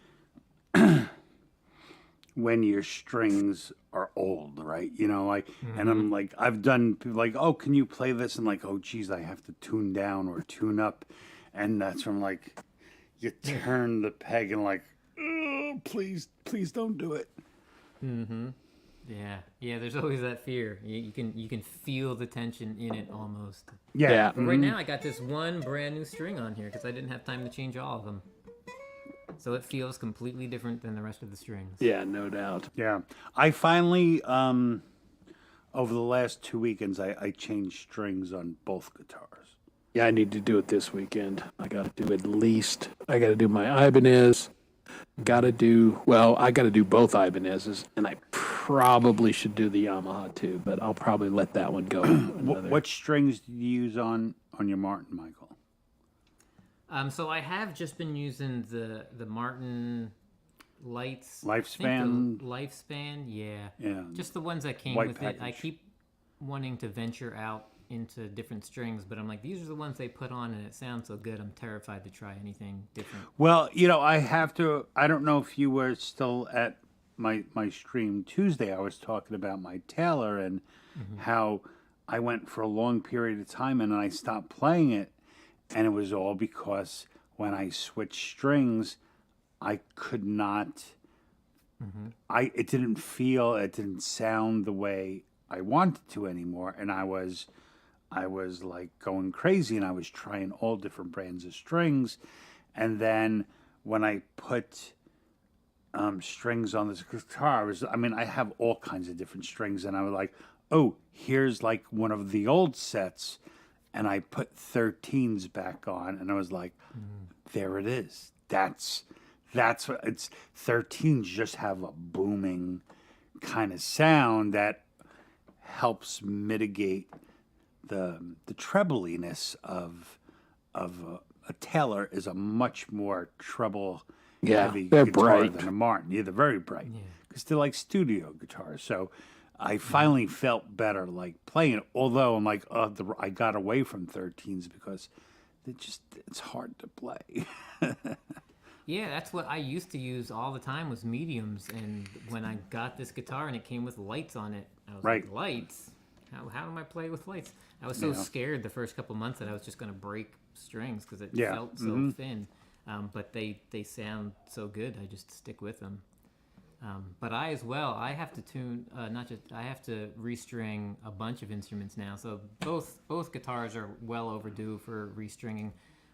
when your strings are old, right? You know, like, and I'm like, I've done people like, oh, can you play this? And like, oh, geez, I have to tune down or tune up, and that's from like, you turn the peg and like, oh, please don't do it. Yeah. There's always that fear. You can feel the tension in it almost. Yeah. But right now, I got this one brand new string on here because I didn't have time to change all of them. So it feels completely different than the rest of the strings. Yeah, no doubt. Yeah, I finally, over the last 2 weekends, I changed strings on both guitars. Yeah, I need to do it this weekend. I got to do at least. I got to do my Ibanez. I got to do both Ibanezes, and I probably should do the Yamaha too. But I'll probably let that one go. What strings do you use on your Martin, Michael? So I have just been using the Martin Lights. Lifespan? Lifespan, yeah. Yeah. Just the ones that came White with it. I package. keep wanting to venture out into different strings, but I'm like, these are the ones they put on, and it sounds so good. I'm terrified to try anything different. Well, you know, I don't know if you were still at my stream Tuesday. I was talking about my Taylor and how I went for a long period of time and I stopped playing it. And it was all because when I switched strings, I could not. It didn't sound the way I wanted to anymore, and I was like going crazy, and I was trying all different brands of strings, and then when I put strings on this guitar, I have all kinds of different strings, and I was like, oh, here's like one of the old sets. And I put 13s back on, and I was like, there it is. That's what it's. 13s just have a booming kind of sound that helps mitigate the trebliness of a Taylor is a much more treble heavy they're guitar bright. than a Martin. Yeah, they're very bright because they're like studio guitars. So I finally felt better like playing it. Although I'm like, I got away from 13s because it's hard to play. Yeah, that's what I used to use all the time was mediums, and when I got this guitar and it came with lights on it, I was Right. like, lights? How do I play with lights? I was so scared the first couple months that I was just going to break strings because it felt so thin. But they sound so good, I just stick with them. But I have to tune, I have to restring a bunch of instruments now. So both guitars are well overdue for restringing.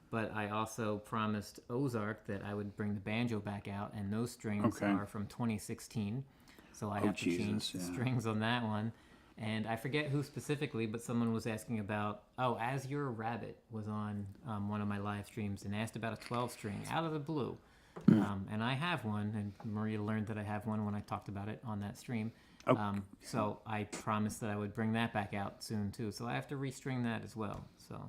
But I also promised Ozark that I would bring the banjo back out, and those strings are from 2016. So I have to change the strings on that one. And I forget who specifically, but someone was asking about, As Your Rabbit was on one of my live streams and asked about a 12-string out of the blue. And I have one, and Maria learned that I have one when I talked about it on that stream. So I promised that I would bring that back out soon, too. So I have to restring that as well. So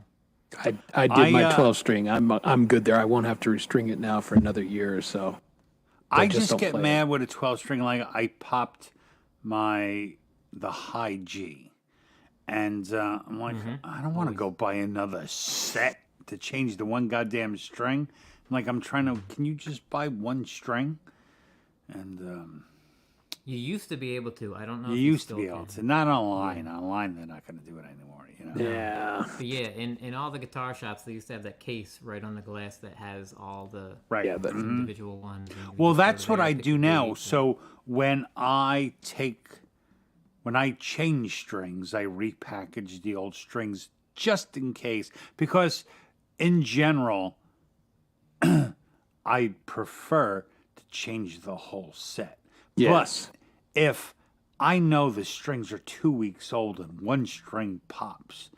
I did my 12 string. I'm good there. I won't have to restring it now for another year or so. I just just don't get play mad with a 12 string. Like I popped the high G, and I'm like, I don't want to go buy another set to change the one goddamn string. I'm trying to. Can you just buy one string? And you used to be able to. I don't know. you if used to still be able can. to. Not online. Online, they're not going to do it anymore. You know. Yeah. But yeah, in all the guitar shops, they used to have that case right on the glass that has all the Right. Yeah, but individual ones. and you Well, just go that's to what there, I pick do the now. date, and- So when I change strings, I repackage the old strings just in case. Because in general, I prefer to change the whole set. Yes. But if I know the strings are 2 weeks old and one string pops,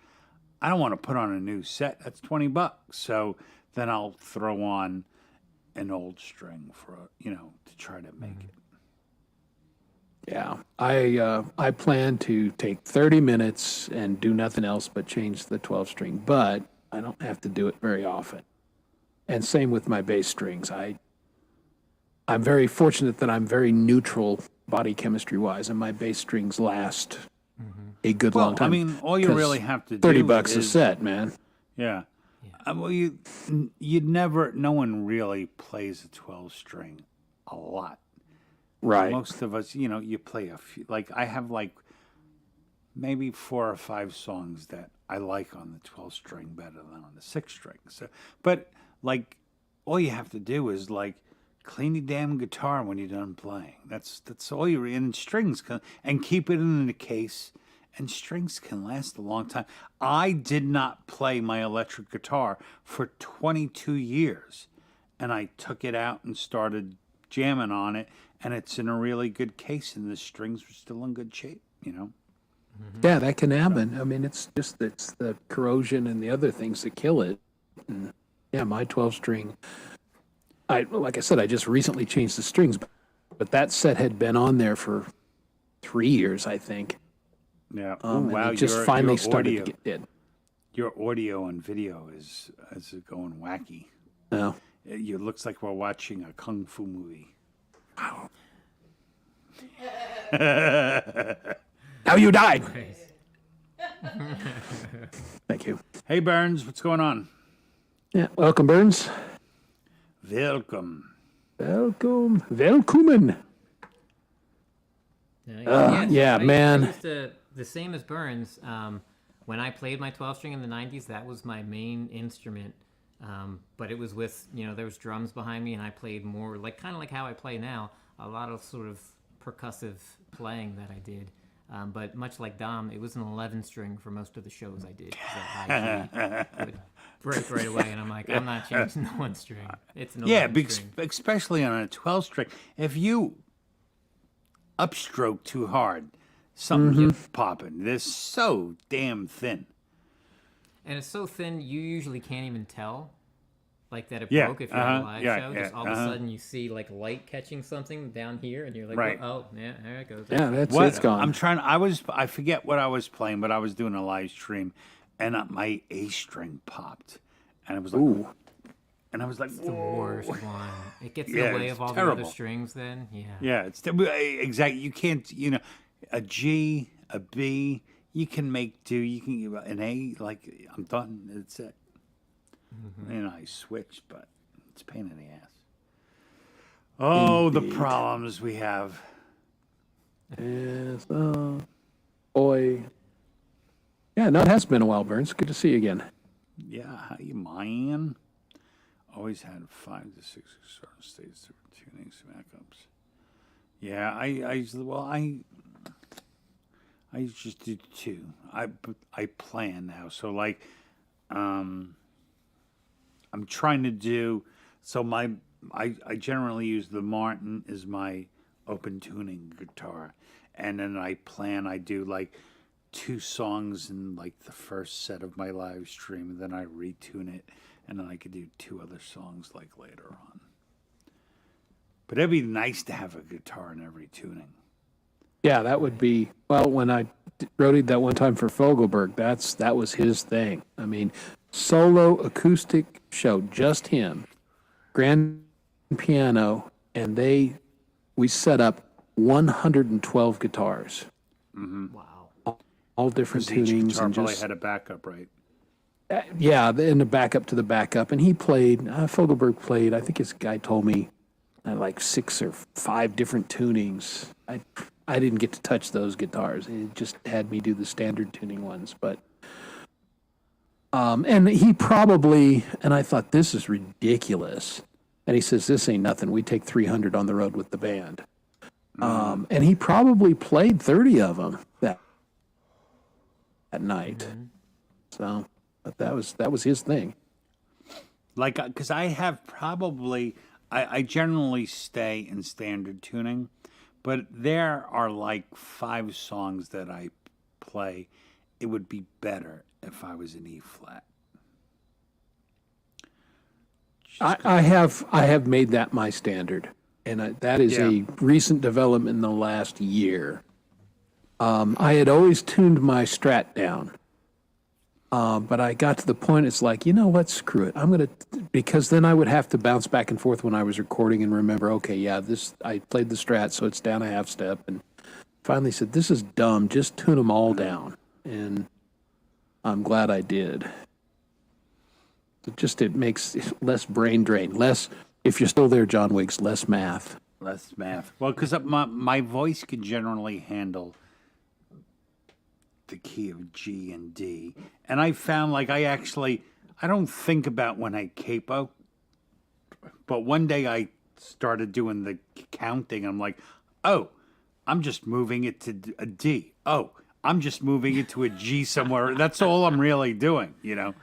I don't want to put on a new set. That's $20. So then I'll throw on an old string to try to make it. Yeah. I plan to take 30 minutes and do nothing else but change the 12 string, but I don't have to do it very often. And same with my bass strings. I'm very fortunate that I'm very neutral body chemistry wise, and my bass strings last a good long time. I mean, all you 'Cause really have to do $30 a is set, man. Yeah. Well, no one really plays a 12 string a lot. Right. Most of us, you play a few. Like I have like maybe 4 or 5 songs that I like on the 12 string better than on the 6 string. So, but like all you have to do is like clean your damn guitar when you're done playing. That's all you're in. And strings and keep it in the case. And strings can last a long time. I did not play my electric guitar for 22 years, and I took it out and started jamming on it, and it's in a really good case, and the strings were still in good shape. Yeah, that can happen. I mean, it's the corrosion and the other things that kill it. And yeah, my 12 string. Like I said, I just recently changed the strings, but that set had been on there for 3 years, I think. Yeah. And Wow. it just finally started to get dead. Your audio and video is going wacky. No. It looks like we're watching a kung fu movie. Wow. Now you die. Thank you. Hey, Burns, what's going on? Yeah, welcome, Burns. Welcome. Welcome. Welcome. Yeah, man. I used to, the same as Burns. When I played my 12 string in the 90s, that was my main instrument. But it was with, there was drums behind me, and I played more kind of like how I play now. A lot of sort of percussive playing that I did. But much like Dom, it was an 11 string for most of the shows I did. 'Cause that high key would break right away, and I'm like, I'm not changing the 1 string. It's an 11 string. Especially on a 12 string. If you upstroke too hard, something's popping. They're so damn thin. And it's so thin, you usually can't even tell, that it Yeah, broke if you're at a live yeah, show. yeah, Just all of a sudden you see light catching something down here, and you're like, Right. oh, yeah, there it goes. Yeah, that's What? it's gone. I forget what I was playing, but I was doing a live stream, and my A string popped, and it was like, Ooh. and I was like, the worst one. It gets in Yeah, the way it's of all the terrible. other strings. Then, yeah. yeah, it's exactly. You can't, a G, a B, you can make do. You can an A, like I'm done. That's it. I switch, but it's a pain in the ass. Oh, the problems we have. Yes, boy. Yeah, no, it has been a while, Burns. Good to see you again. Yeah, how you man? Always had 5 to 6 certain states through tunings, backups. Yeah, I just do 2. I plan now. So I'm trying to do I generally use the Martin as my open tuning guitar, and then I do 2 songs in the first set of my live stream, and then I retune it, and then I could do 2 other songs later on. But it'd be nice to have a guitar in every tuning. Yeah, that would be, well, when I roadied that one time for Fogelberg, that was his thing. I mean, solo acoustic show, just him, grand piano, and we set up 112 guitars. Wow. All different Each tunings. guitar And probably just, had a backup, right? yeah, and the backup to the backup. And he played, Fogelberg played, I think his guy told me, 6 or 5 different tunings. I didn't get to touch those guitars. It just had me do the standard tuning ones. But and he probably, and I thought, this is ridiculous. And he says, this ain't nothing. We take 300 on the road with the band. And he probably played 30 of them that night. So, but that was his thing. Because I have I generally stay in standard tuning, but there are 5 songs that I play. It would be better if I was in E flat. I have made that my standard, and that is a recent development in the last year. I had always tuned my Strat down, but I got to the point. It's like, you know what? Screw it. Because then I would have to bounce back and forth when I was recording and remember. Okay, yeah, I played the Strat, so it's down a half step, and finally said, this is dumb. Just tune them all down, and I'm glad I did. It makes less brain drain, less, if you're still there, John Wiggs, less math. Less math. Well, because my voice can generally handle the key of G and D. And I found like I don't think about when I capo. But one day I started doing the counting. I'm like, oh, I'm just moving it to a D. Oh, I'm just moving it to a G somewhere. That's all I'm really doing, you know.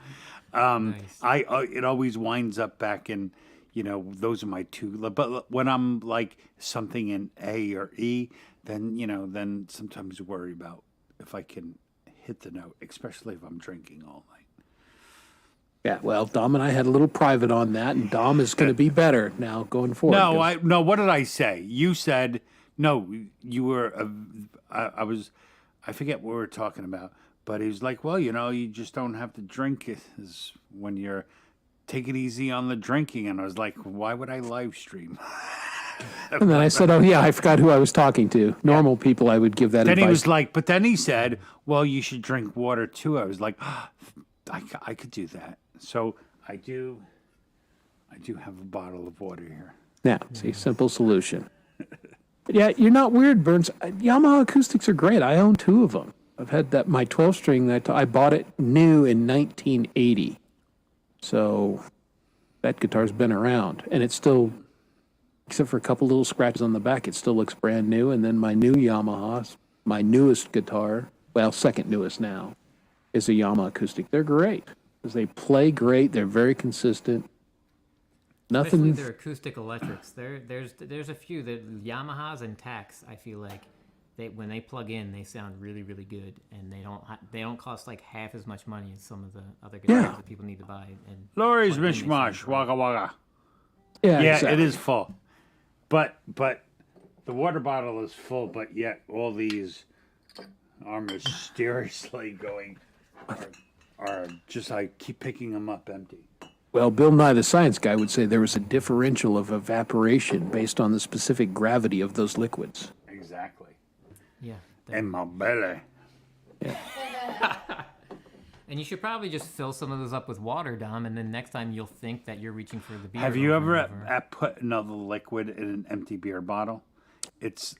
Nice. It always winds up back in, you know, those are my two. But when I'm like something in A or E, then, you know, then sometimes worry about if I can hit the note, especially if I'm drinking all night. Yeah, well, Dom and I had a little private on that, and Dom is going to be better now going forward. No, what did I say? You said, no, you were, I forget what we were talking about, but he was like, well, you know, you just don't have to drink it when you're, take it easy on the drinking. And I was like, why would I live stream? And then I said, oh, yeah, I forgot who I was talking to. Normal people, I would give that Then advice. he was like, but then he said, well, you should drink water too. I was like, I could do that. So I do have a bottle of water here. Yeah, see, simple solution. But yeah, you're not weird, Burns. Yamaha acoustics are great. I own two of them. I've had that, my 12-string, that I bought it new in 1980. So that guitar's been around, and it's still, except for a couple little scratches on the back, it still looks brand new. And then my new Yamaha, my newest guitar, well, second newest now, is a Yamaha acoustic. They're great because they play great. They're very consistent. Especially Nothing. their acoustic electrics. There's a few that Yamahas and Tacks. I feel like when they plug in, they sound really really good, and they don't cost like half as much money as some of the other guitars Yeah. that people need to buy. And Lori's plug in, they sound mishmash, great. waka waka. Yeah, Yeah, exactly. it is full. But the water bottle is full, but yet all these are mysteriously going are just I keep picking them up empty. Well, Bill Nye the Science Guy would say there was a differential of evaporation based on the specific gravity of those liquids. Exactly. Yeah. In my belly. And you should probably just fill some of those up with water, Dom, and then next time you'll think that you're reaching for the beer. Have you over ever and over. put another liquid in an empty beer bottle? It's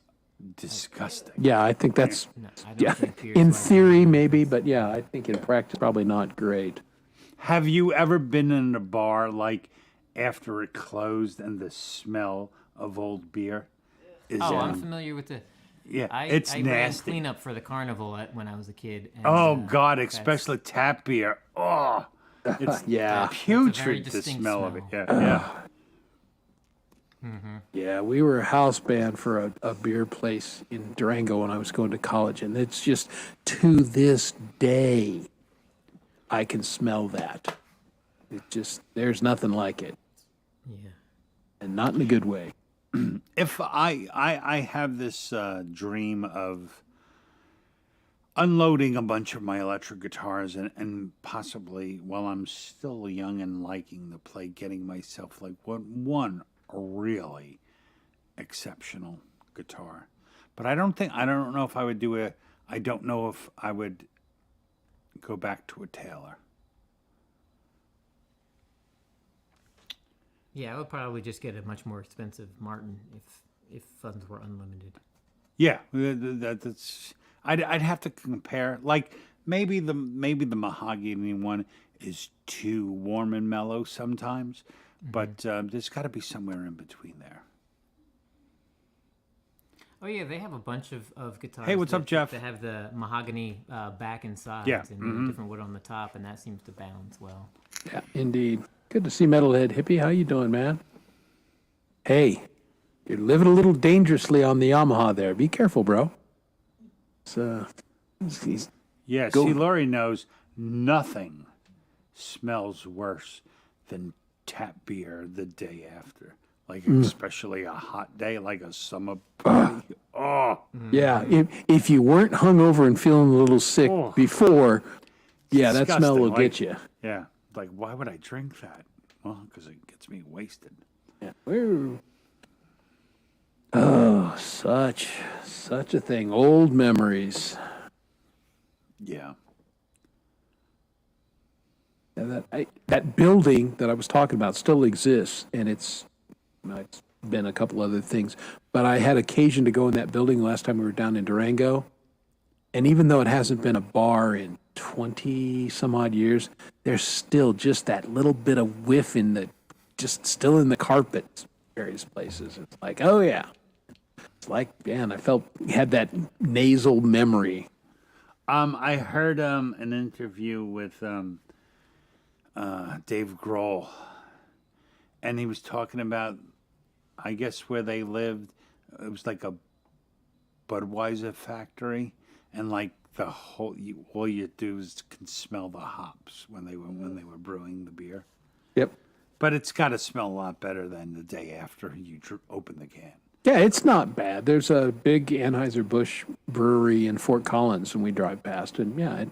disgusting. Yeah, I think that's, No, I don't yeah, think beer's in like- theory maybe, but yeah, I think in practice probably not great. Have you ever been in a bar like after it closed and the smell of old beer is Oh, I'm familiar with the. yeah, I it's ran nasty. cleanup for the carnival when I was a kid. And, Oh God, that's- especially tap beer. Oh, it's Yeah. putrid the distinct smell of it. smell. Yeah, Yeah, we were a house band for a beer place in Durango when I was going to college, and it's just, to this day, I can smell that. It just, there's nothing like it, Yeah. and not in a good way. If I have this dream of unloading a bunch of my electric guitars and possibly while I'm still young and liking to play, getting myself like one really exceptional guitar. But I don't know if I would do I don't know if I would go back to a Taylor. Yeah, I would probably just get a much more expensive Martin if funds were unlimited. Yeah, that's. I'd have to compare. Like maybe the mahogany one is too warm and mellow sometimes, but there's got to be somewhere in between there. Oh yeah, they have a bunch of guitars. Hey, what's up, Jeff? That have the mahogany back and sides, Yeah, and different wood on the top, and that seems to balance well. Yeah, indeed. Good to see Metalhead Hippie. How you doing, man? Hey, you're living a little dangerously on the Yamaha there. Be careful, bro. He's Yeah, Go- see, Laurie knows nothing smells worse than tap beer the day after. Like especially a hot day, like a summer party. Oh, Yeah, if you weren't hungover and feeling a little sick Oh. before, yeah, that smell disgusting. will Like- get you. yeah. Like, why would I drink that? Well, because it gets me wasted. Yeah. Oh, such a thing. Old memories. Yeah. Yeah, that building that I was talking about still exists, and it's been a couple other things. But I had occasion to go in that building last time we were down in Durango. And even though it hasn't been a bar in 20 some odd years, there's still just that little bit of whiff just still in the carpet, various places. It's like, oh yeah. It's like, man, I had that nasal memory. I heard an interview with Dave Grohl, and he was talking about, I guess, where they lived. It was like a Budweiser factory, and like the whole, all you do is can smell the hops when they were brewing the beer. Yep. But it's got to smell a lot better than the day after you open the can. Yeah, it's not bad. There's a big Anheuser-Busch brewery in Fort Collins, and we drive past, and yeah,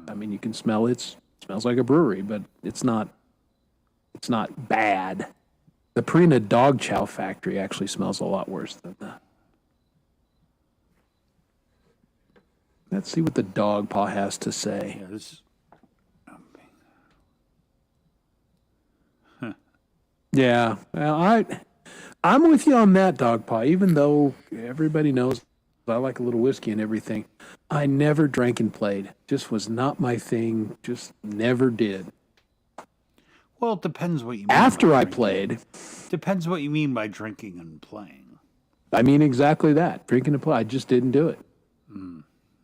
I mean, you can smell it. It smells like a brewery, but it's not bad. The Purina Dog Chow factory actually smells a lot worse than that. Let's see what the dog paw has to say. Yeah, this is. Yeah, well, I'm with you on that, dog paw. Even though everybody knows I like a little whiskey and everything, I never drank and played. Just was not my thing. Just never did. Well, it depends what you mean. After by I drinking. played, Depends what you mean by drinking and playing. I mean exactly that. Drinking and play. I just didn't do it.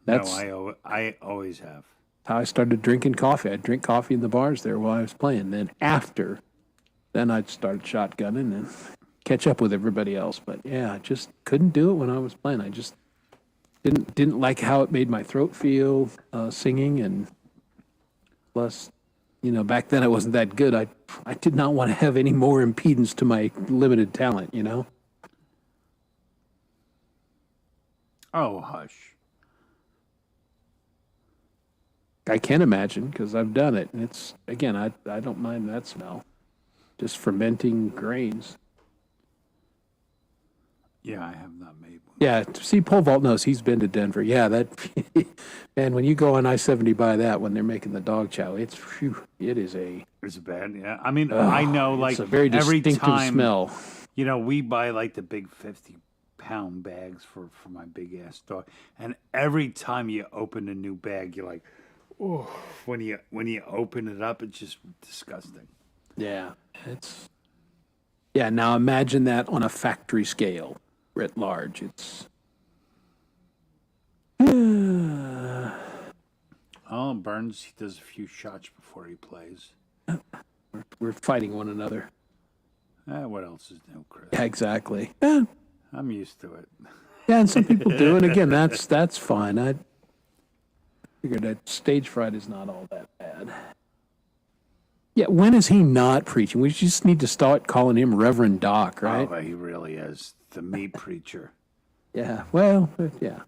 That's No, I always have. how I started drinking coffee. I'd drink coffee in the bars there while I was playing. Then I'd start shotgunning and catch up with everybody else. But yeah, I just couldn't do it when I was playing. I just didn't like how it made my throat feel singing, and plus, back then I wasn't that good. I did not want to have any more impedance to my limited talent. Oh, hush. I can imagine because I've done it, and it's again I don't mind that smell. Just fermenting grains. Yeah, I have not made one. Yeah, see, Pole Vault knows he's been to Denver. Yeah, man, when you go on I-70 by that, when they're making the dog chow, it is a. Is it bad? Yeah. I mean, I know, like, it's a very every distinctive time, smell. we buy, like, the big 50-pound bags for my big-ass dog. And every time you open a new bag, you're like, oh, when you open it up, it's just disgusting. Yeah, now imagine that on a factory scale, writ large. It's. Oh, Burns, he does a few shots before he plays. We're fighting one another. What else is new, Chris? Yeah, exactly. Yeah, I'm used to it. yeah, and some people do, and again, that's fine. I figured that stage fright is not all that bad. Yeah, when is he not preaching? We just need to start calling him Reverend Doc, right? Oh, he really is the meat preacher. Yeah, well, yeah.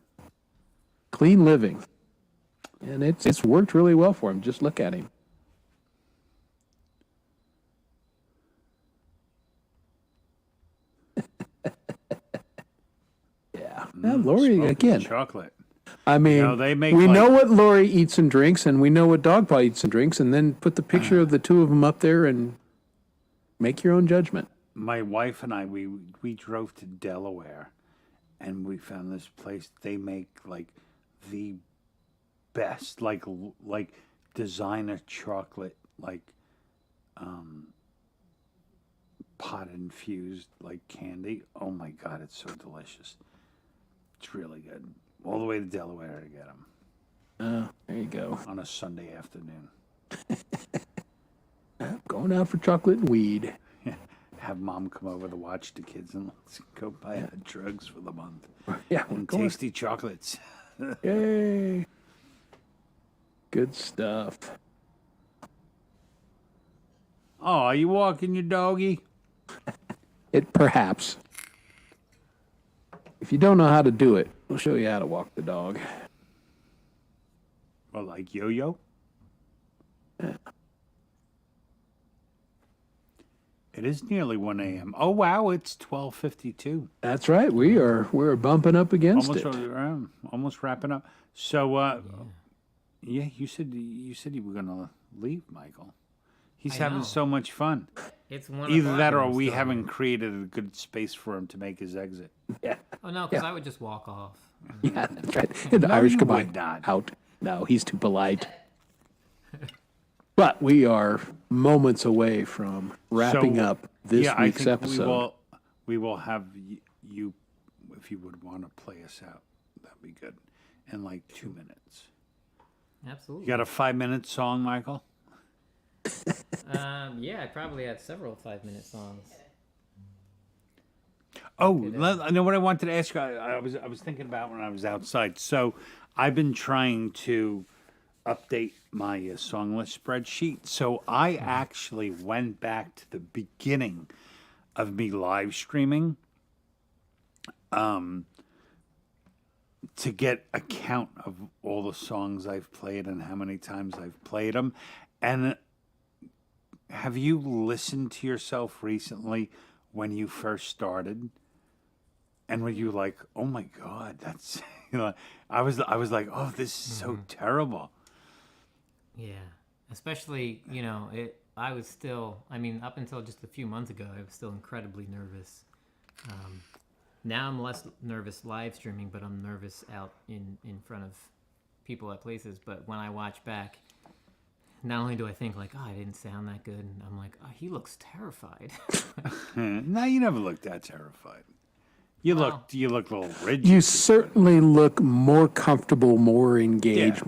Clean living. And it's worked really well for him. Just look at him. Yeah. Lori, Smoking again. chocolate. I mean, they make we like- know what Lori eats and drinks, and we know what Dogpaw eats and drinks, and then put the picture of the two of them up there and make your own judgment. My wife and I, we drove to Delaware, and we found this place. They make like the best, like designer chocolate, like pot infused like candy. Oh my God, it's so delicious. It's really good. All the way to Delaware to get them Oh, there you go. on a Sunday afternoon. Going out for chocolate and weed. Have mom come over to watch the kids and let's go buy drugs for the month. Yeah, we're And going. tasty chocolates. Yay. Good stuff. Oh, are you walking your doggy? It perhaps. If you don't know how to do it, we'll show you how to walk the dog. Well, like yo-yo? It is nearly 1 a.m. Oh, wow, it's 12:52. That's right. We're bumping up against Almost it. around, almost wrapping up. So, yeah, you said you were going to leave, Michael. He's I having know. so much fun. It's 1 Either o'clock that and or I'm we still haven't here. created a good space for him to make his exit. Yeah, Oh no, because I would just walk off. yeah, that's right. The No, Irish you goodbye would not. out. No, he's too polite. But we are moments away from wrapping So, up this yeah, week's I think episode. we will have you, if you would want to play us out, that'd be good, in like 2 minutes. Absolutely. You got a 5-minute song, Michael? Yeah, I probably had several 5-minute songs. Oh, I know what I wanted to ask you. I was thinking about when I was outside. So I've been trying to update my song list spreadsheet. So I actually went back to the beginning of me live streaming to get a count of all the songs I've played and how many times I've played them. And have you listened to yourself recently when you first started? And were you like, oh my God, that's, I was like, oh, this is so terrible. Yeah, especially I was still. I mean, up until just a few months ago, I was still incredibly nervous. Now I'm less nervous live streaming, but I'm nervous out in front of people at places. But when I watch back, not only do I think like, oh, I didn't sound that good, and I'm like, oh, he looks terrified. No, you never looked that terrified. You looked a little rigid. You certainly look more comfortable, more engaged,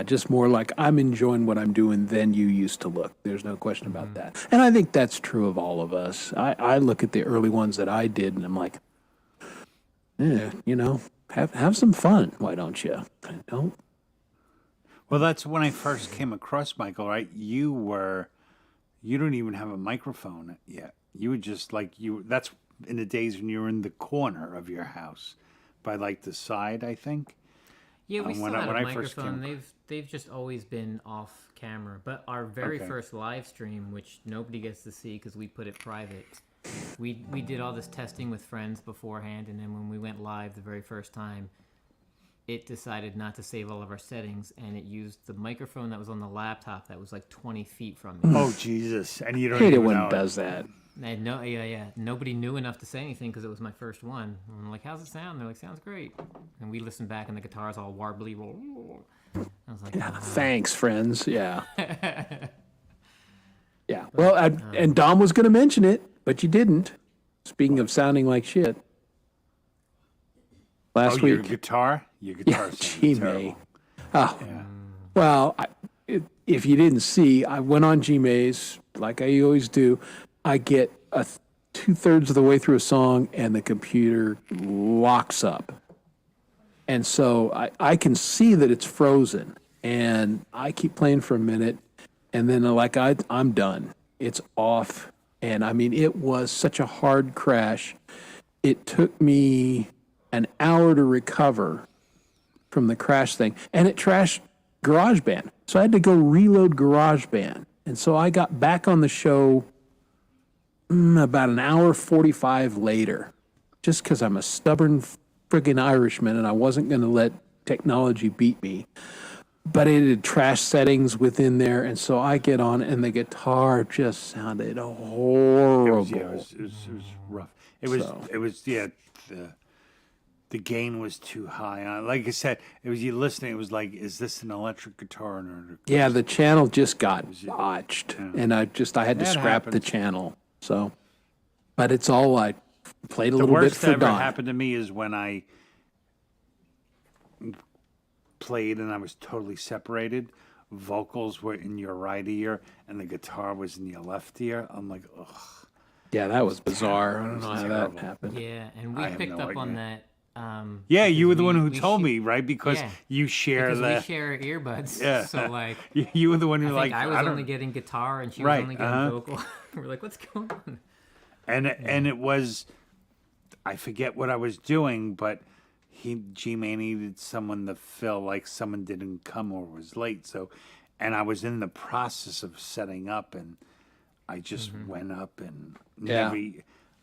just more like I'm enjoying what I'm doing than you used to look. There's no question about that. And I think that's true of all of us. I look at the early ones that I did and I'm like, have some fun. Why don't you? I don't. Well, that's when I first came across Michael, right? You don't even have a microphone yet. You were just like, that's in the days when you were in the corner of your house by like the side, I think. Yeah, we still when had I a first microphone. They've just always been off camera. But our very first live stream, which nobody gets to see because we put it private, we did all this testing with friends beforehand, and then when we went live the very first time, it decided not to save all of our settings, and it used the microphone that was on the laptop that was like 20 feet from me. Oh, Jesus. And you don't I hate it even when know it does that. And nobody knew enough to say anything because it was my first one. And I'm like, how's it sound? They're like, sounds great. And we listened back, and the guitar's all warbly. I was like, Thanks, friends. Yeah. Yeah. Well, and Dom was going to mention it, but you didn't. Speaking of sounding like shit. Last your week. guitar? Your Yeah, guitar sounds G May. terrible. Oh. Yeah. Well, if you didn't see, I went on Gmaze like I always do. I get 2/3 of the way through a song and the computer locks up. And so I can see that it's frozen, and I keep playing for a minute, and then I'm done. It's off. And I mean, it was such a hard crash. It took me an hour to recover from the crash thing, and it trashed GarageBand. So I had to go reload GarageBand. And so I got back on the show about an hour 45 later, just because I'm a stubborn friggin' Irishman and I wasn't going to let technology beat me. But it had trash settings within there, and so I get on, and the guitar just sounded horrible. It was rough. It was the gain was too high. Like I said, it was you listening. It was like, is this an electric guitar or? Yeah, the channel just got botched, and I had to That scrap the happens. channel. So, but it's all I played a The little bit worst for that ever Don. happened to me is when I played and I was totally separated. Vocals were in your right ear and the guitar was in your left ear. I'm like, ugh. Yeah, that was bizarre. I don't know how terrible. that happened. yeah, and I we have picked no up on idea. that. Yeah, you were the one who we told sh- me, right? Because Yeah, you share because the. we share earbuds. Yeah. So like, You were the one who I think like. I was don't- only getting guitar and she Right, was only getting vocal. We're like, what's going on? And it was, I forget what I was doing, but G-Man needed someone to fill, like someone didn't come or was late. So, and I was in the process of setting up, and I just went up and Yeah.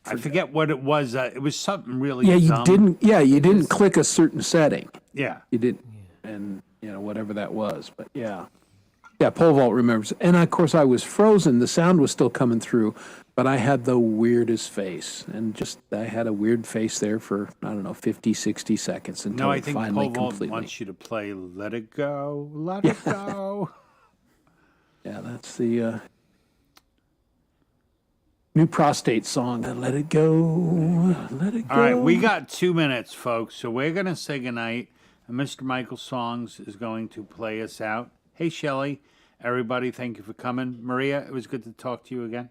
I forget what it was. It was something really. Yeah, you dumb. didn't. Yeah, you didn't click a certain setting. Yeah. You didn't, and whatever that was. But yeah, Yeah, pole vault remembers. And of course, I was frozen. The sound was still coming through, but I had the weirdest face. And I had a weird face there for, I don't know, 50, 60 seconds until No, I it think finally Pole Vault completely. wants you to play Let It Go, Let It Go. Yeah, that's the new prostate song. Let it go, let it go. All right, we got 2 minutes, folks, so we're going to say goodnight. And Mr. Michael Songs is going to play us out. Hey, Shelley, everybody, thank you for coming. Maria, it was good to talk to you again.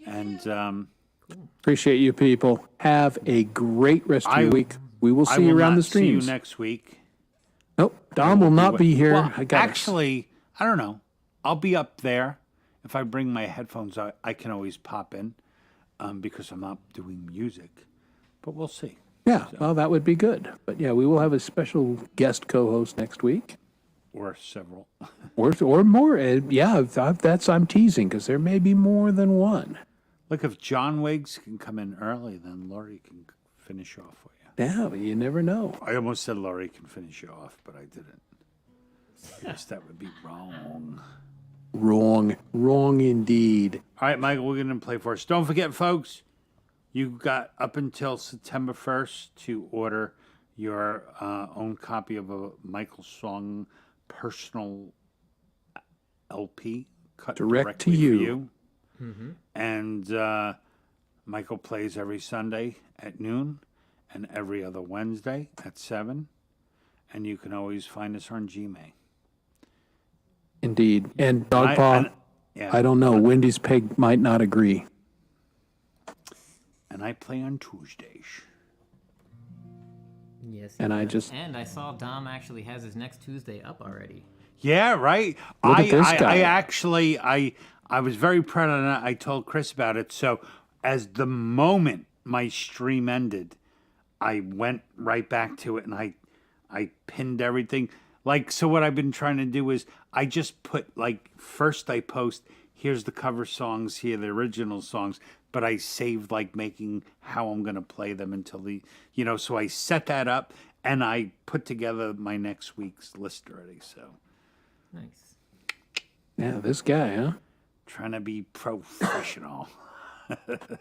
And Appreciate you people. Have a great rest of your week. We will I see you will around not the see you streams. next week. Nope, Dom will not be here. Well, I got actually, I don't know. I'll be up there. If I bring my headphones, I can always pop in because I'm not doing music. But we'll see. Yeah, well, that would be good. But yeah, we will have a special guest co-host next week. Or several. Or more. Yeah, I'm teasing because there may be more than one. Look, if John Wiggs can come in early, then Laurie can finish off for you. Yeah, but you never know. I almost said Laurie can finish you off, but I didn't. Because that would be wrong. Wrong indeed. All right, Michael, we're going to play for us. Don't forget, folks, you got up until September 1st to order your own copy of a Michael Song personal LP cut Direct to directly you. for you. And Michael plays every Sunday at noon and every other Wednesday at 7. And you can always find us on Gmail. Indeed. And Dogpaw, Yeah. I don't know. Wendy's Pig might not agree. And I play on Tuesdays. Yes. And he I does. just- And I saw Dom actually has his next Tuesday up already. Yeah, right. Look at this guy. I actually I was very proud of that. I told Chris about it. So as the moment my stream ended, I went right back to it and I pinned everything. Like, so what I've been trying to do is I just put, like, first I post, here's the cover songs, here the original songs, but I saved, like, making how I'm going to play them until so I set that up and I put together my next week's list already. So Nice. Yeah, this guy, huh? trying to be professional.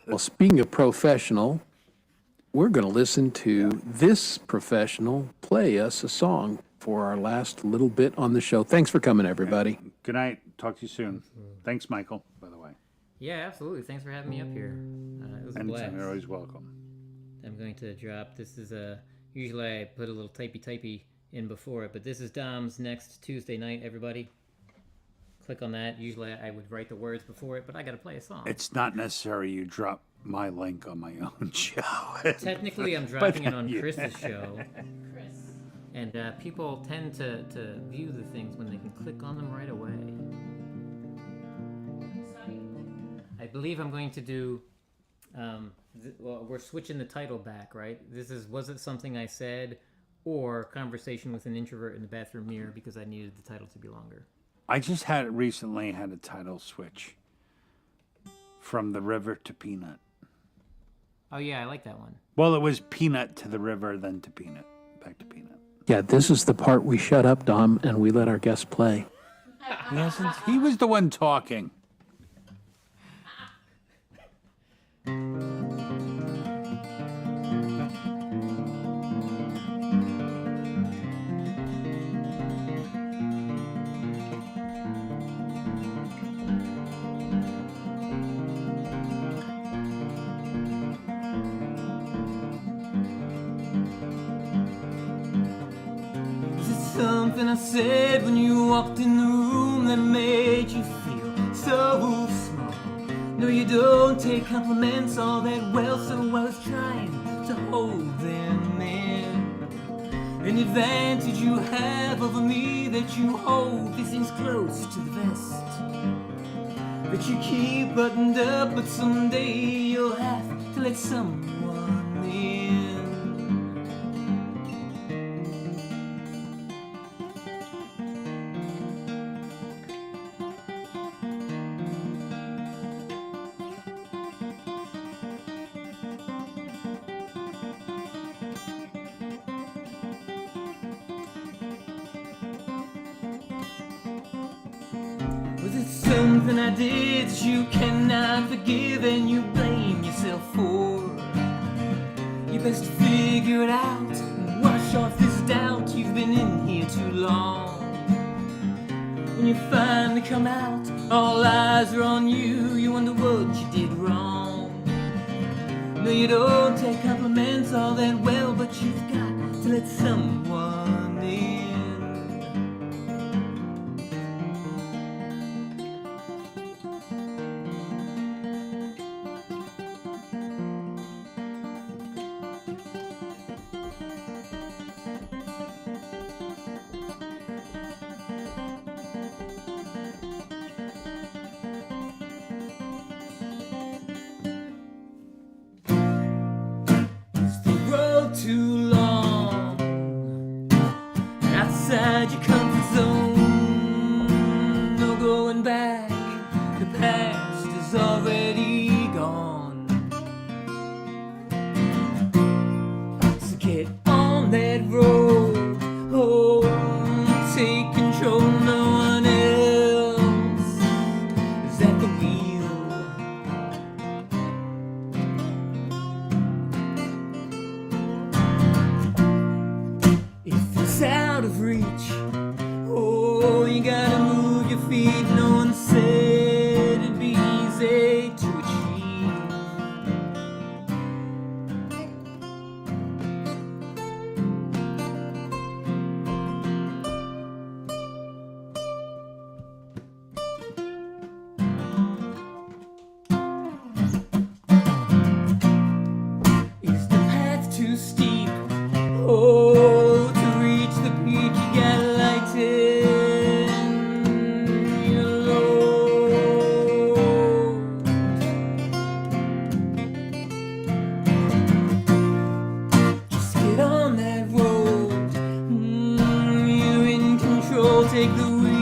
Well, speaking of professional, we're going to listen to this professional play us a song for our last little bit on the show. Thanks for coming, everybody. Good night. Talk to you soon. Thanks, Michael, by the way. Yeah, absolutely. Thanks for having me up here. It was a blast. Anytime, you're always welcome. I'm going to drop. This is usually I put a little typey in before it, but this is Dom's next Tuesday night. Everybody, click on that. Usually I would write the words before it, but I got to play a song. It's not necessary you drop my link on my own show. Technically, I'm dropping it on yeah. Chris's show, Chris. and people tend to view the things when they can click on them right away. I believe I'm going to do. Well, we're switching the title back, right? This is Was It Something I Said, or Conversation with an Introvert in the Bathroom Mirror, because I needed the title to be longer. I just recently had a title switch from the river to peanut. Oh yeah, I like that one. Well, it was peanut to the river, then to peanut, back to peanut. Yeah, this is the part we shut up, Dom, and we let our guests play. He was the one talking. Is it something I said when you walked in the room that made you feel so small? No, you don't take compliments all that well, so I was trying to hold them in. An advantage you have over me that you hold these things close to the vest. That you keep buttoned up, but someday you'll have to let someone in. Was it something I did that you cannot forgive and you blame yourself for? You best figure it out and wash off this doubt. You've been in here too long. When you finally come out, all eyes are on you. You wonder what you did wrong. No, you don't take compliments all that well, but you've got to let someone in. Too long outside your comfort zone, no going back, the past is already gone. So get on that road, oh, take control, no one else is at the wheel. It's out of reach. Oh, you gotta move your feet. No one said it'd be easy to achieve. Is the path too steep? Oh, to reach the peak, you gotta lighten your load. Just get on that road. You're in control, take the wheel.